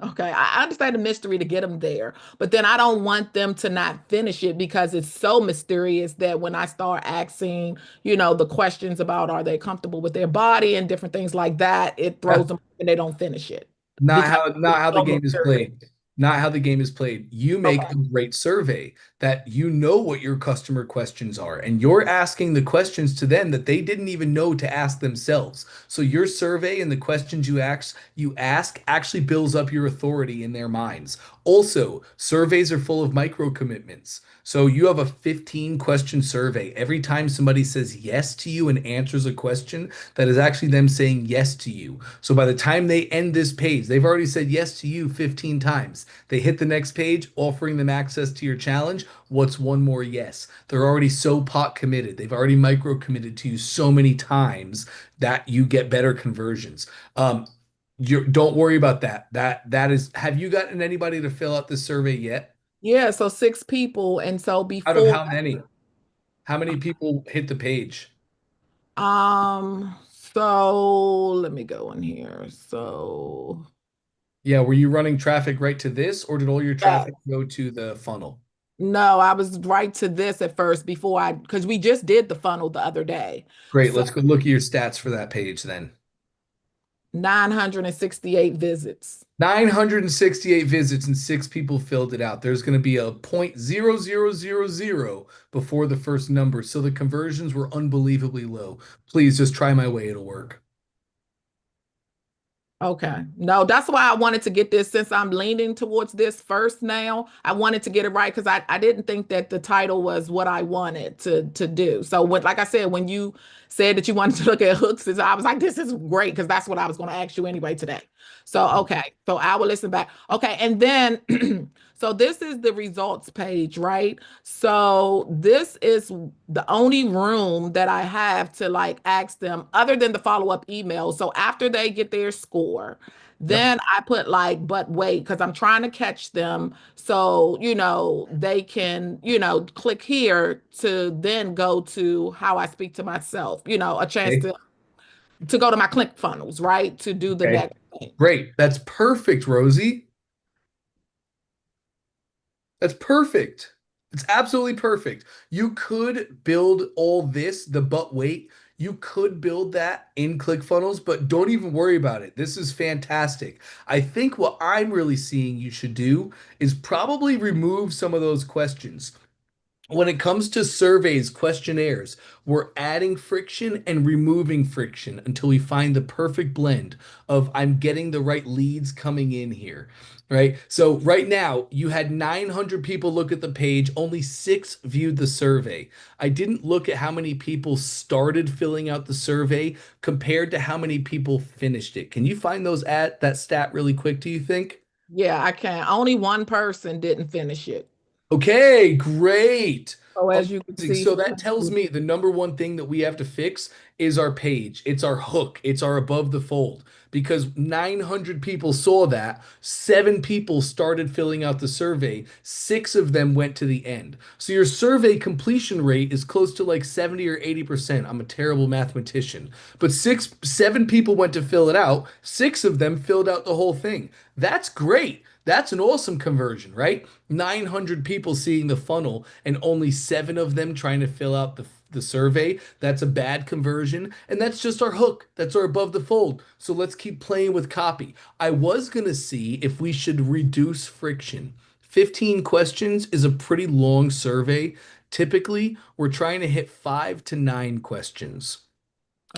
[SPEAKER 7] okay, I understand the mystery to get them there, but then I don't want them to not finish it because it's so mysterious that when I start asking, the questions about are they comfortable with their body and different things like that, it throws them and they don't finish it because
[SPEAKER 1] Not
[SPEAKER 7] it's
[SPEAKER 1] how the
[SPEAKER 7] so
[SPEAKER 1] game is
[SPEAKER 7] mysterious.
[SPEAKER 1] played. Not how the game is played. You make
[SPEAKER 7] Okay.
[SPEAKER 1] a great survey that you know what your customer questions are, and you're asking the questions to them that they didn't even know to ask themselves. So your survey and the questions you ask actually builds up your authority in their minds. Also, surveys are full of micro commitments. So you have a 15 question survey. Every time somebody says yes to you and answers a question, that is actually them saying yes to you. So by the time they end this page, they've already said yes to you 15 times. They hit the next page, offering them access to your challenge. What's one more yes? They're already so pot committed. They've already micro committed to you so many times that you get better conversions. Don't worry about that. That is. Have you gotten anybody to fill out this survey yet?
[SPEAKER 7] Yeah, so 6 people. And so
[SPEAKER 1] Out of
[SPEAKER 7] before,
[SPEAKER 1] how many? How many people hit the page?
[SPEAKER 7] so let me go in here. So
[SPEAKER 1] Yeah, were you running traffic right to this, or did all your
[SPEAKER 7] yeah,
[SPEAKER 1] traffic go to the funnel?
[SPEAKER 7] no, I was right to this at first before because we just did the funnel the other day.
[SPEAKER 1] Great.
[SPEAKER 7] So
[SPEAKER 1] Let's go look at your stats for that page then.
[SPEAKER 7] 968 visits.
[SPEAKER 1] 968 visits and 6 people filled it out. There's going to be a 0.0000 before the first number. So the conversions were unbelievably low. Please just try my way. It'll work.
[SPEAKER 7] Okay. No, that's why I wanted to get this since I'm leaning towards this first now. I wanted to get it right because I didn't think that the title was what I wanted to do. So when like I said, when you said that you wanted to look at hooks, I was like, this is great because that's what I was going to ask you anyway today. So okay. So I will listen back. Okay. And then so this is the results page, right? So this is the only room that I have to like ask them other than the follow-up email. So after they get their score,
[SPEAKER 1] Yep.
[SPEAKER 7] then I put like, but wait, because I'm trying to catch them. So, they can, click here to then go to how I speak to myself, a chance
[SPEAKER 1] Okay.
[SPEAKER 7] to go to my click funnels, right? To do the
[SPEAKER 1] Okay.
[SPEAKER 7] next thing.
[SPEAKER 1] Great. That's perfect, Rosie. That's perfect. It's absolutely perfect. You could build all this, the but wait, you could build that in ClickFunnels, but don't even worry about it. This is fantastic. I think what I'm really seeing you should do is probably remove some of those questions. When it comes to surveys, questionnaires, we're adding friction and removing friction until we find the perfect blend of I'm getting the right leads coming in here, right? So right now you had 900 people look at the page, only 6 viewed the survey. I didn't look at how many people started filling out the survey compared to how many people finished it. Can you find those at that stat really quick, do you think?
[SPEAKER 7] Yeah, I can. Only one person didn't finish it.
[SPEAKER 1] Okay, great.
[SPEAKER 7] So as you can
[SPEAKER 1] Amazing.
[SPEAKER 7] see,
[SPEAKER 1] So that tells me the number one thing that we have to fix is our page. It's our hook. It's our above the fold. Because 900 people saw that, 7 people started filling out the survey, 6 of them went to the end. So your survey completion rate is close to like 70 or 80%. I'm a terrible mathematician. But 7 people went to fill it out, 6 of them filled out the whole thing. That's great. That's an awesome conversion, right? 900 people seeing the funnel and only 7 of them trying to fill out the survey. That's a bad conversion. And that's just our hook. That's our above the fold. So let's keep playing with copy. I was going to see if we should reduce friction. 15 questions is a pretty long survey. Typically, we're trying to hit 5 to 9 questions.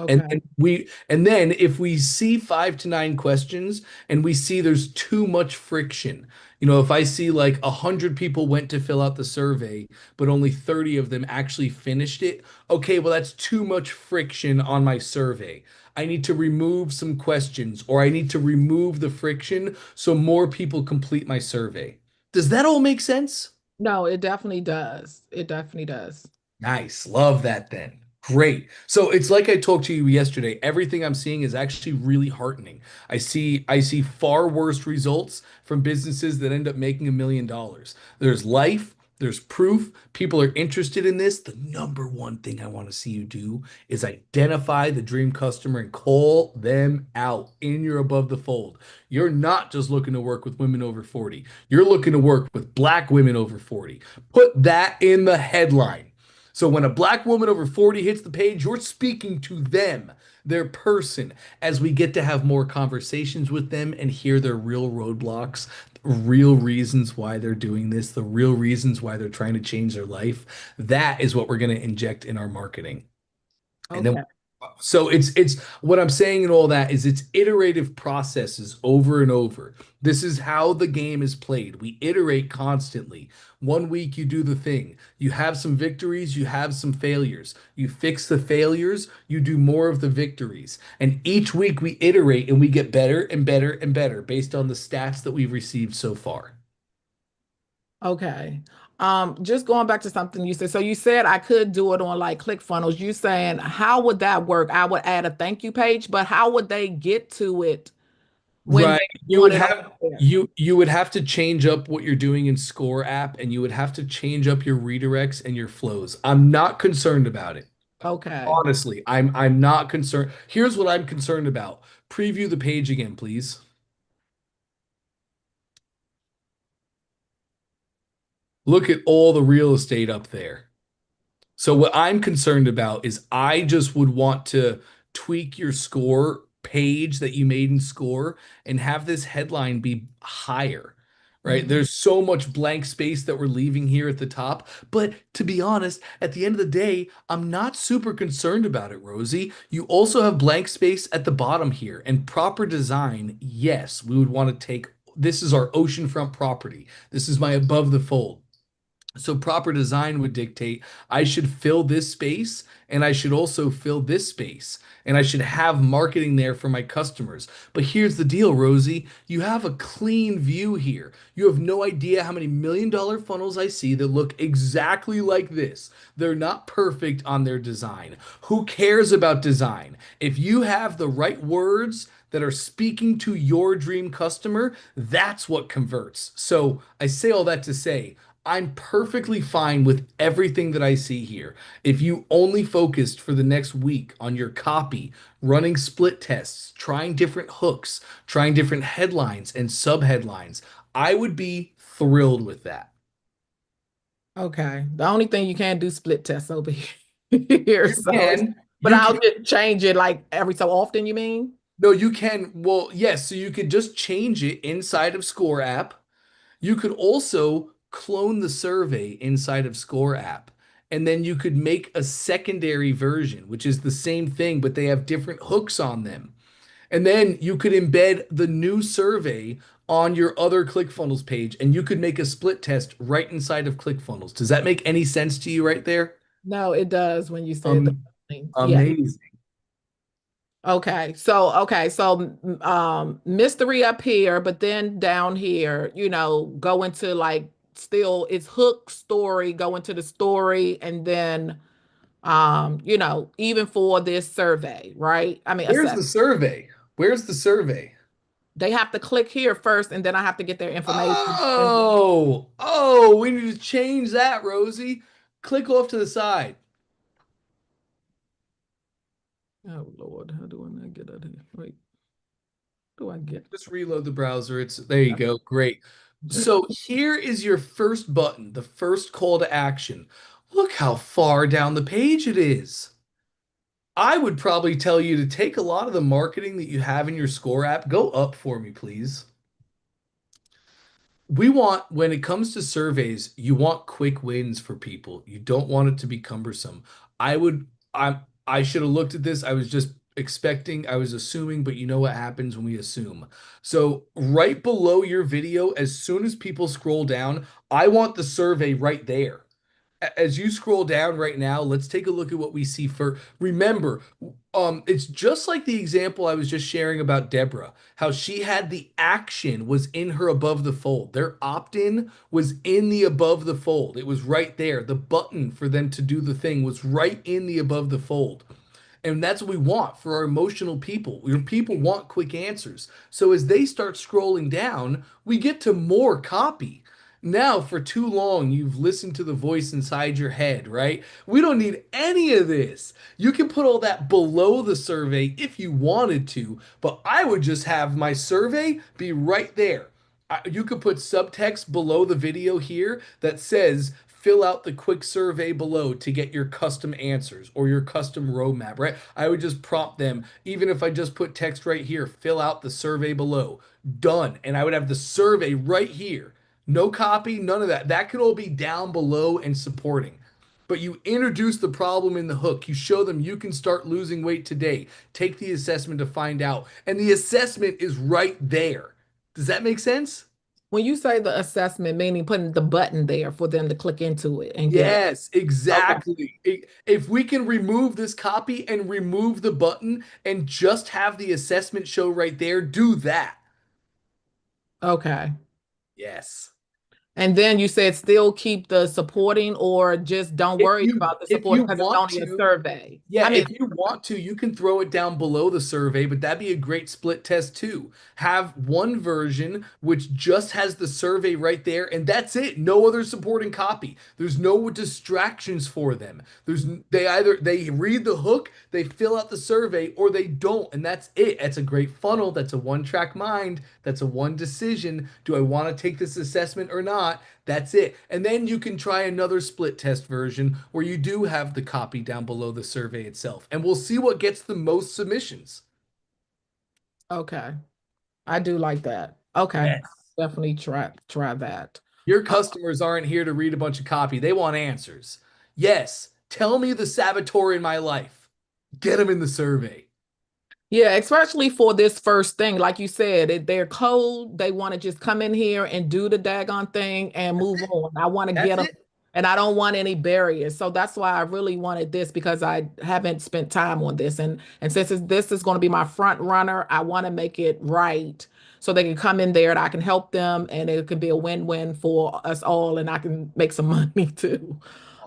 [SPEAKER 1] And,
[SPEAKER 7] okay.
[SPEAKER 1] and then if we see 5 to 9 questions and we see there's too much friction, if I see like 100 people went to fill out the survey, but only 30 of them actually finished it, okay, well that's too much friction on my survey. I need to remove some questions or I need to remove the friction so more people complete my survey. Does that all make sense?
[SPEAKER 7] No, it definitely does. It definitely does.
[SPEAKER 1] Nice. Love that then. Great. So it's like I talked to you yesterday. Everything I'm seeing is actually really heartening. I see far worse results from businesses that end up making $1 million. There's life, there's proof. People are interested in this. The number one thing I want to see you do is identify the dream customer and call them out in your above the fold. You're not just looking to work with women over 40. You're looking to work with Black women over 40. Put that in the headline. So when a black woman over 40 hits the page, you're speaking to them, their person, as we get to have more conversations with them and hear their real roadblocks, real reasons why they're doing this, the real reasons why they're trying to change their life. That is what we're going to inject in our marketing. And then
[SPEAKER 7] Okay.
[SPEAKER 1] so it's what I'm saying and all that is it's iterative processes over and over. This is how the game is played. We iterate constantly. One week you do the thing. You have some victories, you have some failures. You fix the failures, you do more of the victories. And each week we iterate and we get better and better and better based on the stats that we've received so far.
[SPEAKER 7] Okay. Just going back to something you said. So you said I could do it on like ClickFunnels. You saying how would that work? I would add a thank you page, but how would they get to it when
[SPEAKER 1] Right.
[SPEAKER 7] they
[SPEAKER 1] You
[SPEAKER 7] want
[SPEAKER 1] would
[SPEAKER 7] it on
[SPEAKER 1] have
[SPEAKER 7] there?
[SPEAKER 1] you would have to change up what you're doing in Score app and you would have to change up your redirects and your flows. I'm not concerned about it.
[SPEAKER 7] Okay.
[SPEAKER 1] Honestly, I'm not concerned. Here's what I'm concerned about. Preview the page again, please. Look at all the real estate up there. So what I'm concerned about is I just would want to tweak your Score page that you made in Score and have this headline be higher, right?
[SPEAKER 7] Mhm.
[SPEAKER 1] There's so much blank space that we're leaving here at the top. But to be honest, at the end of the day, I'm not super concerned about it, Rosie. You also have blank space at the bottom here and proper design. Yes, we would want to take, this is our oceanfront property. This is my above the fold. So proper design would dictate I should fill this space and I should also fill this space and I should have marketing there for my customers. But here's the deal, Rosie. You have a clean view here. You have no idea how many $1 million funnels I see that look exactly like this. They're not perfect on their design. Who cares about design? If you have the right words that are speaking to your dream customer, that's what converts. So I say all that to say, I'm perfectly fine with everything that I see here. If you only focused for the next week on your copy, running split tests, trying different hooks, trying different headlines and subheadlines, I would be thrilled with that.
[SPEAKER 7] Okay. The only thing you can't do split tests over here.
[SPEAKER 1] You
[SPEAKER 7] So it's,
[SPEAKER 1] can,
[SPEAKER 7] but
[SPEAKER 1] you
[SPEAKER 7] I'll
[SPEAKER 1] can,
[SPEAKER 7] just change it like every so often, you mean?
[SPEAKER 1] no, you can, well, yes, so you could just change it inside of Score app. You could also clone the survey inside of Score app. And then you could make a secondary version, which is the same thing, but they have different hooks on them. And then you could embed the new survey on your other ClickFunnels page, and you could make a split test right inside of ClickFunnels. Does that make any sense to you right there?
[SPEAKER 7] No, it does when you said the thing. Yeah.
[SPEAKER 1] Amazing.
[SPEAKER 7] Mystery up here, but then down here, go into like still it's hook story, go into the story, and then even for this survey, right? I mean,
[SPEAKER 1] Where's
[SPEAKER 7] assess.
[SPEAKER 1] the survey? Where's the survey?
[SPEAKER 7] They have to click here first, and then I have to get their information.
[SPEAKER 1] Oh, we need to change that, Rosie. Click off to the side.
[SPEAKER 7] Oh Lord, how do I not get out of here? Wait, do I get?
[SPEAKER 1] Just reload the browser. It's there you go. Great. So here is your first button, the first call to action. Look how far down the page it is. I would probably tell you to take a lot of the marketing that you have in your Score app, go up for me, please. We want, when it comes to surveys, you want quick wins for people. You don't want it to be cumbersome. I would, I should have looked at this. I was just expecting, I was assuming, but you know what happens when we assume. So right below your video, as soon as people scroll down, I want the survey right there. As you scroll down right now, let's take a look at what we see for. Remember, it's just like the example I was just sharing about Deborah, how she had the action was in her above the fold. Their opt-in was in the above the fold. It was right there. The button for them to do the thing was right in the above the fold. And that's what we want for our emotional people. Your people want quick answers. So as they start scrolling down, we get to more copy. Now, for too long, you've listened to the voice inside your head, right? We don't need any of this. You can put all that below the survey if you wanted to, but I would just have my survey be right there. You could put subtext below the video here that says fill out the quick survey below to get your custom answers or your custom roadmap, right? I would just prompt them, even if I just put text right here, fill out the survey below. Done. And I would have the survey right here. No copy, none of that. That could all be down below and supporting. But you introduce the problem in the hook. You show them you can start losing weight today. Take the assessment to find out. And the assessment is right there. Does that make sense?
[SPEAKER 7] When you say the assessment, meaning putting the button there for them to click into it and get it.
[SPEAKER 1] Yes, exactly. If we can remove this copy and remove the button and just have the assessment show right there, do that.
[SPEAKER 7] Okay.
[SPEAKER 1] Yes.
[SPEAKER 7] And then you said still keep the supporting or just don't
[SPEAKER 1] If
[SPEAKER 7] worry
[SPEAKER 1] you
[SPEAKER 7] about the
[SPEAKER 1] if you
[SPEAKER 7] supporting because it's
[SPEAKER 1] want
[SPEAKER 7] only a
[SPEAKER 1] to,
[SPEAKER 7] survey.
[SPEAKER 1] yeah,
[SPEAKER 7] I mean,
[SPEAKER 1] if you want to, you can throw it down below the survey, but that'd be a great split test too. Have one version which just has the survey right there, and that's it. No other supporting copy. There's no distractions for them. They read the hook, they fill out the survey, or they don't, and that's it. That's a great funnel. That's a one-track mind. That's a one decision. Do I want to take this assessment or not? That's it. And then you can try another split test version where you do have the copy down below the survey itself. And we'll see what gets the most submissions.
[SPEAKER 7] okay. I do like that. Okay.
[SPEAKER 1] Yes.
[SPEAKER 7] Definitely try that.
[SPEAKER 1] Your customers aren't here to read a bunch of copy. They want answers. Yes. Tell me the saboteur in my life. Get them in the survey.
[SPEAKER 7] Yeah, especially for this first thing. Like you said, they're cold. They want to just come in here and do the daggone thing and move on. I want to get
[SPEAKER 1] That's
[SPEAKER 7] them,
[SPEAKER 1] it.
[SPEAKER 7] and I don't want any barriers. So that's why I really wanted this because I haven't spent time on this. And since this is going to be my front runner, I want to make it right so they can come in there and I can help them and it can be a win-win for us all and I can make some money too.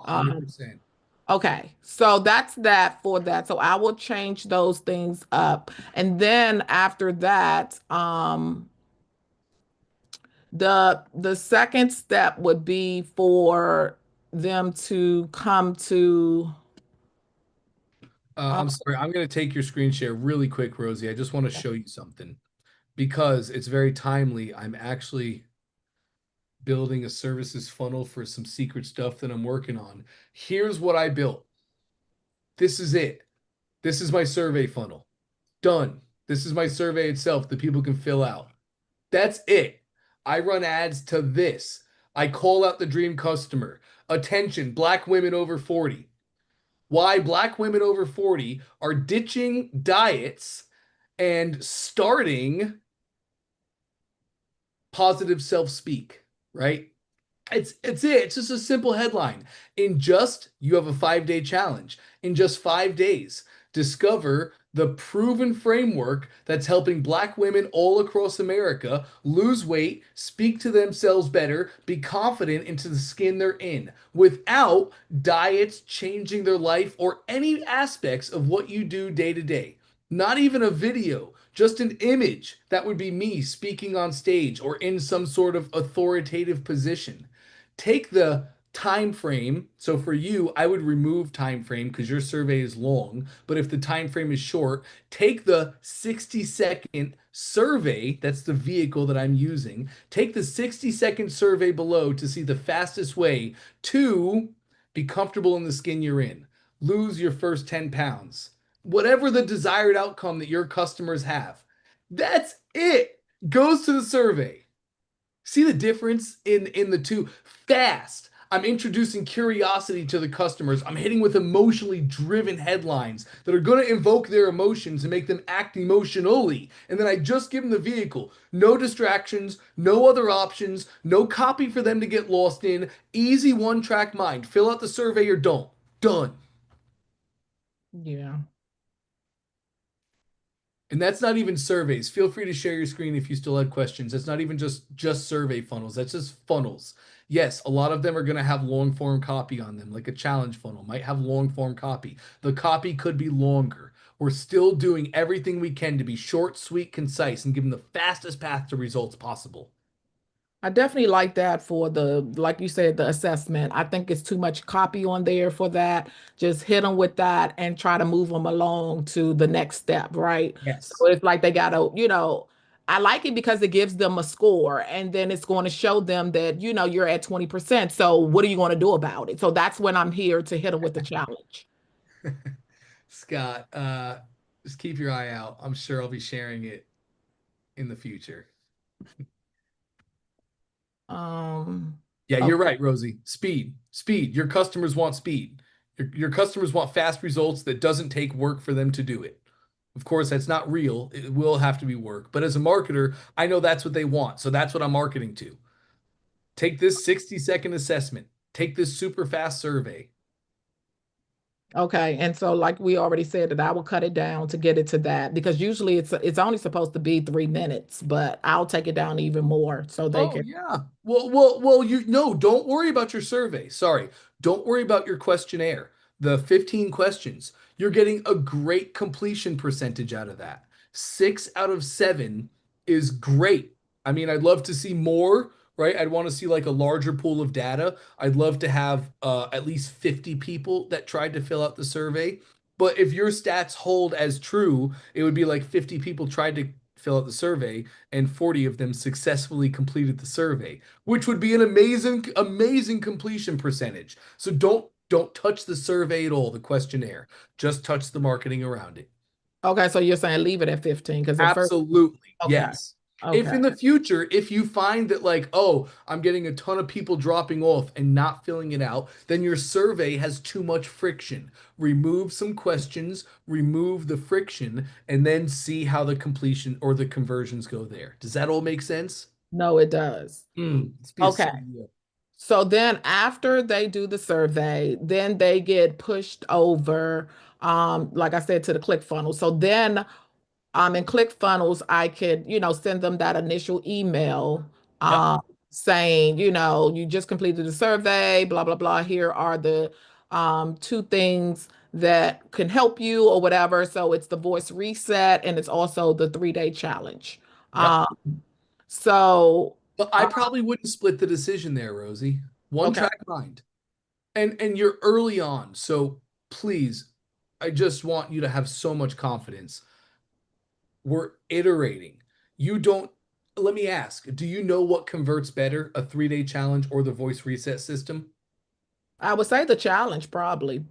[SPEAKER 7] Um,
[SPEAKER 1] 100%.
[SPEAKER 7] Okay, so that's that for that. So I will change those things up. And then after that, the second step would be for them to come to
[SPEAKER 1] I'm sorry. I'm going to take your screen share really quick, Rosie. I just want to show you something because it's very timely. I'm actually building a services funnel for some secret stuff that I'm working on. Here's what I built. This is it. This is my survey funnel. Done. This is my survey itself that people can fill out. That's it. I run ads to this. I call out the dream customer. Attention, Black women over 40. Why Black women over 40 are ditching diets and starting positive self-speak, right? It's it. It's just a simple headline. You have a 5-day challenge. In just 5 days, discover the proven framework that's helping Black women all across America lose weight, speak to themselves better, be confident into the skin they're in, without diets changing their life or any aspects of what you do day to day. Not even a video, just an image that would be me speaking on stage or in some sort of authoritative position. Take the time frame. So for you, I would remove time frame because your survey is long. But if the time frame is short, take the 60-second survey. That's the vehicle that I'm using. Take the 60-second survey below to see the fastest way to be comfortable in the skin you're in. Lose your first 10 pounds. Whatever the desired outcome that your customers have. That's it. Goes to the survey. See the difference in the two? Fast. I'm introducing curiosity to the customers. I'm hitting with emotionally driven headlines that are going to invoke their emotions and make them act emotionally. And then I just give them the vehicle. No distractions, no other options, no copy for them to get lost in. Easy one-track mind. Fill out the survey or don't. Done.
[SPEAKER 7] yeah.
[SPEAKER 1] And that's not even surveys. Feel free to share your screen if you still had questions. That's not even just survey funnels. That's just funnels. Yes, a lot of them are going to have long form copy on them, like a challenge funnel might have long form copy. The copy could be longer. We're still doing everything we can to be short, sweet, concise, and give them the fastest path to results possible.
[SPEAKER 7] I definitely like that for like you said, the assessment. I think it's too much copy on there for that. Just hit them with that and try to move them along to the next step, right?
[SPEAKER 1] Yes.
[SPEAKER 7] So it's like they gotta, I like it because it gives them a score and then it's going to show them that, you're at 20%. So what are you going to do about it? So that's when I'm here to hit them with the challenge.
[SPEAKER 1] Scott, just keep your eye out. I'm sure I'll be sharing it in the future. Yeah, you're
[SPEAKER 7] Okay.
[SPEAKER 1] right, Rosie. Speed, speed. Your customers want speed. Your customers want fast results that doesn't take work for them to do it. Of course, that's not real. It will have to be work. But as a marketer, I know that's what they want. So that's what I'm marketing to. Take this 60-second assessment. Take this super fast survey.
[SPEAKER 7] Okay. And so like we already said that I will cut it down to get it to that because usually it's only supposed to be 3 minutes, but I'll take it down even more so they
[SPEAKER 1] Oh
[SPEAKER 7] can.
[SPEAKER 1] yeah. Well, you no, don't worry about your survey. Sorry. Don't worry about your questionnaire. The 15 questions. You're getting a great completion percentage out of that. 6 out of 7 is great. I mean, I'd love to see more, right? I'd want to see like a larger pool of data. I'd love to have at least 50 people that tried to fill out the survey. But if your stats hold as true, it would be like 50 people tried to fill out the survey and 40 of them successfully completed the survey, which would be an amazing completion percentage. So don't touch the survey at all, the questionnaire. Just touch the marketing around it.
[SPEAKER 7] Okay. So you're saying leave it at 15 because at first.
[SPEAKER 1] Absolutely.
[SPEAKER 7] Okay.
[SPEAKER 1] Yes. If
[SPEAKER 7] Okay.
[SPEAKER 1] in the future, if you find that like, oh, I'm getting a ton of people dropping off and not filling it out, then your survey has too much friction. Remove some questions, remove the friction, and then see how the completion or the conversions go there. Does that all make sense?
[SPEAKER 7] No, it does.
[SPEAKER 1] Let's be a
[SPEAKER 7] Okay.
[SPEAKER 1] CEO.
[SPEAKER 7] So then after they do the survey, then they get pushed over, like I said, to the ClickFunnels. So then in ClickFunnels, I could, send them that initial email
[SPEAKER 1] Yep.
[SPEAKER 7] saying, you just completed the survey, blah, blah, blah. Here are the 2 things that can help you or whatever. So it's the voice reset and it's also the 3-day challenge.
[SPEAKER 1] Yep.
[SPEAKER 7] Um, so,
[SPEAKER 1] But I probably wouldn't split the decision there, Rosie. One
[SPEAKER 7] okay.
[SPEAKER 1] track mind. And you're early on, so please, I just want you to have so much confidence. We're iterating. You don't, let me ask, do you know what converts better, a 3-day challenge or the voice reset system?
[SPEAKER 7] I would say the challenge probably.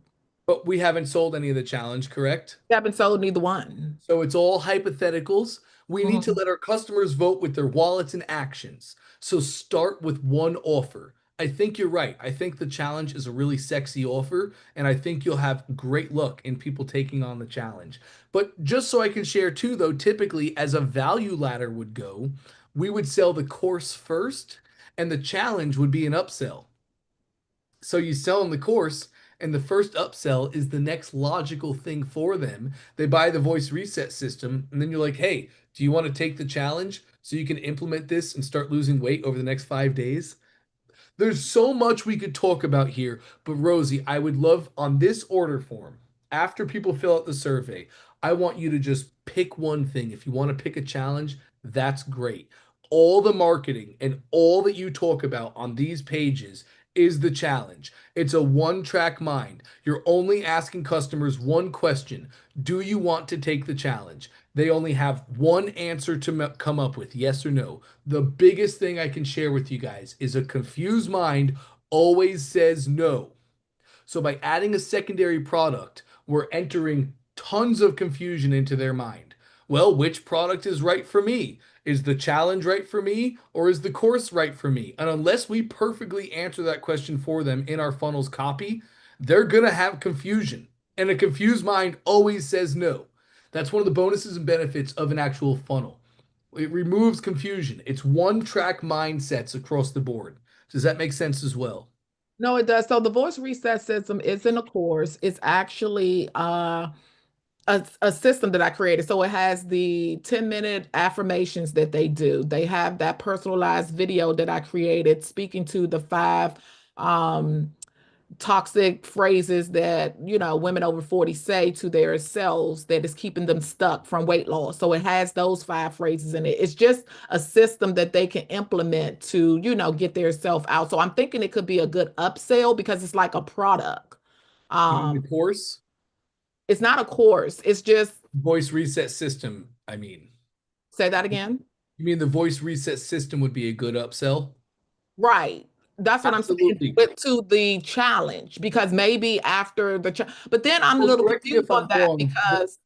[SPEAKER 1] But we haven't sold any of the challenge, correct?
[SPEAKER 7] Haven't sold neither one.
[SPEAKER 1] So it's all hypotheticals. We need to
[SPEAKER 7] Mhm.
[SPEAKER 1] let our customers vote with their wallets and actions. So start with one offer. I think you're right. I think the challenge is a really sexy offer, and I think you'll have great luck in people taking on the challenge. But just so I can share too, though, typically as a value ladder would go, we would sell the course first, and the challenge would be an upsell. So you sell them the course, and the first upsell is the next logical thing for them. They buy the voice reset system, and then you're like, hey, do you want to take the challenge so you can implement this and start losing weight over the next 5 days? There's so much we could talk about here, but Rosie, I would love on this order form, after people fill out the survey, I want you to just pick one thing. If you want to pick a challenge, that's great. All the marketing and all that you talk about on these pages is the challenge. It's a one-track mind. You're only asking customers one question. Do you want to take the challenge? They only have one answer to come up with, yes or no. The biggest thing I can share with you guys is a confused mind always says no. So by adding a secondary product, we're entering tons of confusion into their mind. Well, which product is right for me? Is the challenge right for me or is the course right for me? And unless we perfectly answer that question for them in our funnels copy, they're going to have confusion. And a confused mind always says no. That's one of the bonuses and benefits of an actual funnel. It removes confusion. It's one track mindsets across the board. Does that make sense as well?
[SPEAKER 7] No, it does. So the voice reset system isn't a course. It's actually a system that I created. So it has the 10-minute affirmations that they do. They have that personalized video that I created speaking to the 5 um toxic phrases that women over 40 say to their selves that is keeping them stuck from weight loss. So it has those 5 phrases in it. It's just a system that they can implement to get their self out. So I'm thinking it could be a good upsell because it's like a product.
[SPEAKER 1] You mean
[SPEAKER 7] um
[SPEAKER 1] the course?
[SPEAKER 7] it's not a course, it's just.
[SPEAKER 1] Voice reset system, I mean.
[SPEAKER 7] Say that again.
[SPEAKER 1] You mean the voice reset system would be a good upsell?
[SPEAKER 7] Right. That's what I'm saying
[SPEAKER 1] Absolutely.
[SPEAKER 7] with to the challenge because maybe after but then I'm a
[SPEAKER 1] Well,
[SPEAKER 7] little
[SPEAKER 1] correct me if
[SPEAKER 7] confused on
[SPEAKER 1] I'm
[SPEAKER 7] that
[SPEAKER 1] wrong.
[SPEAKER 7] because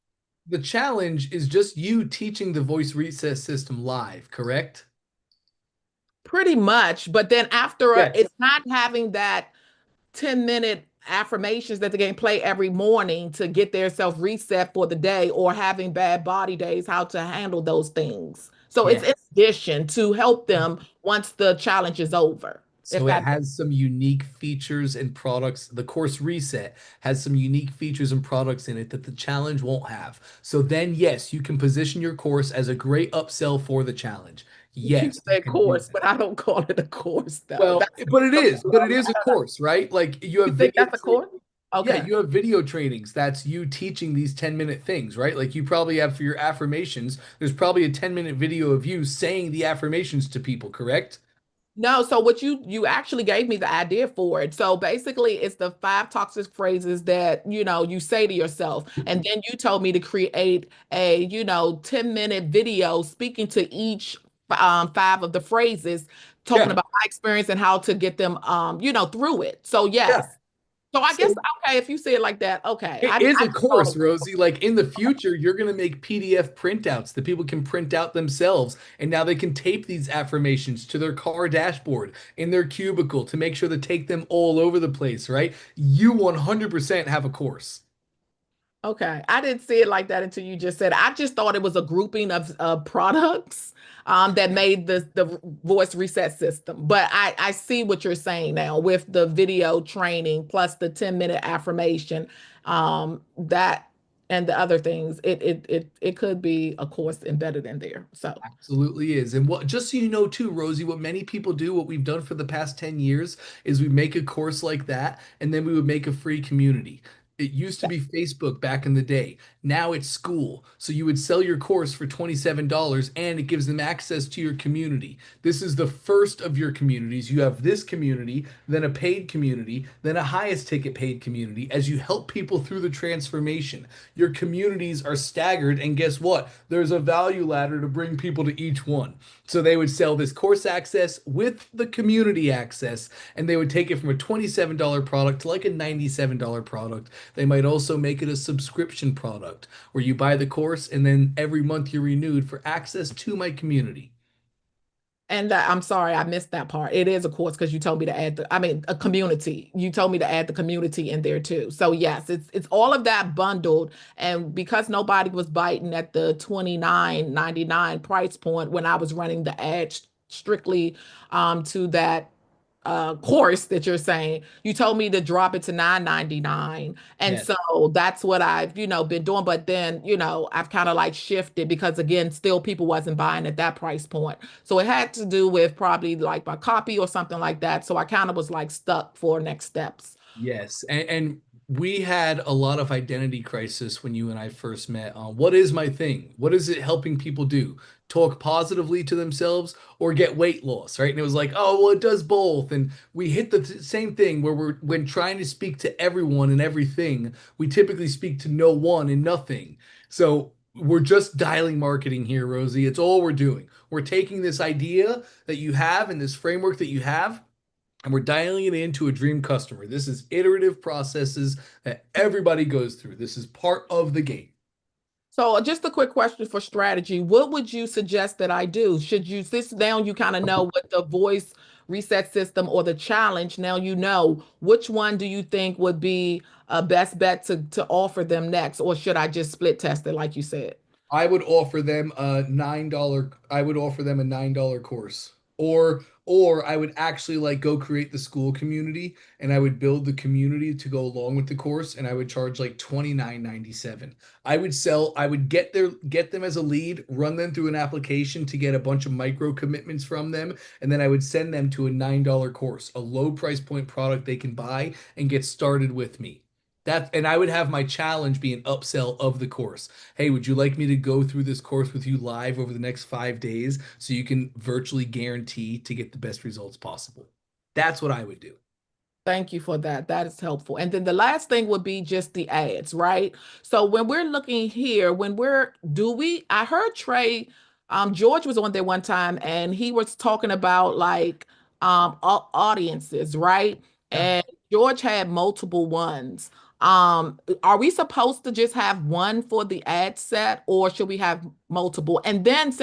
[SPEAKER 1] The challenge is just you teaching the voice reset system live, correct?
[SPEAKER 7] pretty much, but then after
[SPEAKER 1] Yes.
[SPEAKER 7] it's not having that 10-minute affirmations that they can play every morning to get their self reset for the day or having bad body days, how to handle those things. So it's
[SPEAKER 1] Yes.
[SPEAKER 7] in addition to help them once the challenge is over. If
[SPEAKER 1] So it
[SPEAKER 7] that
[SPEAKER 1] has some unique features and products. The course reset has some unique features and products in it that the challenge won't have. So then, yes, you can position your course as a great upsell for the challenge.
[SPEAKER 7] you
[SPEAKER 1] Yes, you
[SPEAKER 7] say
[SPEAKER 1] can do
[SPEAKER 7] course,
[SPEAKER 1] that.
[SPEAKER 7] but I don't call it a course though.
[SPEAKER 1] Well,
[SPEAKER 7] That's
[SPEAKER 1] but it is a course, right? Like you
[SPEAKER 7] you
[SPEAKER 1] have
[SPEAKER 7] think that's a course?
[SPEAKER 1] yeah,
[SPEAKER 7] Okay.
[SPEAKER 1] you have video trainings. That's you teaching these 10-minute things, right? Like you probably have for your affirmations, there's probably a 10-minute video of you saying the affirmations to people, correct?
[SPEAKER 7] No, so what you actually gave me the idea for it. So basically it's the 5 toxic phrases that, you say to yourself. And then you told me to create a, 10-minute video speaking to each 5 of the phrases, talking
[SPEAKER 1] Yeah.
[SPEAKER 7] about my experience and how to get them through it. So
[SPEAKER 1] Yeah.
[SPEAKER 7] yes. So I guess
[SPEAKER 1] So
[SPEAKER 7] okay, if you see it like that, okay.
[SPEAKER 1] it is
[SPEAKER 7] I
[SPEAKER 1] a
[SPEAKER 7] just thought
[SPEAKER 1] course, Rosie. Like in the future, you're going to make PDF printouts that people can print out themselves. And now they can tape these affirmations to their car dashboard in their cubicle to make sure to take them all over the place, right? You 100% have a course.
[SPEAKER 7] okay, I didn't see it like that until you just said it. I just thought it was a grouping of products that made the voice reset system. But I see what you're saying now with the video training plus the 10-minute affirmation, that and the other things. It could be a course embedded in there. So
[SPEAKER 1] Absolutely is. And what just so you know too, Rosie, what many people do, what we've done for the past 10 years is we make a course like that and then we would make a free community. It used to be Facebook back in the day. Now it's school. So you would sell your course for $27 and it gives them access to your community. This is the first of your communities. You have this community, then a paid community, then a highest ticket paid community as you help people through the transformation. Your communities are staggered, and guess what? There's a value ladder to bring people to each one. So they would sell this course access with the community access, and they would take it from a $27 product to like a $97 product. They might also make it a subscription product where you buy the course and then every month you're renewed for access to my community.
[SPEAKER 7] and I'm sorry, I missed that part. It is a course because you told me to add a community. You told me to add the community in there too. So yes, it's all of that bundled. And because nobody was biting at the 29.99 price point when I was running the ad strictly to that course that you're saying, you told me to drop it to 9.99. And
[SPEAKER 1] Yes.
[SPEAKER 7] so that's what I've, been doing. But then, I've kind of like shifted because again, still people wasn't buying at that price point. So it had to do with probably like my copy or something like that. So I kind of was like stuck for next steps.
[SPEAKER 1] Yes, and we had a lot of identity crisis when you and I first met. What is my thing? What is it helping people do? Talk positively to themselves or get weight loss, right? And it was like, oh, well, it does both. And we hit the same thing where when trying to speak to everyone and everything, we typically speak to no one and nothing. So we're just dialing marketing here, Rosie. It's all we're doing. We're taking this idea that you have and this framework that you have and we're dialing it into a dream customer. This is iterative processes that everybody goes through. This is part of the game.
[SPEAKER 7] So just a quick question for strategy. What would you suggest that I do? Should you sit down, you kind of know what the voice reset system or the challenge, now you know which one do you think would be a best bet to offer them next, or should I just split test it like you said?
[SPEAKER 1] I would offer them a $9. I would offer them a $9 course. Or I would actually like go create the school community and I would build the community to go along with the course and I would charge like 29.97. I would get them as a lead, run them through an application to get a bunch of micro commitments from them, and then I would send them to a $9 course, a low price point product they can buy and get started with me. And I would have my challenge be an upsell of the course. Hey, would you like me to go through this course with you live over the next 5 days so you can virtually guarantee to get the best results possible? That's what I would do.
[SPEAKER 7] Thank you for that. That is helpful. And then the last thing would be just the ads, right? So when we're looking here, I heard Trey George was on there one time and he was talking about like audiences, right?
[SPEAKER 1] Yeah.
[SPEAKER 7] And George had multiple ones. Are we supposed to just have one for the ad set or should we have multiple? And then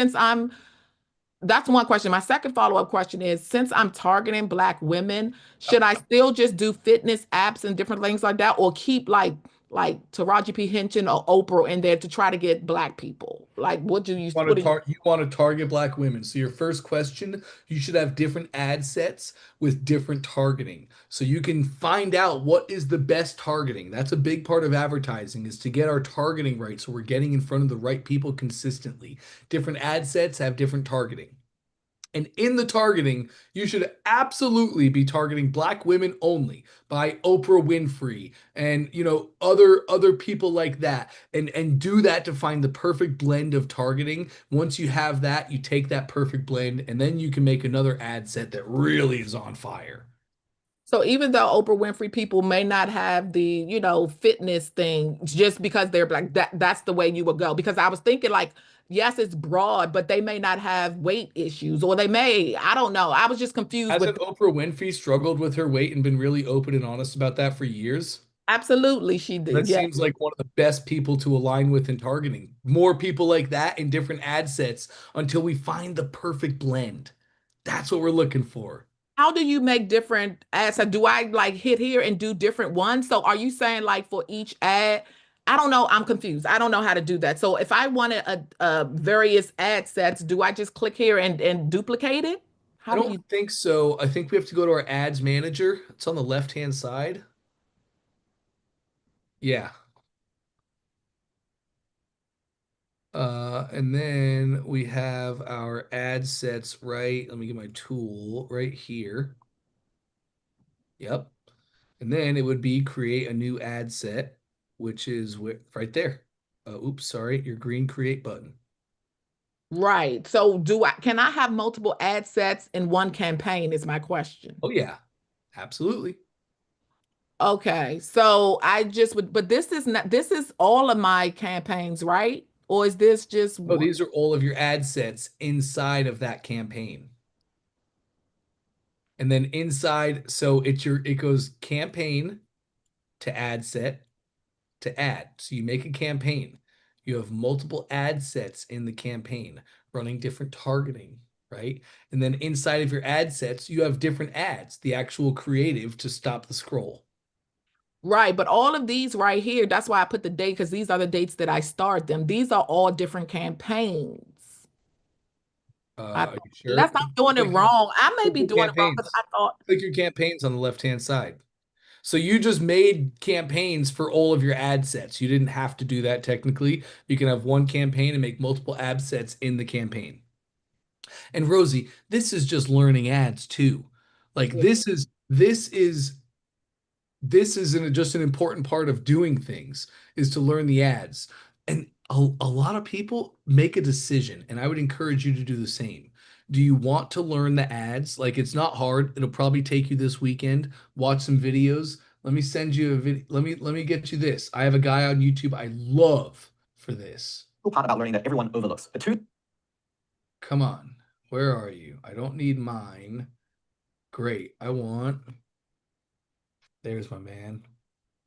[SPEAKER 7] that's one question. My second follow-up question is, since I'm targeting Black women, should I still just do fitness apps and different things like that, or keep like Taraji P. Henson or Oprah in there to try to get Black people? Like, what do you what do you
[SPEAKER 1] You want to target Black women. So your first question, you should have different ad sets with different targeting. So you can find out what is the best targeting. That's a big part of advertising, is to get our targeting right so we're getting in front of the right people consistently. Different ad sets have different targeting. And in the targeting, you should absolutely be targeting Black women only by Oprah Winfrey and other people like that. And do that to find the perfect blend of targeting. Once you have that, you take that perfect blend and then you can make another ad set that really is on fire.
[SPEAKER 7] So even though Oprah Winfrey people may not have the, fitness thing just because they're Black, that's the way you would go. Because I was thinking like, yes, it's broad, but they may not have weight issues, or they may, I don't know. I was just confused with
[SPEAKER 1] Hasn't Oprah Winfrey struggled with her weight and been really open and honest about that for years?
[SPEAKER 7] absolutely she
[SPEAKER 1] That
[SPEAKER 7] did. Yeah.
[SPEAKER 1] seems like one of the best people to align with in targeting. More people like that in different ad sets until we find the perfect blend. That's what we're looking for.
[SPEAKER 7] How do you make different ads? So do I like hit here and do different ones? So are you saying like for each ad? I don't know. I'm confused. I don't know how to do that. So if I wanted a various ad sets, do I just click here and duplicate it?
[SPEAKER 1] I
[SPEAKER 7] How do
[SPEAKER 1] don't
[SPEAKER 7] you?
[SPEAKER 1] think so. I think we have to go to our ads manager. It's on the left-hand side. Yeah. And then we have our ad sets right. Let me get my tool right here. Yep. And then it would be create a new ad set, which is right there. Oops, sorry, your green create button.
[SPEAKER 7] Right. So can I have multiple ad sets in one campaign is my question.
[SPEAKER 1] Oh yeah, absolutely.
[SPEAKER 7] Okay. So I just would, but this is all of my campaigns, right? Or is this just
[SPEAKER 1] Oh,
[SPEAKER 7] one?
[SPEAKER 1] these are all of your ad sets inside of that campaign. And then inside, so it goes campaign to ad set to ad. So you make a campaign. You have multiple ad sets in the campaign running different targeting, right? And then inside of your ad sets, you have different ads, the actual creative to stop the scroll.
[SPEAKER 7] Right, but all of these right here, that's why I put the date because these are the dates that I start them. These are all different campaigns.
[SPEAKER 1] Are you sure?
[SPEAKER 7] Unless I'm doing it wrong. I may
[SPEAKER 1] Click
[SPEAKER 7] be
[SPEAKER 1] your
[SPEAKER 7] doing it wrong because
[SPEAKER 1] campaigns.
[SPEAKER 7] I thought,
[SPEAKER 1] Click your campaigns on the left-hand side. So you just made campaigns for all of your ad sets. You didn't have to do that technically. You can have one campaign and make multiple ad sets in the campaign. And Rosie, this is just learning ads too. Like
[SPEAKER 7] yeah.
[SPEAKER 1] just an important part of doing things is to learn the ads. And a lot of people make a decision, and I would encourage you to do the same. Do you want to learn the ads? Like it's not hard. It'll probably take you this weekend. Watch some videos. Let me send you a video. Let me get you this. I have a guy on YouTube I love for this.
[SPEAKER 8] Part about learning that everyone overlooks. The two.
[SPEAKER 1] Come on. Where are you? I don't need mine. Great. There's my man.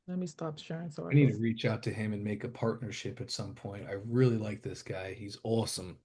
[SPEAKER 7] Let me stop sharing so
[SPEAKER 1] I
[SPEAKER 7] I
[SPEAKER 1] need
[SPEAKER 7] can.
[SPEAKER 1] to reach out to him and make a partnership at some point. I really like this guy. He's awesome.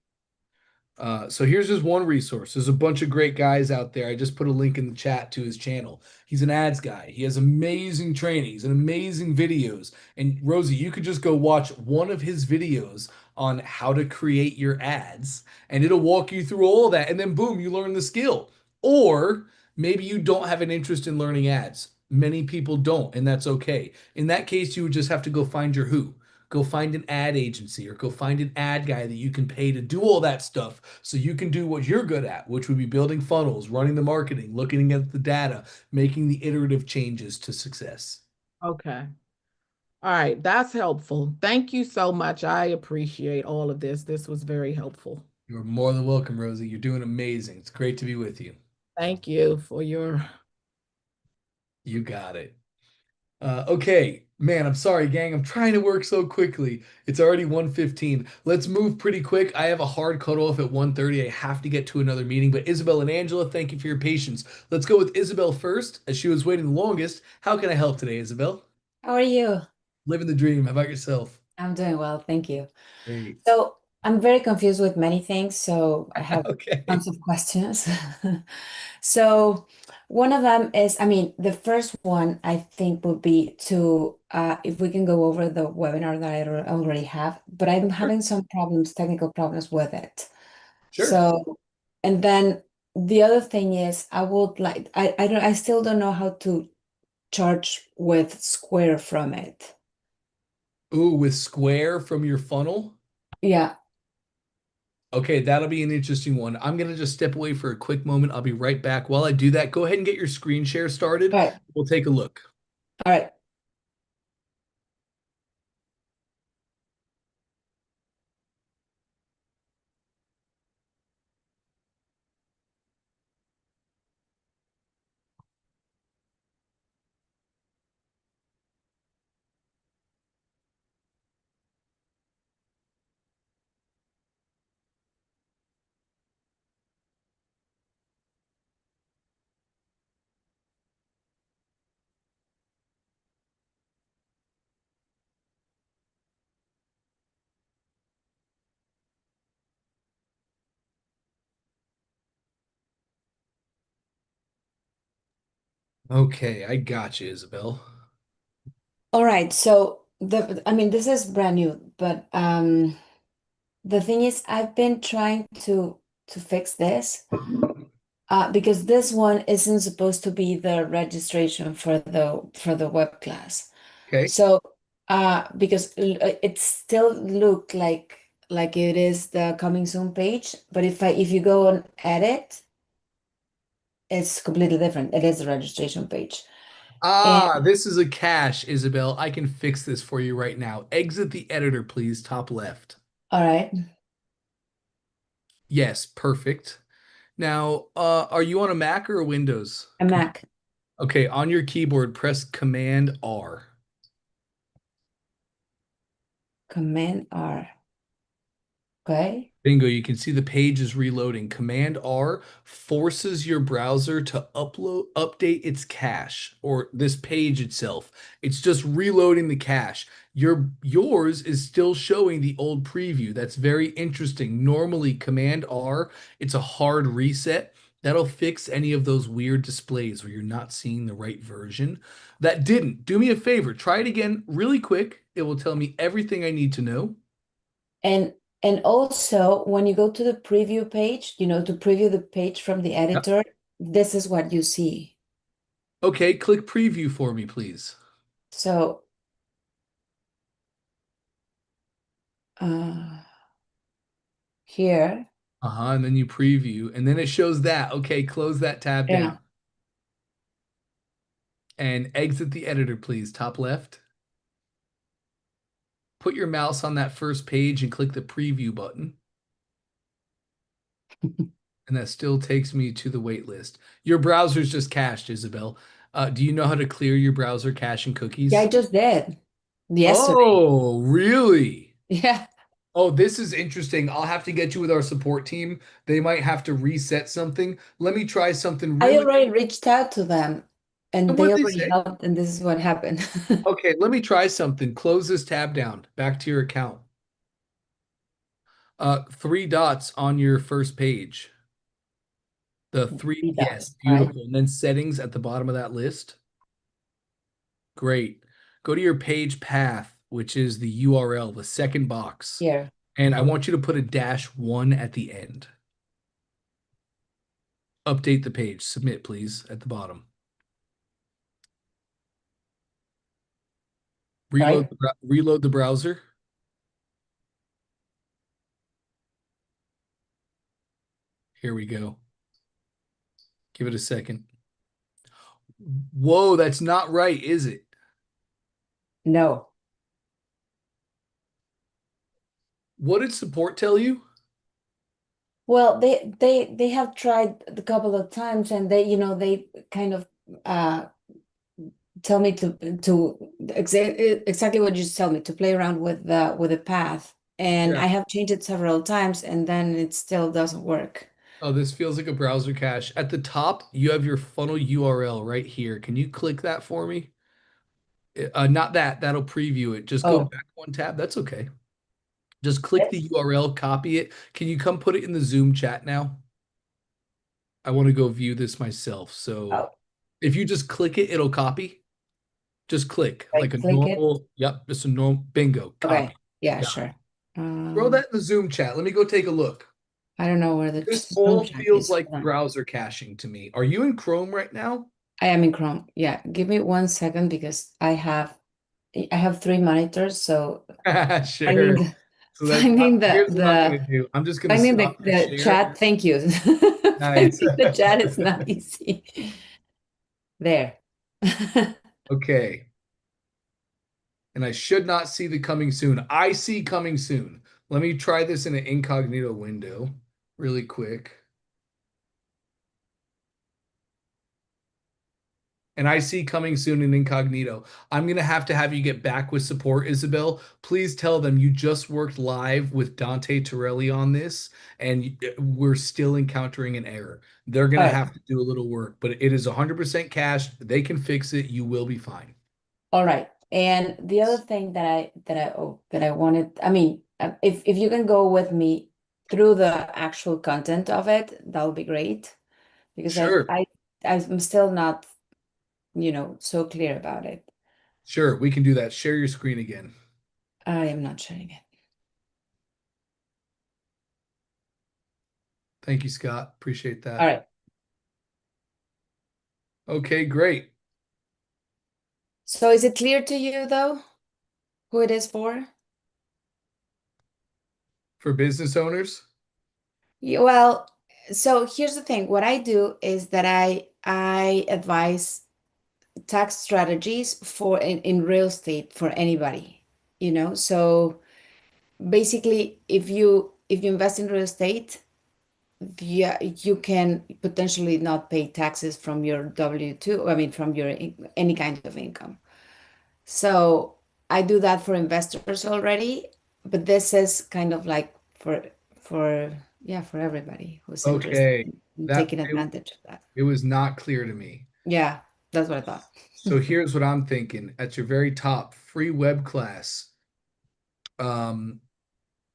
[SPEAKER 1] So here's just one resource. There's a bunch of great guys out there. I just put a link in the chat to his channel. He's an ads guy. He has amazing trainings and amazing videos. And Rosie, you could just go watch one of his videos on how to create your ads, and it'll walk you through all that. And then boom, you learn the skill. Or maybe you don't have an interest in learning ads. Many people don't, and that's okay. In that case, you would just have to go find your who. Go find an ad agency or go find an ad guy that you can pay to do all that stuff so you can do what you're good at, which would be building funnels, running the marketing, looking at the data, making the iterative changes to success.
[SPEAKER 7] Okay. All right, that's helpful. Thank you so much. I appreciate all of this. This was very helpful.
[SPEAKER 1] You're more than welcome, Rosie. You're doing amazing. It's great to be with you.
[SPEAKER 7] Thank you for your.
[SPEAKER 1] You got it. Okay, Man, I'm sorry, gang. I'm trying to work so quickly. It's already 1:15. Let's move pretty quick. I have a hard cutoff at 1:30. I have to get to another meeting. But Isabel and Angela, thank you for your patience. Let's go with Isabel first, as she was waiting the longest. How can I help today, Isabel?
[SPEAKER 9] How are you?
[SPEAKER 1] Living the dream. How about yourself?
[SPEAKER 9] I'm doing well, thank you.
[SPEAKER 1] Great.
[SPEAKER 9] So I'm very confused with many things, so I have
[SPEAKER 1] Okay.
[SPEAKER 9] tons of questions. So one of them is, I mean, the first one I think would be to, if we can go over the webinar that I already have, but I'm
[SPEAKER 1] Sure.
[SPEAKER 9] having some problems, technical problems with it.
[SPEAKER 1] Sure.
[SPEAKER 9] So, and then the other thing is, I would like, I still don't know how to charge with Square from it.
[SPEAKER 1] Ooh, with square from your funnel?
[SPEAKER 9] Yeah.
[SPEAKER 1] Okay, that'll be an interesting one. I'm going to just step away for a quick moment. I'll be right back. While I do that, go ahead and get your screen share started.
[SPEAKER 9] All right.
[SPEAKER 1] We'll take a look.
[SPEAKER 9] All right.
[SPEAKER 1] Okay, I got you, Isabel.
[SPEAKER 9] All right. So I mean, this is brand new, but the thing is, I've been trying to fix this because this one isn't supposed to be the registration for the web class.
[SPEAKER 1] Okay.
[SPEAKER 9] So because it still looked like it is the coming soon page, but if you go on edit, it's completely different. It is the registration page. And
[SPEAKER 1] Ah, this is a cache, Isabel. I can fix this for you right now. Exit the editor, please, top left.
[SPEAKER 9] all right,
[SPEAKER 1] Yes, perfect. Now, are you on a Mac or a Windows?
[SPEAKER 9] a Mac.
[SPEAKER 1] Okay, on your keyboard, press Command R.
[SPEAKER 9] Command R. Okay.
[SPEAKER 1] Bingo, you can see the page is reloading. Command R forces your browser to update its cache or this page itself. It's just reloading the cache. Yours is still showing the old preview. That's very interesting. Normally, Command R, it's a hard reset. That'll fix any of those weird displays where you're not seeing the right version. That didn't. Do me a favor, try it again really quick. It will tell me everything I need to know.
[SPEAKER 9] And and also when you go to the preview page, to preview the page from the editor, this is what you see.
[SPEAKER 1] Okay, click preview for me, please.
[SPEAKER 9] So uh here,
[SPEAKER 1] Uh-huh, and then you preview, and then it shows that. Okay, close that tab
[SPEAKER 9] yeah.
[SPEAKER 1] down and exit the editor, please, top left. Put your mouse on that first page and click the preview button. And that still takes me to the wait list. Your browser's just cached, Isabel. Do you know how to clear your browser cache and
[SPEAKER 9] Yeah, I
[SPEAKER 1] cookies?
[SPEAKER 9] just did yesterday.
[SPEAKER 1] Oh, really?
[SPEAKER 9] Yeah.
[SPEAKER 1] Oh, this is interesting. I'll have to get you with our support team. They might have to reset something. Let me try something
[SPEAKER 9] I
[SPEAKER 1] really.
[SPEAKER 9] already reached out to them and
[SPEAKER 1] And
[SPEAKER 9] they
[SPEAKER 1] what'd they
[SPEAKER 9] already
[SPEAKER 1] say?
[SPEAKER 9] helped, and this is what happened.
[SPEAKER 1] Okay, let me try something. Close this tab down. Back to your account. Three dots on your first page. The three,
[SPEAKER 9] Three
[SPEAKER 1] yes,
[SPEAKER 9] dots, right?
[SPEAKER 1] beautiful. And then settings at the bottom of that list. Great. Go to your page path, which is the URL, the second box.
[SPEAKER 9] Here.
[SPEAKER 1] And I want you to put a -1 at the end. Update the page. Submit, please, at the bottom.
[SPEAKER 9] Right.
[SPEAKER 1] Reload the browser. Here we go. Give it a second. Whoa, that's not right, is it?
[SPEAKER 9] No.
[SPEAKER 1] What did support tell you?
[SPEAKER 9] Well, they have tried a couple of times, and they kind of uh tell me to exactly what you just told me, to play around with the path. And
[SPEAKER 1] Yeah.
[SPEAKER 9] I have changed it several times and then it still doesn't work.
[SPEAKER 1] Oh, this feels like a browser cache. At the top, you have your funnel URL right here. Can you click that for me? Not that. That'll preview it. Just go
[SPEAKER 9] Oh,
[SPEAKER 1] back one tab. That's okay. Just click the
[SPEAKER 9] yes.
[SPEAKER 1] URL, copy it. Can you come put it in the Zoom chat now? I want to go view this myself. So
[SPEAKER 9] Oh,
[SPEAKER 1] if you just click it, it'll copy. Just click
[SPEAKER 9] I
[SPEAKER 1] like a
[SPEAKER 9] click it.
[SPEAKER 1] normal, yep, just a normal bingo,
[SPEAKER 9] Okay.
[SPEAKER 1] copy.
[SPEAKER 9] Yeah,
[SPEAKER 1] Got it.
[SPEAKER 9] sure.
[SPEAKER 1] Throw that in the Zoom chat. Let me go take a look.
[SPEAKER 9] I don't know where the
[SPEAKER 1] This
[SPEAKER 9] Zoom
[SPEAKER 1] all
[SPEAKER 9] chat
[SPEAKER 1] feels
[SPEAKER 9] is.
[SPEAKER 1] like
[SPEAKER 9] Hold on.
[SPEAKER 1] browser caching to me. Are you in Chrome right now?
[SPEAKER 9] I am in Chrome. Yeah, give me 1 second because I have three monitors, so
[SPEAKER 1] Sure.
[SPEAKER 9] finding
[SPEAKER 1] So that's
[SPEAKER 9] finding
[SPEAKER 1] here's what I'm gonna do. I'm just gonna
[SPEAKER 9] finding
[SPEAKER 1] stop my
[SPEAKER 9] the
[SPEAKER 1] share.
[SPEAKER 9] chat. Thank you.
[SPEAKER 1] Nice.
[SPEAKER 9] Finding the chat is not easy. There.
[SPEAKER 1] Okay. And I should not see the coming soon. I see coming soon. Let me try this in an incognito window really quick. And I see coming soon in incognito. I'm going to have you get back with support, Isabel. Please tell them you just worked live with Dante Torelli on this, and we're still encountering an error. They're going
[SPEAKER 9] All
[SPEAKER 1] to
[SPEAKER 9] right.
[SPEAKER 1] have to do a little work, but it is 100% cached. They can fix it. You will be fine.
[SPEAKER 9] All right. And the other thing that I wanted, I mean, if you can go with me through the actual content of it, that would be great because
[SPEAKER 1] Sure.
[SPEAKER 9] I'm still not, so clear about it.
[SPEAKER 1] Sure. We can do that. Share your screen again.
[SPEAKER 9] I am not sharing it.
[SPEAKER 1] Thank you, Scott. Appreciate
[SPEAKER 9] All
[SPEAKER 1] that.
[SPEAKER 9] right.
[SPEAKER 1] Okay, great.
[SPEAKER 9] So is it clear to you though, who it is for?
[SPEAKER 1] For business owners?
[SPEAKER 9] Yeah, well, so here's the thing. What I do is that I advise tax strategies for in real estate for anybody, So basically, if you invest in real estate, yeah, you can potentially not pay taxes from your W-2, I mean from your any kind of income. So I do that for investors already, but this is kind of like for yeah, for everybody who's interested
[SPEAKER 1] Okay.
[SPEAKER 9] in
[SPEAKER 1] That
[SPEAKER 9] taking advantage of that.
[SPEAKER 1] it was not clear to me.
[SPEAKER 9] Yeah, that's what I thought.
[SPEAKER 1] So here's what I'm thinking. At your very top, free web class. Um,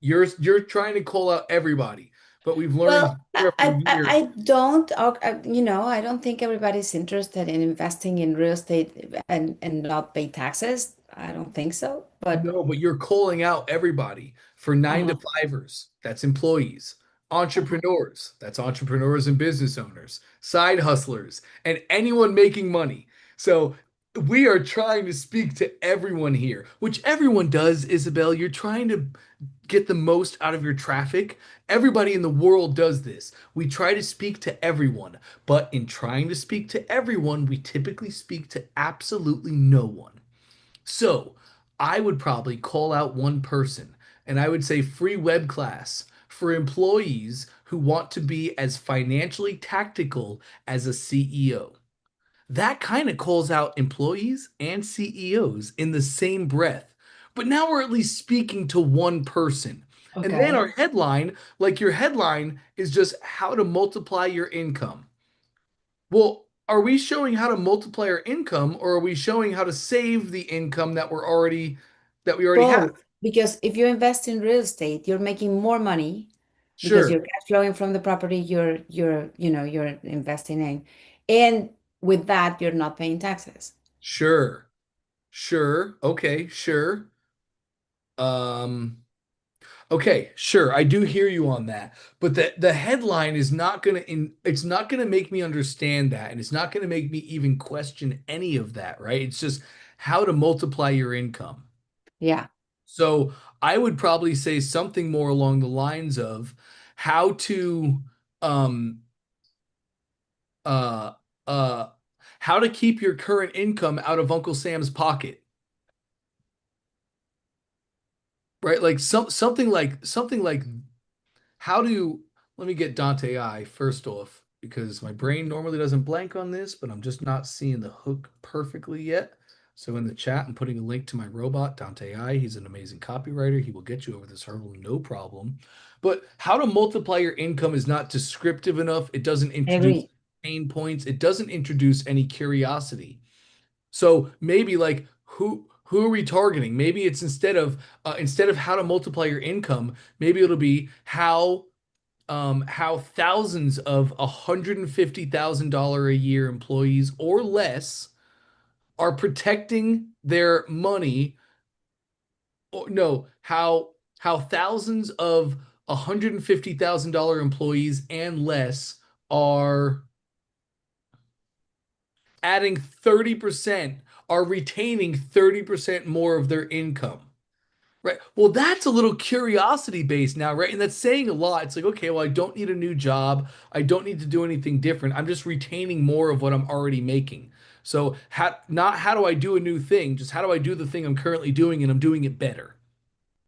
[SPEAKER 1] you're trying to call out everybody, but we've learned
[SPEAKER 9] Well,
[SPEAKER 1] year after year.
[SPEAKER 9] I don't, I don't think everybody's interested in investing in real estate and not pay taxes. I don't think so. But
[SPEAKER 1] No, but you're calling out everybody for nine to
[SPEAKER 9] uh
[SPEAKER 1] fivers. That's employees, entrepreneurs. That's entrepreneurs and business owners, side hustlers, and anyone making money. So we are trying to speak to everyone here, which everyone does, Isabel. You're trying to get the most out of your traffic. Everybody in the world does this. We try to speak to everyone, but in trying to speak to everyone, we typically speak to absolutely no one. So I would probably call out one person and I would say free web class for employees who want to be as financially tactical as a CEO. That kind of calls out employees and CEOs in the same breath. But now we're at least speaking to one person. And then
[SPEAKER 9] okay.
[SPEAKER 1] our headline, like your headline, is just how to multiply your income. Well, are we showing how to multiply our income or are we showing how to save the income that we already have?
[SPEAKER 9] Both, because if you invest in real estate, you're making more money because
[SPEAKER 1] Sure,
[SPEAKER 9] you're cash flowing from the property you're investing in. And with that, you're not paying taxes.
[SPEAKER 1] sure, sure. Okay, sure. Um, okay, sure. I do hear you on that. But the headline is not gonna it's not gonna make me understand that, and it's not gonna make me even question any of that, right? It's just how to multiply your income.
[SPEAKER 9] Yeah.
[SPEAKER 1] So I would probably say something more along the lines of how to um uh uh how to keep your current income out of Uncle Sam's pocket. Right? Like something like how to let me get Dante I first off. because my brain normally doesn't blank on this, but I'm just not seeing the hook perfectly yet. So in the chat, I'm putting a link to my robot, Dante I. He's an amazing copywriter. He will get you over this hurdle, no problem. But how to multiply your income is not descriptive enough. It doesn't
[SPEAKER 9] I
[SPEAKER 1] introduce
[SPEAKER 9] agree.
[SPEAKER 1] pain points. It doesn't introduce any curiosity. So maybe like who are we targeting? Maybe it's instead of how to multiply your income, maybe it'll be how thousands of $150,000 a year employees or less are protecting their money. Or no, how thousands of $150,000 employees and less are adding 30%, are retaining 30% more of their income. Right. Well, that's a little curiosity based now, right? And that's saying a lot. It's like, okay, well, I don't need a new job. I don't need to do anything different. I'm just retaining more of what I'm already making. So, not how do I do a new thing, just how do I do the thing I'm currently doing and I'm doing it better.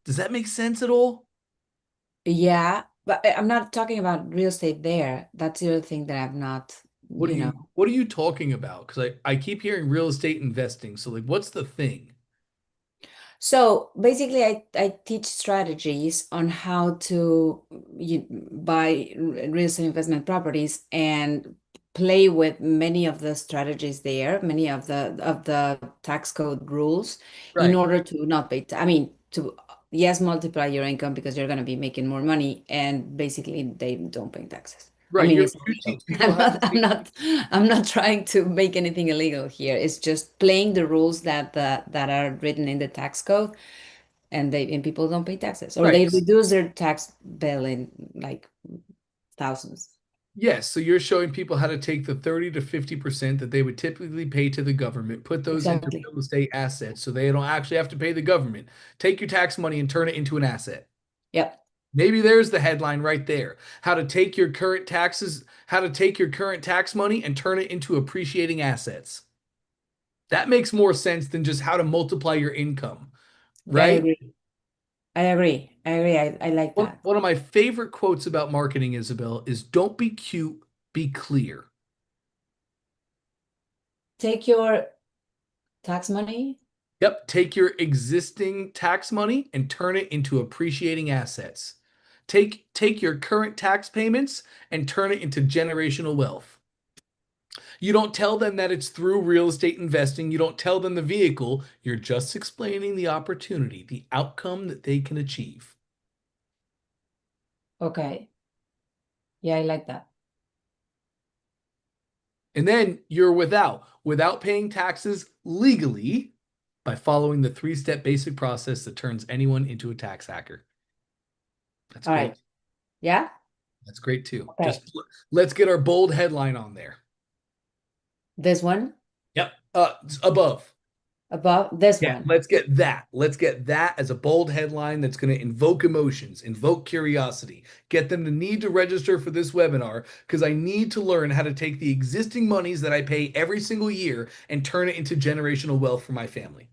[SPEAKER 1] Does that make sense at all?
[SPEAKER 9] Yeah, but I'm not talking about real estate there. That's the other thing that I've not,
[SPEAKER 1] What are
[SPEAKER 9] you know.
[SPEAKER 1] you talking about? Because I keep hearing real estate investing. So like what's the thing?
[SPEAKER 9] So basically, I teach strategies on how to buy real estate investment properties and play with many of the strategies there, many of the tax code rules in
[SPEAKER 1] Right.
[SPEAKER 9] order to not pay. I mean, to yes, multiply your income because you're going to be making more money, and basically they don't pay taxes. I
[SPEAKER 1] Right.
[SPEAKER 9] mean, it's
[SPEAKER 1] You
[SPEAKER 9] illegal.
[SPEAKER 1] teach people how to take
[SPEAKER 9] I'm not trying to make anything illegal here. It's just playing the rules that are written in the tax code, and people don't pay taxes, or
[SPEAKER 1] right.
[SPEAKER 9] they reduce their tax bill in like thousands.
[SPEAKER 1] Yes, so you're showing people how to take the 30 to 50% that they would typically pay to the government, put those into
[SPEAKER 9] Exactly.
[SPEAKER 1] real estate assets so they don't actually have to pay the government. Take your tax money and turn it into an asset.
[SPEAKER 9] Yep.
[SPEAKER 1] Maybe there's the headline right there. How to take your current taxes, how to take your current tax money and turn it into appreciating assets. That makes more sense than just how to multiply your income,
[SPEAKER 9] I
[SPEAKER 1] right?
[SPEAKER 9] agree. I agree. I agree. I like
[SPEAKER 1] One,
[SPEAKER 9] that.
[SPEAKER 1] one of my favorite quotes about marketing, Isabel, is don't be cute, be clear.
[SPEAKER 9] Take your tax money.
[SPEAKER 1] Yep, take your existing tax money and turn it into appreciating assets. Take your current tax payments and turn it into generational wealth. You don't tell them that it's through real estate investing. You don't tell them the vehicle. You're just explaining the opportunity, the outcome that they can achieve.
[SPEAKER 9] Okay. Yeah, I like that.
[SPEAKER 1] And then you're without paying taxes legally by following the 3-step basic process that turns anyone into a tax hacker. That's
[SPEAKER 9] All
[SPEAKER 1] great.
[SPEAKER 9] right. Yeah.
[SPEAKER 1] That's great too.
[SPEAKER 9] Okay.
[SPEAKER 1] Just let's get our bold headline on there.
[SPEAKER 9] This one
[SPEAKER 1] Yep. Above.
[SPEAKER 9] above this
[SPEAKER 1] Yeah,
[SPEAKER 9] one.
[SPEAKER 1] let's get that. Let's get that as a bold headline that's going to invoke emotions, invoke curiosity, get them to need to register for this webinar because I need to learn how to take the existing monies that I pay every single year and turn it into generational wealth for my family.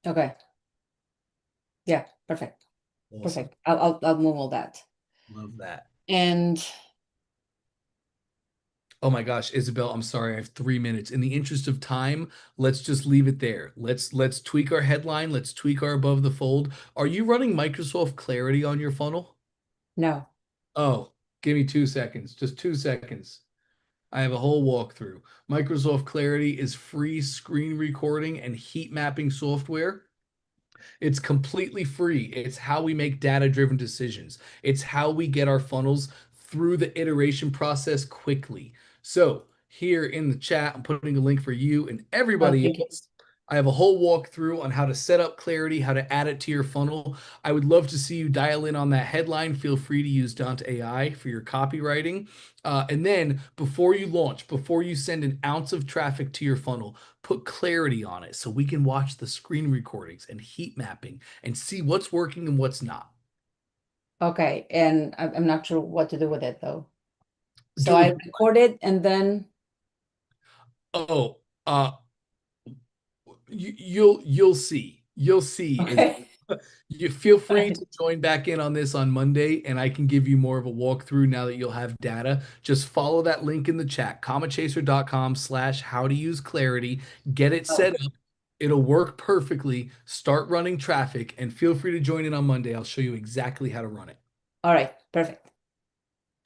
[SPEAKER 9] Okay. Yeah. Perfect.
[SPEAKER 1] Awesome.
[SPEAKER 9] Perfect. I'll move all that.
[SPEAKER 1] Love that.
[SPEAKER 9] And
[SPEAKER 1] oh my gosh, Isabel, I'm sorry, I have 3 minutes. In the interest of time, let's just leave it there. Let's tweak our headline. Let's tweak our above the fold. Are you running Microsoft Clarity on your funnel?
[SPEAKER 9] no.
[SPEAKER 1] Oh, give me 2 seconds. Just 2 seconds. I have a whole walkthrough. Microsoft Clarity is free screen recording and heat mapping software. It's completely free. It's how we make data-driven decisions. It's how we get our funnels through the iteration process quickly. So here in the chat, I'm putting a link for you and
[SPEAKER 9] Oh,
[SPEAKER 1] everybody
[SPEAKER 9] thank you.
[SPEAKER 1] else. I have a whole walkthrough on how to set up Clarity, how to add it to your funnel. I would love to see you dial in on that headline. Feel free to use Dante AI for your copywriting. And then before you launch, before you send an ounce of traffic to your funnel, put Clarity on it so we can watch the screen recordings and heat mapping and see what's working and what's not.
[SPEAKER 9] Okay. And I'm not sure what to do with it though. So
[SPEAKER 1] Do
[SPEAKER 9] I
[SPEAKER 1] it.
[SPEAKER 9] record it and then
[SPEAKER 1] Oh, you'll see. You'll see.
[SPEAKER 9] okay.
[SPEAKER 1] You feel free to join back in on this on Monday, and I can give you more of a walkthrough now that you'll have data. Just follow that link in the chat, commachaser.com/how to use Clarity. Get it set up. It'll work perfectly. Start running traffic, and feel free to join in on Monday. I'll show you exactly how to run it.
[SPEAKER 9] All right, perfect.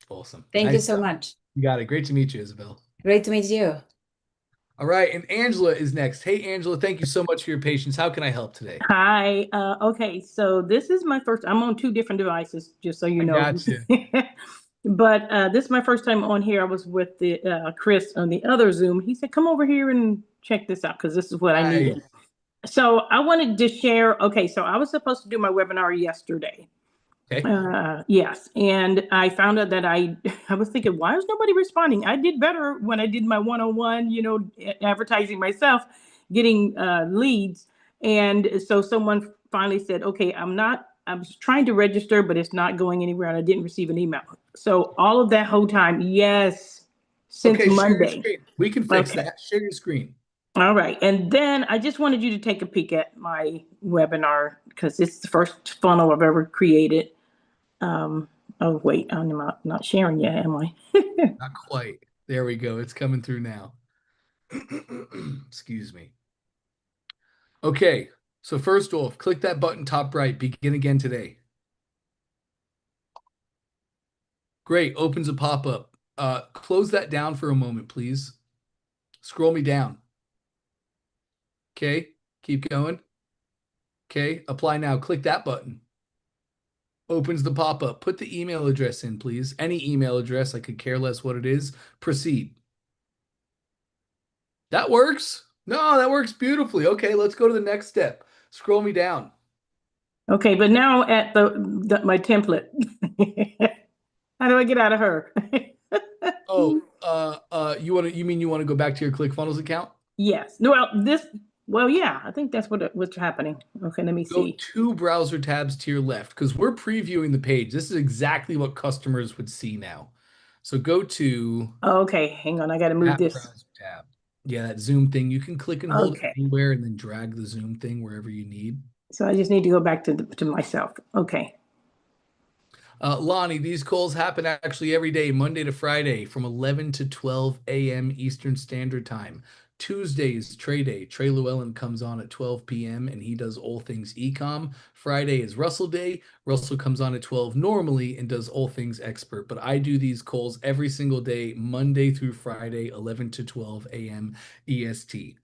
[SPEAKER 1] Awesome.
[SPEAKER 9] Thank you
[SPEAKER 1] Nice
[SPEAKER 9] so
[SPEAKER 1] job.
[SPEAKER 9] much.
[SPEAKER 1] You got it. Great to meet you, Isabel.
[SPEAKER 9] Great to meet you.
[SPEAKER 1] All right, and Angela is next. Hey, Angela, thank you so much for your patience. How can I help today?
[SPEAKER 10] Hi. Okay, so this is my first. I'm on two different devices, just so you
[SPEAKER 1] I
[SPEAKER 10] know.
[SPEAKER 1] got you.
[SPEAKER 10] But this is my first time on here. I was with the Chris on the other Zoom. He said, "Come over here and check this out because this is what I
[SPEAKER 1] Nice.
[SPEAKER 10] needed." So I wanted to share. Okay, so I was supposed to do my webinar yesterday.
[SPEAKER 1] Okay.
[SPEAKER 10] Yes, and I found out that I was thinking, why is nobody responding? I did better when I did my one-on-one, advertising myself, getting leads. And so someone finally said, okay, I was trying to register, but it's not going anywhere, and I didn't receive an email. So all of that whole time, yes, since
[SPEAKER 1] Okay, share your
[SPEAKER 10] Monday.
[SPEAKER 1] screen. We can fix
[SPEAKER 10] Okay.
[SPEAKER 1] that. Share your screen.
[SPEAKER 10] All right. And then I just wanted you to take a peek at my webinar because it's the first funnel I've ever created. Oh, wait, I'm not sharing yet, am I?
[SPEAKER 1] Not quite. There we go. It's coming through now. Excuse me. Okay, so first off, click that button top right. Begin again today. Great. Opens a pop-up. Close that down for a moment, please. Scroll me down. Okay, keep going. Okay, apply now. Click that button. Opens the pop-up. Put the email address in, please. Any email address. I could care less what it is. Proceed. That works. No, that works beautifully. Okay, let's go to the next step. Scroll me down.
[SPEAKER 10] Okay, but now at my template. How do I get out of her?
[SPEAKER 1] Oh, you mean you want to go back to your ClickFunnels account?
[SPEAKER 10] Yes. Well, yeah, I think that's what's happening. Okay, let me
[SPEAKER 1] Go
[SPEAKER 10] see.
[SPEAKER 1] 2 browser tabs to your left because we're previewing the page. This is exactly what customers would see now. So go to
[SPEAKER 10] Okay, hang on. I got to move
[SPEAKER 1] that
[SPEAKER 10] this.
[SPEAKER 1] browser tab. Yeah, that zoom thing. You can click and hold
[SPEAKER 10] Okay.
[SPEAKER 1] anywhere and then drag the zoom thing wherever you need.
[SPEAKER 10] So I just need to go back to myself. Okay.
[SPEAKER 1] Lonnie, these calls happen actually every day, Monday to Friday from 11 to 12 a.m. Eastern Standard Time. Tuesdays, Trey Day. Trey Llewellyn comes on at 12 p.m. and he does all things ecom. Friday is Russell Day. Russell comes on at 12 normally and does all things expert. But I do these calls every single day, Monday through Friday, 11 to 12 a.m. EST.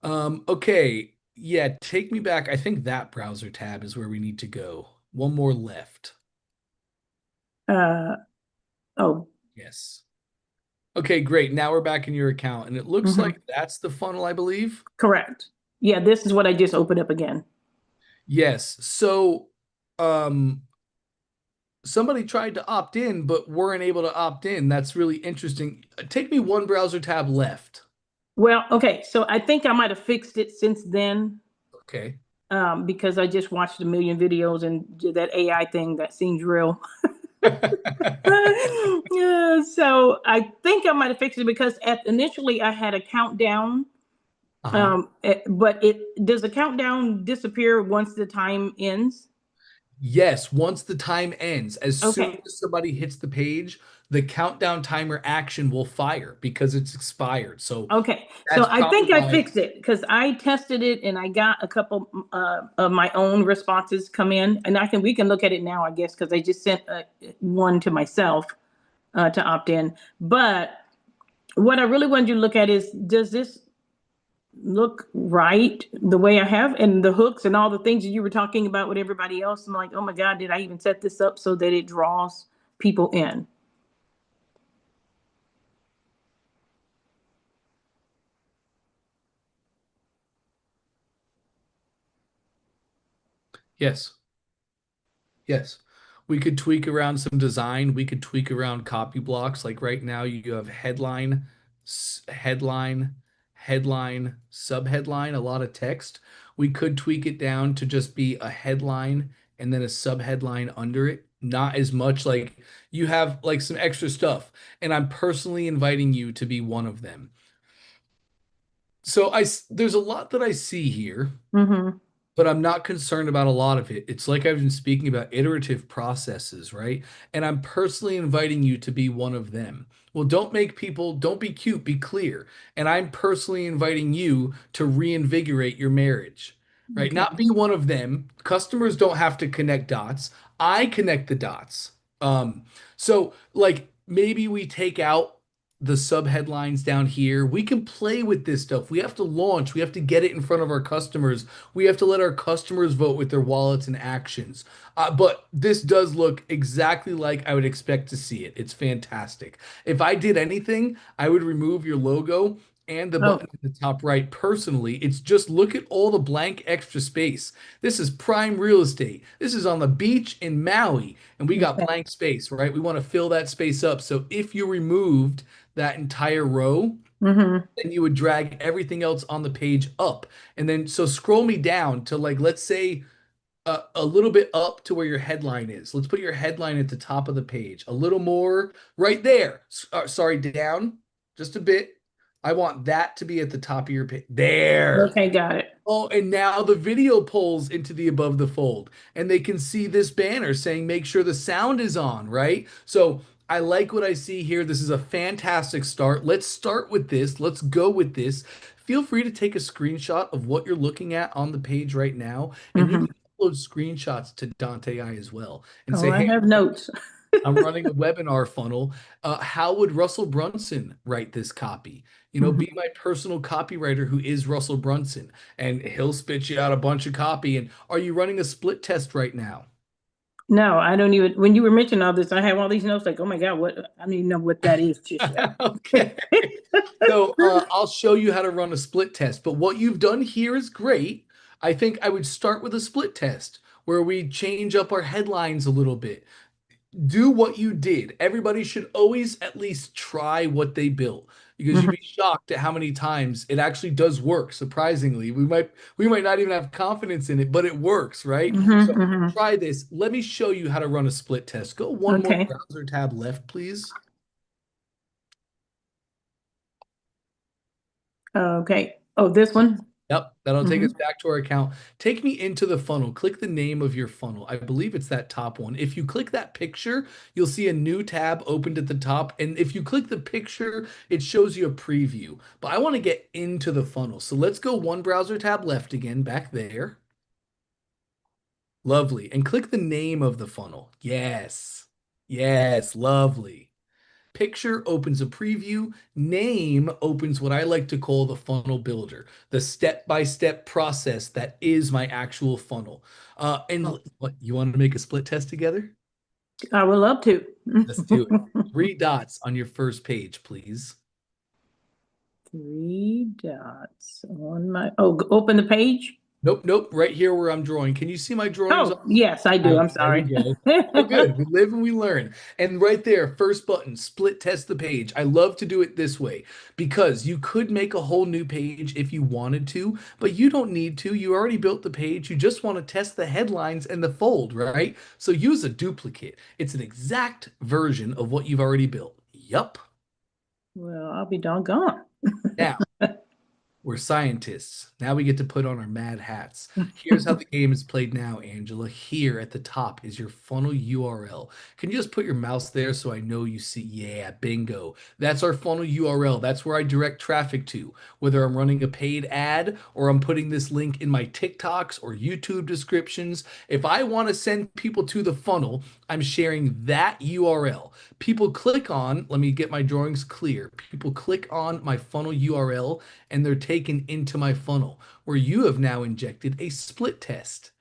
[SPEAKER 1] Okay. Yeah, take me back. I think that browser tab is where we need to go. One more left.
[SPEAKER 10] Oh,
[SPEAKER 1] Yes. Okay, great. Now we're back in your account, and it looks
[SPEAKER 10] Mhm.
[SPEAKER 1] like that's the funnel, I believe.
[SPEAKER 10] Correct. Yeah, this is what I just opened up again.
[SPEAKER 1] Yes. So, somebody tried to opt in, but weren't able to opt in. That's really interesting. Take me one browser tab left.
[SPEAKER 10] Well, okay, so I think I might have fixed it since then.
[SPEAKER 1] Okay.
[SPEAKER 10] Because I just watched a million videos and that AI thing that seems real. Yeah, so I think I might have fixed it because initially I had a countdown. But does the countdown disappear once the time ends?
[SPEAKER 1] Yes, once the time ends, as soon
[SPEAKER 10] Okay.
[SPEAKER 1] as somebody hits the page, the countdown timer action will fire because it's expired. So
[SPEAKER 10] Okay, so
[SPEAKER 1] that's
[SPEAKER 10] I
[SPEAKER 1] probably
[SPEAKER 10] think I
[SPEAKER 1] why.
[SPEAKER 10] fixed it because I tested it and I got a couple of my own responses come in, and we can look at it now, I guess, because I just sent one to myself to opt in. But what I really wanted you to look at is, does this look right the way I have, and the hooks and all the things that you were talking about with everybody else? I'm like, oh my God, did I even set this up so that it draws people in?
[SPEAKER 1] Yes. Yes. We could tweak around some design. We could tweak around copy blocks. Like right now, you have headline, headline, headline, subheadline, a lot of text. We could tweak it down to just be a headline and then a subheadline under it. Not as much, like you have like some extra stuff. And I'm personally inviting you to be one of them. So there's a lot that I see here.
[SPEAKER 10] Mm-hmm.
[SPEAKER 1] but I'm not concerned about a lot of it. It's like I've been speaking about iterative processes, right? And I'm personally inviting you to be one of them. Well, don't be cute, be clear. And I'm personally inviting you to reinvigorate your marriage, right?
[SPEAKER 10] Okay.
[SPEAKER 1] Not be one of them. Customers don't have to connect dots. I connect the dots. So like maybe we take out the sub headlines down here. We can play with this stuff. We have to launch. We have to get it in front of our customers. We have to let our customers vote with their wallets and actions. But this does look exactly like I would expect to see it. It's fantastic. If I did anything, I would remove your logo and the
[SPEAKER 10] Oh,
[SPEAKER 1] button at the top right personally. It's just look at all the blank extra space. This is prime real estate. This is on the beach in Maui, and we got
[SPEAKER 10] okay.
[SPEAKER 1] blank space, right? We want to fill that space up. So if you removed that entire row,
[SPEAKER 10] Mm-hmm.
[SPEAKER 1] then you would drag everything else on the page up. And then so scroll me down to like, let's say a little bit up to where your headline is. Let's put your headline at the top of the page. A little more right there. Sorry, down just a bit. I want that to be at the top of your page. There.
[SPEAKER 10] Okay, got it.
[SPEAKER 1] Oh, and now the video pulls into the above the fold, and they can see this banner saying, make sure the sound is on, right? So I like what I see here. This is a fantastic start. Let's start with this. Let's go with this. Feel free to take a screenshot of what you're looking at on the page right now, and you
[SPEAKER 10] Mm-hmm.
[SPEAKER 1] can upload screenshots to Dante I as well and
[SPEAKER 10] Oh,
[SPEAKER 1] say,
[SPEAKER 10] I
[SPEAKER 1] hey,
[SPEAKER 10] have notes.
[SPEAKER 1] I'm running a webinar funnel. How would Russell Brunson write this copy? You know,
[SPEAKER 10] Mhm.
[SPEAKER 1] be my personal copywriter who is Russell Brunson, and he'll spit you out a bunch of copy. And are you running a split test right now?
[SPEAKER 10] No, I don't even, when you were mentioning all this, I have all these notes like, oh my God, what, I don't even know what that is just yet.
[SPEAKER 1] Okay. So I'll show you how to run a split test. But what you've done here is great. I think I would start with a split test where we change up our headlines a little bit. Do what you did. Everybody should always at least try what they built because you'd
[SPEAKER 10] Mhm.
[SPEAKER 1] be shocked at how many times it actually does work. Surprisingly, we might not even have confidence in it, but it works, right? So
[SPEAKER 10] Mhm, mhm.
[SPEAKER 1] try this. Let me show you how to run a split test. Go one more
[SPEAKER 10] Okay,
[SPEAKER 1] browser tab left, please.
[SPEAKER 10] okay. Oh, this one?
[SPEAKER 1] Yep, that'll take us
[SPEAKER 10] Mhm.
[SPEAKER 1] back to our account. Take me into the funnel. Click the name of your funnel. I believe it's that top one. If you click that picture, you'll see a new tab opened at the top. And if you click the picture, it shows you a preview. But I want to get into the funnel. So let's go one browser tab left again, back there. Lovely. And click the name of the funnel. Yes. Yes, lovely. Picture opens a preview. Name opens what I like to call the funnel builder, the step-by-step process that is my actual funnel. What, you want to make a split test together?
[SPEAKER 10] I would love to.
[SPEAKER 1] Let's do it. 3 dots on your first page, please.
[SPEAKER 10] 3 dots on my, oh, open the page?
[SPEAKER 1] Nope, nope, right here where I'm drawing. Can you see my drawings?
[SPEAKER 10] Oh, yes, I do. I'm
[SPEAKER 1] There we
[SPEAKER 10] sorry.
[SPEAKER 1] go. Oh, good. We live and we learn. And right there, first button, split test the page. I love to do it this way because you could make a whole new page if you wanted to, but you don't need to. You already built the page. You just want to test the headlines and the fold, right? So use a duplicate. It's an exact version of what you've already built. Yup.
[SPEAKER 10] Well, I'll be doggone.
[SPEAKER 1] Now, we're scientists. Now we get to put on our mad hats. Here's how the game is played now, Angela. Here at the top is your funnel URL. Can you just put your mouse there so I know you see? Yeah, bingo. That's our funnel URL. That's where I direct traffic to, whether I'm running a paid ad or I'm putting this link in my TikToks or YouTube descriptions. If I want to send people to the funnel, I'm sharing that URL. People click on, let me get my drawings clear. People click on my funnel URL and they're taken into my funnel where you have now injected a split test.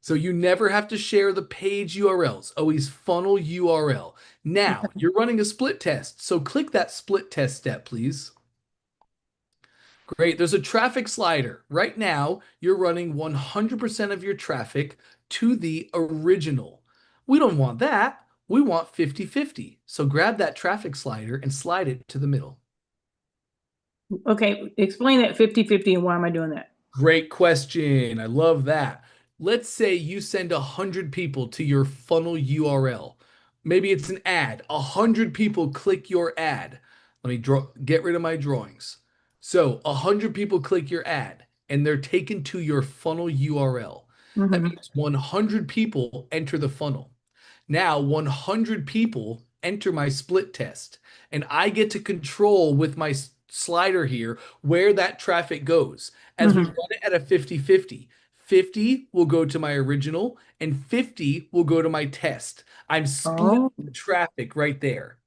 [SPEAKER 1] So you never have to share the page URLs, always funnel URL. Now you're running a split test. So click that split test step, please. Great. There's a traffic slider. Right now, you're running 100% of your traffic to the original. We don't want that. We want 50-50. So grab that traffic slider and slide it to the middle.
[SPEAKER 10] Okay, explain that 50-50 and why am I doing that?
[SPEAKER 1] Great question. I love that. Let's say you send 100 people to your funnel URL. Maybe it's an ad. 100 people click your ad. Let me get rid of my drawings. So 100 people click your ad. and they're taken to your funnel URL. That means 100 people enter the funnel. Now 100 people enter my split test, and I get to control with my slider here where that traffic goes. As we run it at a 50-50, 50 will go to my original and 50 will go to my test. I'm splitting the traffic right there.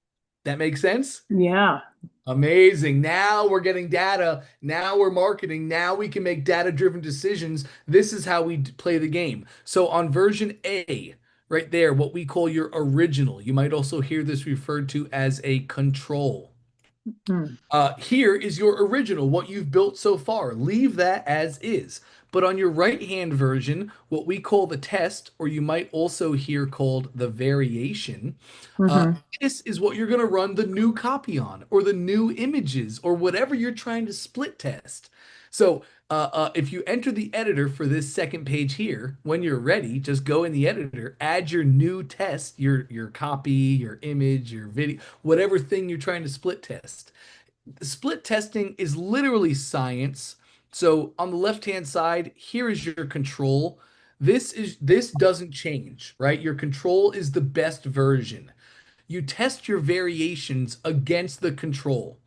[SPEAKER 1] That makes sense?
[SPEAKER 10] Yeah.
[SPEAKER 1] Amazing. Now we're getting data. Now we're marketing. Now we can make data-driven decisions. This is how we play the game. So on version A, right there, what we call your original, you might also hear this referred to as a control. Here is your original, what you've built so far. Leave that as is. But on your right-hand version, what we call the test, or you might also hear called the variation, this is what you're going to run the new copy on, or the new images, or whatever you're trying to split test. So if you enter the editor for this second page here, when you're ready, just go in the editor, add your new test, your copy, your image, your video, whatever thing you're trying to split test. Split testing is literally science. So on the left-hand side, here is your control. This doesn't change, right? Your control is the best version. You test your variations against the control.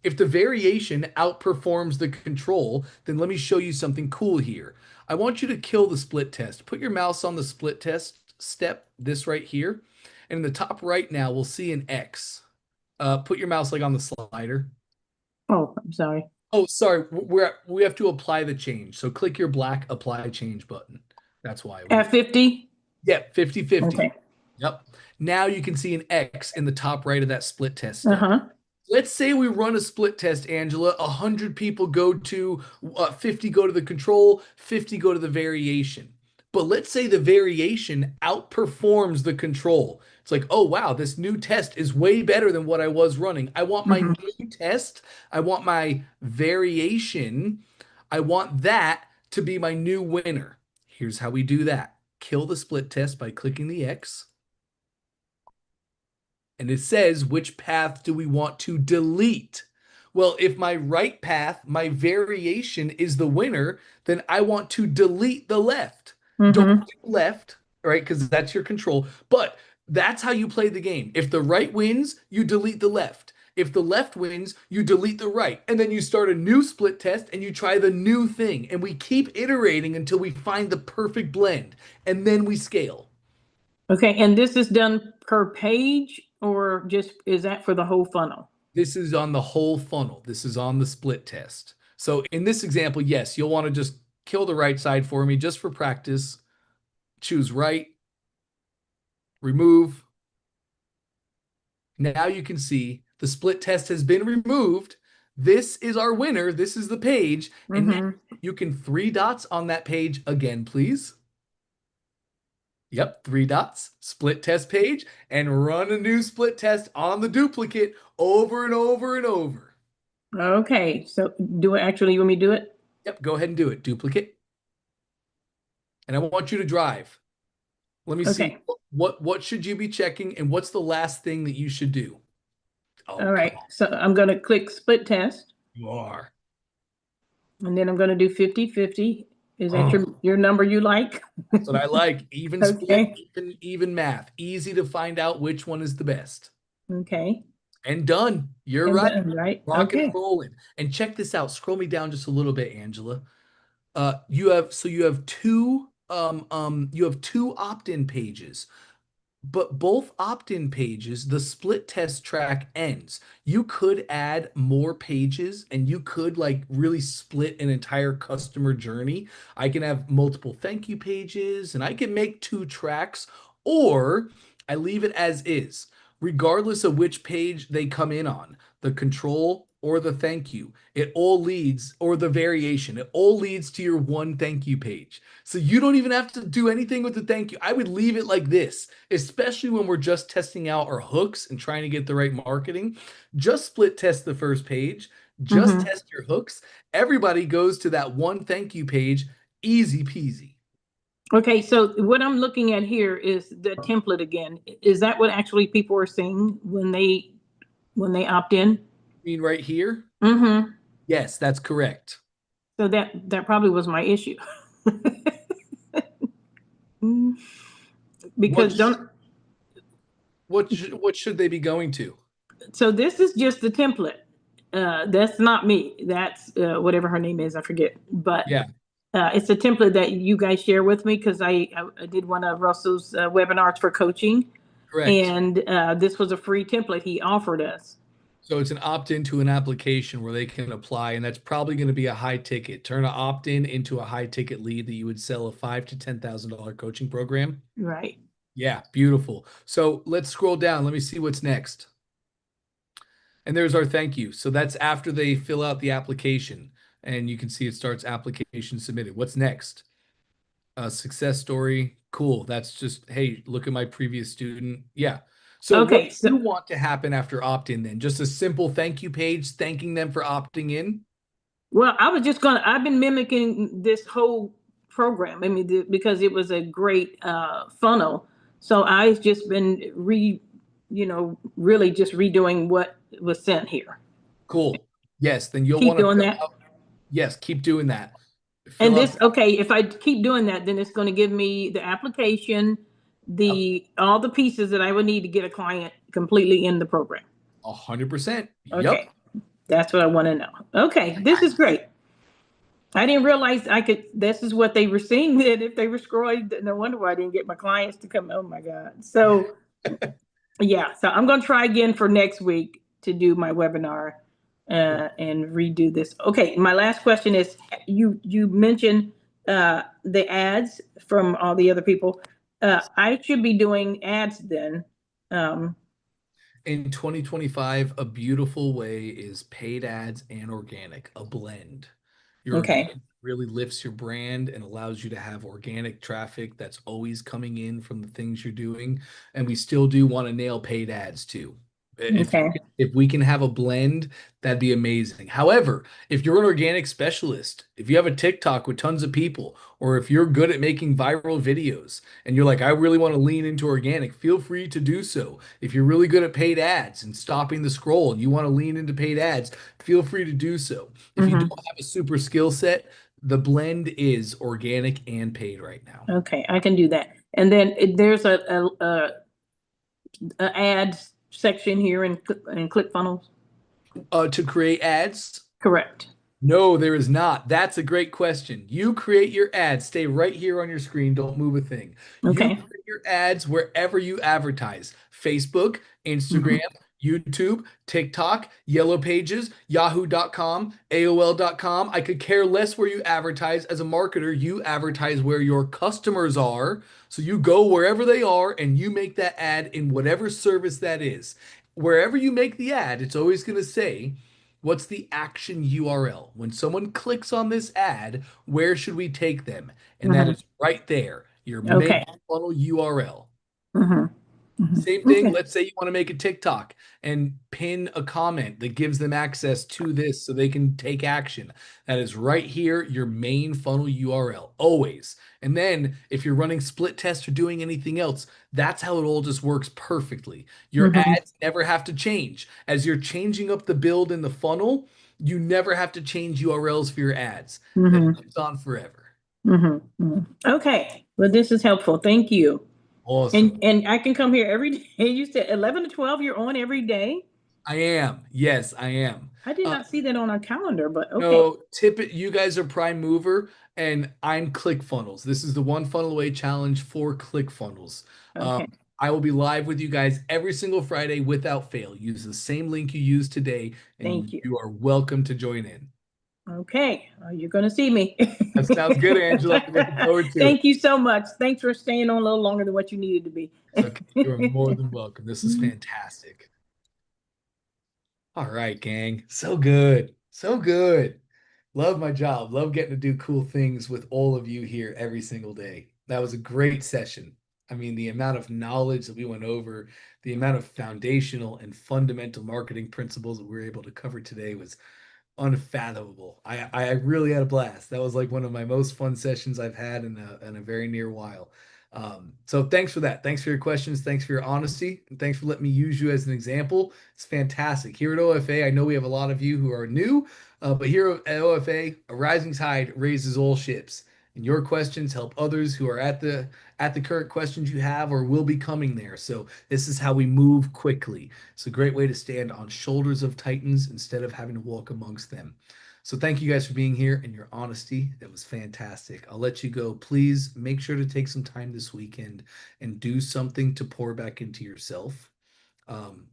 [SPEAKER 1] If the variation outperforms the control, then let me show you something cool here. I want you to kill the split test. Put your mouse on the split test step, this right here. And in the top right now, we'll see an X. Put your mouse like on the slider.
[SPEAKER 10] Oh, I'm sorry.
[SPEAKER 1] Oh, sorry. We have to apply the change. So click your black apply change button. That's why.
[SPEAKER 10] At 50?
[SPEAKER 1] Yep, 50-50.
[SPEAKER 10] Okay.
[SPEAKER 1] Yep. Now you can see an X in the top right of that split test step. Let's say we run a split test, Angela. 100 people go to 50 go to the control, 50 go to the variation. But let's say the variation outperforms the control. It's like, oh, wow, this new test is way better than what I was running. I want my new test. I want my variation. I want that to be my new winner. Here's how we do that. Kill the split test by clicking the X. And it says, which path do we want to delete? Well, if my right path, my variation is the winner, then I want to delete the left. Don't do left, right? Because that's your control. But that's how you play the game. If the right wins, you delete the left. If the left wins, you delete the right. And then you start a new split test and you try the new thing. And we keep iterating until we find the perfect blend. And then we scale.
[SPEAKER 10] Okay, and this is done per page, or just is that for the whole funnel?
[SPEAKER 1] This is on the whole funnel. This is on the split test. So in this example, yes, you'll want to just kill the right side for me just for practice. Choose right, remove. Now you can see the split test has been removed. This is our winner. This is the page. And now you can 3 dots on that page again, please. Yep, 3 dots, split test page, and run a new split test on the duplicate over and over and over.
[SPEAKER 10] Okay, so do it actually, you want me to do it?
[SPEAKER 1] Yep, go ahead and do it. Duplicate. And I want you to drive. Let me see. What should you be checking, and what's the last thing that you should do? Oh,
[SPEAKER 10] all right, so I'm going to click split test.
[SPEAKER 1] You are.
[SPEAKER 10] And then I'm going to do 50-50. Is that your number you like?
[SPEAKER 1] That's what I like. Even split, even math. Easy to find out which one is the best.
[SPEAKER 10] Okay.
[SPEAKER 1] And done. You're right.
[SPEAKER 10] Done, right?
[SPEAKER 1] Rock and rolling. And check this out. Scroll me down just a little bit, Angela. You have two opt-in pages. But both opt-in pages, the split test track ends. You could add more pages and you could like really split an entire customer journey. I can have multiple thank you pages and I can make 2 tracks, or I leave it as is, regardless of which page they come in on, the control or the thank you. It all leads, or the variation, it all leads to your one thank you page. So you don't even have to do anything with the thank you. I would leave it like this, especially when we're just testing out our hooks and trying to get the right marketing. Just split test the first page, just test your hooks. Everybody goes to that one thank you page, easy peasy.
[SPEAKER 10] Okay, so what I'm looking at here is the template again. Is that what actually people are seeing when they opt in?
[SPEAKER 1] You mean right here? Yes, that's correct.
[SPEAKER 10] So that probably was my issue. Because
[SPEAKER 1] what should they be going to?
[SPEAKER 10] so this is just the template. That's not me. That's whatever her name is. I forget. But
[SPEAKER 1] Yeah,
[SPEAKER 10] it's a template that you guys share with me because I did one of Russell's webinars for coaching,
[SPEAKER 1] correct.
[SPEAKER 10] and this was a free template he offered us.
[SPEAKER 1] So it's an opt-in to an application where they can apply, and that's probably going to be a high ticket. Turn an opt-in into a high ticket lead that you would sell a $5,000 to $10,000 coaching program.
[SPEAKER 10] Right.
[SPEAKER 1] Yeah, beautiful. So let's scroll down. Let me see what's next. And there's our thank you. So that's after they fill out the application, and you can see it starts application submitted. What's next? A success story. Cool. That's just, hey, look at my previous student. Yeah. So
[SPEAKER 10] Okay,
[SPEAKER 1] what do you want to happen after opt-in then? Just a simple thank you page thanking them for opting in?
[SPEAKER 10] Well, I've been mimicking this whole program. I mean, because it was a great funnel. So I've just been really just redoing what was sent here.
[SPEAKER 1] Cool. Yes, then you'll
[SPEAKER 10] Keep
[SPEAKER 1] want to
[SPEAKER 10] doing
[SPEAKER 1] fill
[SPEAKER 10] that.
[SPEAKER 1] out. Yes, keep doing that.
[SPEAKER 10] And
[SPEAKER 1] Fill
[SPEAKER 10] this,
[SPEAKER 1] out.
[SPEAKER 10] okay, if I keep doing that, then it's going to give me the application, all the pieces that I would need to get a client completely in the program.
[SPEAKER 1] 100%.
[SPEAKER 10] Okay.
[SPEAKER 1] Yep.
[SPEAKER 10] That's what I want to know. Okay, this is great. I didn't realize this is what they were seeing, that if they were scrolling, no wonder why I didn't get my clients to come. Oh my God. So yeah, so I'm going to try again for next week to do my webinar and redo this. Okay, my last question is, you mentioned the ads from all the other people. I should be doing ads then.
[SPEAKER 1] In 2025, a beautiful way is paid ads and organic, a blend. Your
[SPEAKER 10] Okay.
[SPEAKER 1] organic really lifts your brand and allows you to have organic traffic that's always coming in from the things you're doing. And we still do want to nail paid ads too.
[SPEAKER 10] Okay.
[SPEAKER 1] If we can have a blend, that'd be amazing. However, if you're an organic specialist, if you have a TikTok with tons of people, or if you're good at making viral videos and you're like, I really want to lean into organic, feel free to do so. If you're really good at paid ads and stopping the scroll and you want to lean into paid ads, feel free to do so. If you don't have a super skill set, the blend is organic and paid right now.
[SPEAKER 10] Okay, I can do that. And then there's a ads section here in ClickFunnels.
[SPEAKER 1] To create ads?
[SPEAKER 10] Correct.
[SPEAKER 1] No, there is not. That's a great question. You create your ads. Stay right here on your screen. Don't move a thing.
[SPEAKER 10] Okay.
[SPEAKER 1] You create your ads wherever you advertise. Facebook, Instagram, YouTube, TikTok, Yellow Pages, Yahoo.com, AOL.com. I could care less where you advertise. As a marketer, you advertise where your customers are. So you go wherever they are and you make that ad in whatever service that is. Wherever you make the ad, it's always going to say, what's the action URL? When someone clicks on this ad, where should we take them? And that is right there, your main funnel URL. Same thing. Let's say you want to make a TikTok and pin a comment that gives them access to this so they can take action. That is right here, your main funnel URL, always. And then if you're running split tests or doing anything else, that's how it all just works perfectly. Your ads never have to change. As you're changing up the build in the funnel, you never have to change URLs for your ads. That lives on forever.
[SPEAKER 10] Okay. Well, this is helpful. Thank you.
[SPEAKER 1] Awesome.
[SPEAKER 10] And I can come here every day. You said 11 to 12, you're on every day?
[SPEAKER 1] I am. Yes, I am.
[SPEAKER 10] I did not see that on our calendar, but okay.
[SPEAKER 1] No, you guys are prime mover and I'm ClickFunnels. This is the one funnel away challenge for ClickFunnels.
[SPEAKER 10] Okay.
[SPEAKER 1] I will be live with you guys every single Friday without fail. Use the same link you used today and
[SPEAKER 10] Thank you.
[SPEAKER 1] you are welcome to join in.
[SPEAKER 10] Okay. You're going to see me.
[SPEAKER 1] That sounds good, Angela. I'm looking forward to
[SPEAKER 10] Thank
[SPEAKER 1] it.
[SPEAKER 10] you so much. Thanks for staying on a little longer than what you needed to be.
[SPEAKER 1] It's okay. You're more than welcome. This is fantastic. All right, gang. So good. So good. Love my job. Love getting to do cool things with all of you here every single day. That was a great session. I mean, the amount of knowledge that we went over, the amount of foundational and fundamental marketing principles that we were able to cover today was unfathomable. I really had a blast. That was like one of my most fun sessions I've had in a very near while. So thanks for that. Thanks for your questions. Thanks for your honesty. And thanks for letting me use you as an example. It's fantastic. Here at OFA, I know we have a lot of you who are new, but here at OFA, a rising tide raises all ships. And your questions help others who are at the current questions you have or will be coming there. So this is how we move quickly. It's a great way to stand on shoulders of titans instead of having to walk amongst them. So thank you guys for being here and your honesty. It was fantastic. I'll let you go. Please make sure to take some time this weekend and do something to pour back into yourself. Um,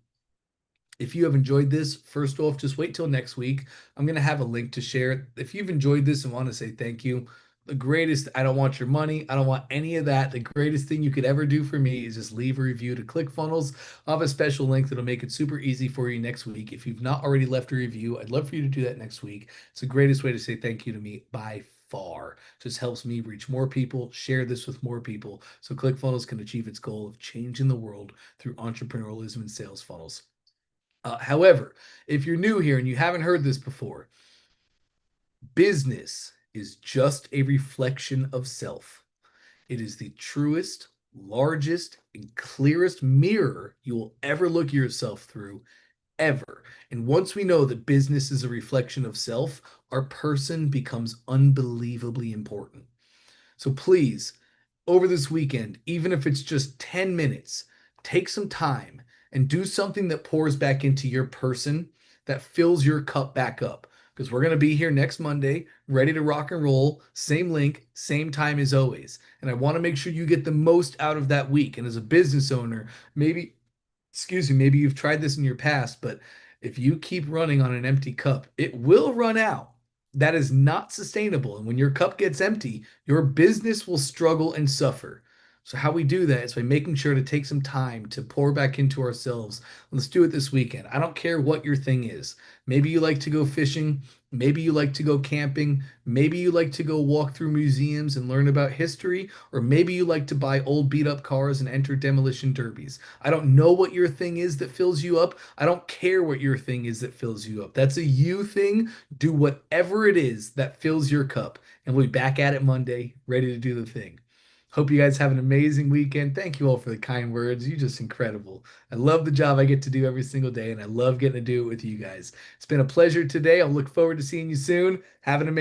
[SPEAKER 1] if you have enjoyed this, first off, just wait till next week. I'm going to have a link to share. If you've enjoyed this and want to say thank you, the greatest, I don't want your money. I don't want any of that. The greatest thing you could ever do for me is just leave a review to ClickFunnels. I'll have a special link that'll make it super easy for you next week. If you've not already left a review, I'd love for you to do that next week. It's the greatest way to say thank you to me by far. Just helps me reach more people, share this with more people, so ClickFunnels can achieve its goal of changing the world through entrepreneurialism and sales funnels. However, if you're new here and you haven't heard this before, business is just a reflection of self. It is the truest, largest, and clearest mirror you will ever look yourself through, ever. And once we know that business is a reflection of self, our person becomes unbelievably important. So please, over this weekend, even if it's just 10 minutes, take some time and do something that pours back into your person, that fills your cup back up. Because we're going to be here next Monday, ready to rock and roll. Same link, same time as always. And I want to make sure you get the most out of that week. And as a business owner, maybe you've tried this in your past, but if you keep running on an empty cup, it will run out. That is not sustainable. And when your cup gets empty, your business will struggle and suffer. So how we do that is by making sure to take some time to pour back into ourselves. Let's do it this weekend. I don't care what your thing is. Maybe you like to go fishing. Maybe you like to go camping. Maybe you like to go walk through museums and learn about history. Or maybe you like to buy old beat up cars and enter demolition derbies. I don't know what your thing is that fills you up. I don't care what your thing is that fills you up. That's a you thing. Do whatever it is that fills your cup. And we'll be back at it Monday, ready to do the thing. Hope you guys have an amazing weekend. Thank you all for the kind words. You're just incredible. I love the job I get to do every single day, and I love getting to do it with you guys. It's been a pleasure today. I'll look forward to seeing you soon. Have an amazing